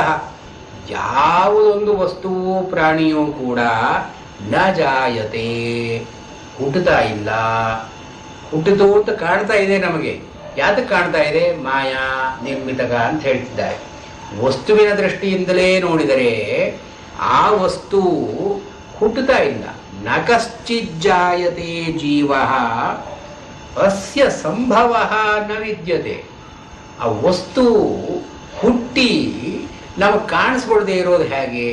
ಯಾವುದೊಂದು ವಸ್ತುವು ಪ್ರಾಣಿಯೂ ಕೂಡ ನ ಜಾಯತೆ, ಹುಟ್ಟುತ್ತಾ ಇಲ್ಲ. ಹುಟ್ಟಿತು ಅಂತ ಕಾಣ್ತಾ ಇದೆ ನಮಗೆ. ಯಾತಕ್ಕೆ ಕಾಣ್ತಾ ಇದೆ? ಮಾಯಾ ನಿರ್ಮಿತಕ ಅಂತ ಹೇಳ್ತಿದ್ದಾರೆ. ವಸ್ತುವಿನ ದೃಷ್ಟಿಯಿಂದಲೇ ನೋಡಿದರೆ ಆ ವಸ್ತು ಹುಟ್ಟುತ್ತಾ ಇಲ್ಲ. ನ ಕಶ್ಚಿಜ್ಜಾಯತೆ ಜೀವ ಅಸ್ಯ ಸಂಭವ ನ ವಿದ್ಯತೆ. ಆ ವಸ್ತು ಹುಟ್ಟಿ ನಮಗೆ ಕಾಣಿಸ್ಕೊಳ್ದೇ ಇರೋದು ಹೇಗೆ?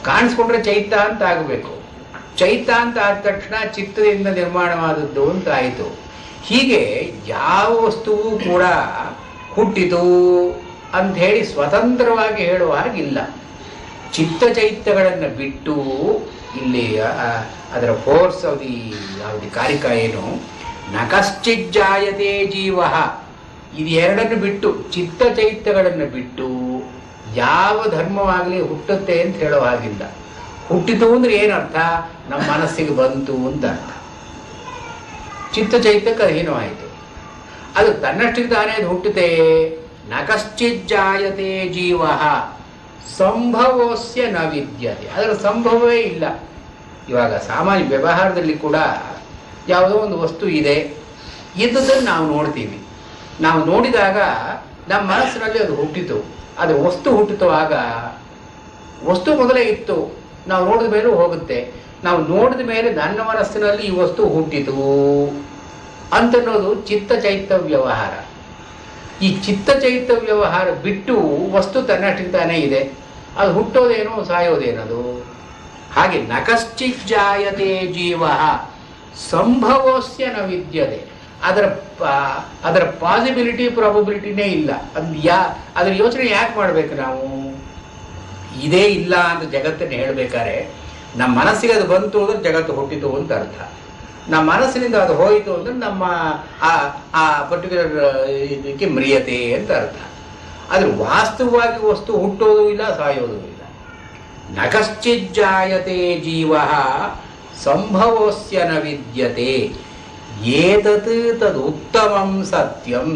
ಕಾಣಿಸ್ಕೊಂಡ್ರೆ ಚೈತ ಅಂತ ಆಗಬೇಕು. ಚೈತ ಅಂತ ಆದ ತಕ್ಷಣ ಚಿತ್ತದಿಂದ ನಿರ್ಮಾಣವಾದದ್ದು ಅಂತ ಆಯಿತು. ಹೀಗೆ ಯಾವ ವಸ್ತುವು ಕೂಡ ಹುಟ್ಟಿತು ಅಂತ ಹೇಳಿ ಸ್ವತಂತ್ರವಾಗಿ ಹೇಳುವ ಹಾಗಿಲ್ಲ. ಚಿತ್ತ ಚೈತ್ಯಗಳನ್ನು ಬಿಟ್ಟು ಇಲ್ಲಿ ಅದರ ಫೋರ್ಸ್ ಯಾವುದು ಕಾರಿಕ ಏನು, ನ ಕಶ್ಚಿಜ್ಜಾಯತೆ ಜೀವ, ಇದು ಎರಡನ್ನು ಬಿಟ್ಟು, ಚಿತ್ತ ಚೈತ್ಯಗಳನ್ನು ಬಿಟ್ಟು ಯಾವ ಧರ್ಮವಾಗಲಿ ಹುಟ್ಟುತ್ತೆ ಅಂತ ಹೇಳೋ ಹಾಗಿಲ್ಲ. ಹುಟ್ಟಿತು ಅಂದ್ರೆ ಏನರ್ಥ? ನಮ್ಮ ಮನಸ್ಸಿಗೆ ಬಂತು ಅಂತ ಅರ್ಥ. ಚಿತ್ತ ಚೈತ್ಯಕ್ಕೆ ಅಧೀನವಾಯಿತು. ಅದು ತನ್ನಷ್ಟಿಗೆ ತಾನೇ ಅದು ಹುಟ್ಟುತ್ತೆ. ನ ಕಶ್ಚಿಜ್ಜಾಯತೆ ಜೀವ ಸಂಭವೋಸ್ಯ ನ ವಿದ್ಯತೆ. ಅದರ ಸಂಭವವೇ ಇಲ್ಲ. ಇವಾಗ ಸಾಮಾನ್ಯ ವ್ಯವಹಾರದಲ್ಲಿ ಕೂಡ ಯಾವುದೋ ಒಂದು ವಸ್ತು ಇದೆ, ಇದ್ದದನ್ನು ನಾವು ನೋಡ್ತೀವಿ. ನಾವು ನೋಡಿದಾಗ ನಮ್ಮ ಮನಸ್ಸಿನಲ್ಲಿ ಅದು ಹುಟ್ಟಿತು. ಅದು ವಸ್ತು ಹುಟ್ಟಿತು. ಆಗ ವಸ್ತು ಮೊದಲೇ ಇತ್ತು, ನಾವು ನೋಡಿದ ಮೇಲೂ ಹೋಗುತ್ತೆ. ನಾವು ನೋಡಿದ ಮೇಲೆ ನನ್ನ ಮನಸ್ಸಿನಲ್ಲಿ ಈ ವಸ್ತು ಹುಟ್ಟಿತು ಅಂತನ್ನೋದು ಚಿತ್ತ ಚೈತ್ಯ ವ್ಯವಹಾರ. ಈ ಚಿತ್ತ ಚೈತ್ಯ ವ್ಯವಹಾರ ಬಿಟ್ಟು ವಸ್ತು ತನ್ನಷ್ಟಿಗೆ ತಾನೇ ಇದೆ. ಅದು ಹುಟ್ಟೋದೇನೋ ಸಾಯೋದೇನದು. ಹಾಗೆ ನ ಕಶ್ಚಿಜ್ಜಾಯತೆ ಜೀವ ಸಂಭವೋಸ್ಯ ನ ವಿದ್ಯತೆ. ಅದರ ಪಾಸಿಬಿಲಿಟಿ ಪ್ರಾಬಬಿಲಿಟಿನೇ ಇಲ್ಲ. ಅದರ ಯೋಚನೆ ಯಾಕೆ ಮಾಡ್ಬೇಕು ನಾವು? ಇದೇ ಇಲ್ಲ ಅಂತ ಜಗತ್ತನ್ನು ಹೇಳಬೇಕಾದ್ರೆ ನಮ್ಮ ಮನಸ್ಸಿಗೆ ಅದು ಬಂತು ಅಂದ್ರೆ ಜಗತ್ತು ಹುಟ್ಟಿತು ಅಂತ ಅರ್ಥ. ನಮ್ಮ ಮನಸ್ಸಿನಿಂದ ಅದು ಹೋಯಿತು ಅಂದ್ರೆ ನಮ್ಮ ಆ ಪರ್ಟಿಕ್ಯುಲರ್ ಇದಕ್ಕೆ ಮ್ರಿಯತೆ ಅಂತ ಅರ್ಥ. ಆದ್ರೆ ವಾಸ್ತವವಾಗಿ ವಸ್ತು ಹುಟ್ಟೋದು ಇಲ್ಲ, ಸಾಯೋದು ಇಲ್ಲ. ನ ಕಶ್ಚಿಜ್ಜಾಯತೆ ಜೀವ ಸಂಭವೋಸ್ಯ ನ ವಿದ್ಯತೆ ಏತತ್ ತದ್ ಉತ್ತಮಂ ಸತ್ಯಂ.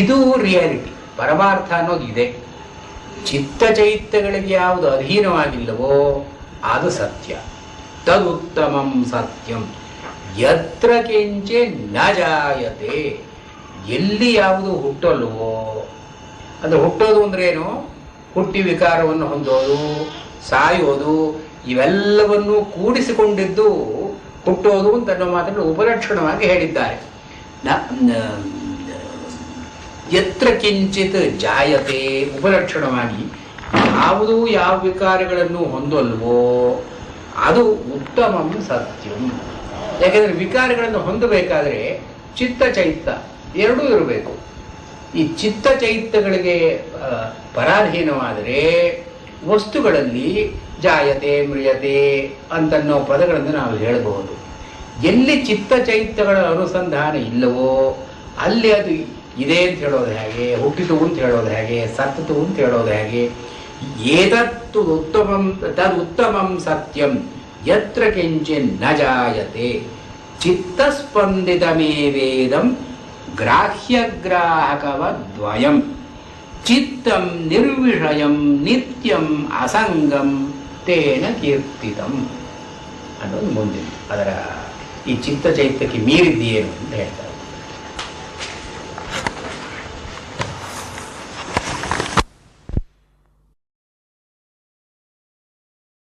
ಇದು ರಿಯಾಲಿಟಿ, ಪರಮಾರ್ಥ ಅನ್ನೋದು ಇದೆ. ಚಿತ್ತ ಚೈತ್ಯಗಳಿಗೆ ಯಾವುದು ಅಧೀನವಾಗಿಲ್ಲವೋ ಅದು ಸತ್ಯ. ತದುತ್ತಮಂ ಸತ್ಯಂ ಯತ್ರ ಕಿಂಚೆ ನ ಜಾಯತೆ. ಎಲ್ಲಿ ಯಾವುದು ಹುಟ್ಟಲ್ವೋ, ಅದು ಹುಟ್ಟೋದು ಅಂದ್ರೇನು? ಹುಟ್ಟಿ ವಿಕಾರವನ್ನು ಹೊಂದೋದು, ಸಾಯೋದು, ಇವೆಲ್ಲವನ್ನೂ ಕೂಡಿಸಿಕೊಂಡಿದ್ದು ಹುಟ್ಟೋದು ಅಂತ ಅನ್ನೋ ಮಾತನ್ನು ಉಪಲಕ್ಷಣವಾಗಿ ಹೇಳಿದ್ದಾರೆ. ಯತ್ರ ಕಿಂಚಿತ್ ಜಾಯತೆ ಉಪಲಕ್ಷಣವಾಗಿ ಯಾವುದು ಯಾವ ವಿಕಾರಗಳನ್ನು ಹೊಂದಲ್ವೋ ಅದು ಉತ್ತಮಂ ಸತ್ಯಂ. ಯಾಕೆಂದರೆ ವಿಕಾರಗಳನ್ನು ಹೊಂದಬೇಕಾದರೆ ಚಿತ್ತ ಚೈತ್ಯ ಎರಡೂ ಇರಬೇಕು. ಈ ಚಿತ್ತ ಚೈತ್ಯಗಳಿಗೆ ಪರಾಧೀನವಾದರೆ ವಸ್ತುಗಳಲ್ಲಿ ಜಾಯತೆ ಮ್ರಿಯತೆ ಅಂತನ್ನೋ ಪದಗಳನ್ನು ನಾವು ಹೇಳಬಹುದು. ಎಲ್ಲಿ ಚಿತ್ತ ಚೈತ್ಯಗಳ ಅನುಸಂಧಾನ ಇಲ್ಲವೋ ಅಲ್ಲಿ ಅದು ಇದೆ ಅಂತ ಹೇಳೋದು ಹೇಗೆ? ಹುಟ್ಟಿತು ಅಂತ ಹೇಳೋದು ಹೇಗೆ? ಸತ್ತಿತು ಅಂತ ಹೇಳೋದು ಹೇಗೆ? ಏತತ್ತು ಉತ್ತಮಂ ತದುತ್ತಮಂ ಸತ್ಯಂ ಯತ್ರ ಕಿಂಚಿನ್ ನ ಜಾಯತೆ ಚಿತ್ತಸ್ಪಂದಿತಮೇವೇದಂ ಗ್ರಾಹ್ಯಗ್ರಾಹಕವದ್ವಯಂ ಚಿತ್ತಂ ನಿರ್ವಿಷಯಂ ನಿತ್ಯಂ ಅಸಂಗಂ ತೇನ ಕೀರ್ತಿತಂ ಅನ್ನೋದು ಮುಂದಿನ ಅದರ ಈ ಚಿತ್ತ ಚೈತ್ಯಕ್ಕೆ ಮೀರಿದ್ದೇನು ಅಂತ ಹೇಳ್ತಾರೆ.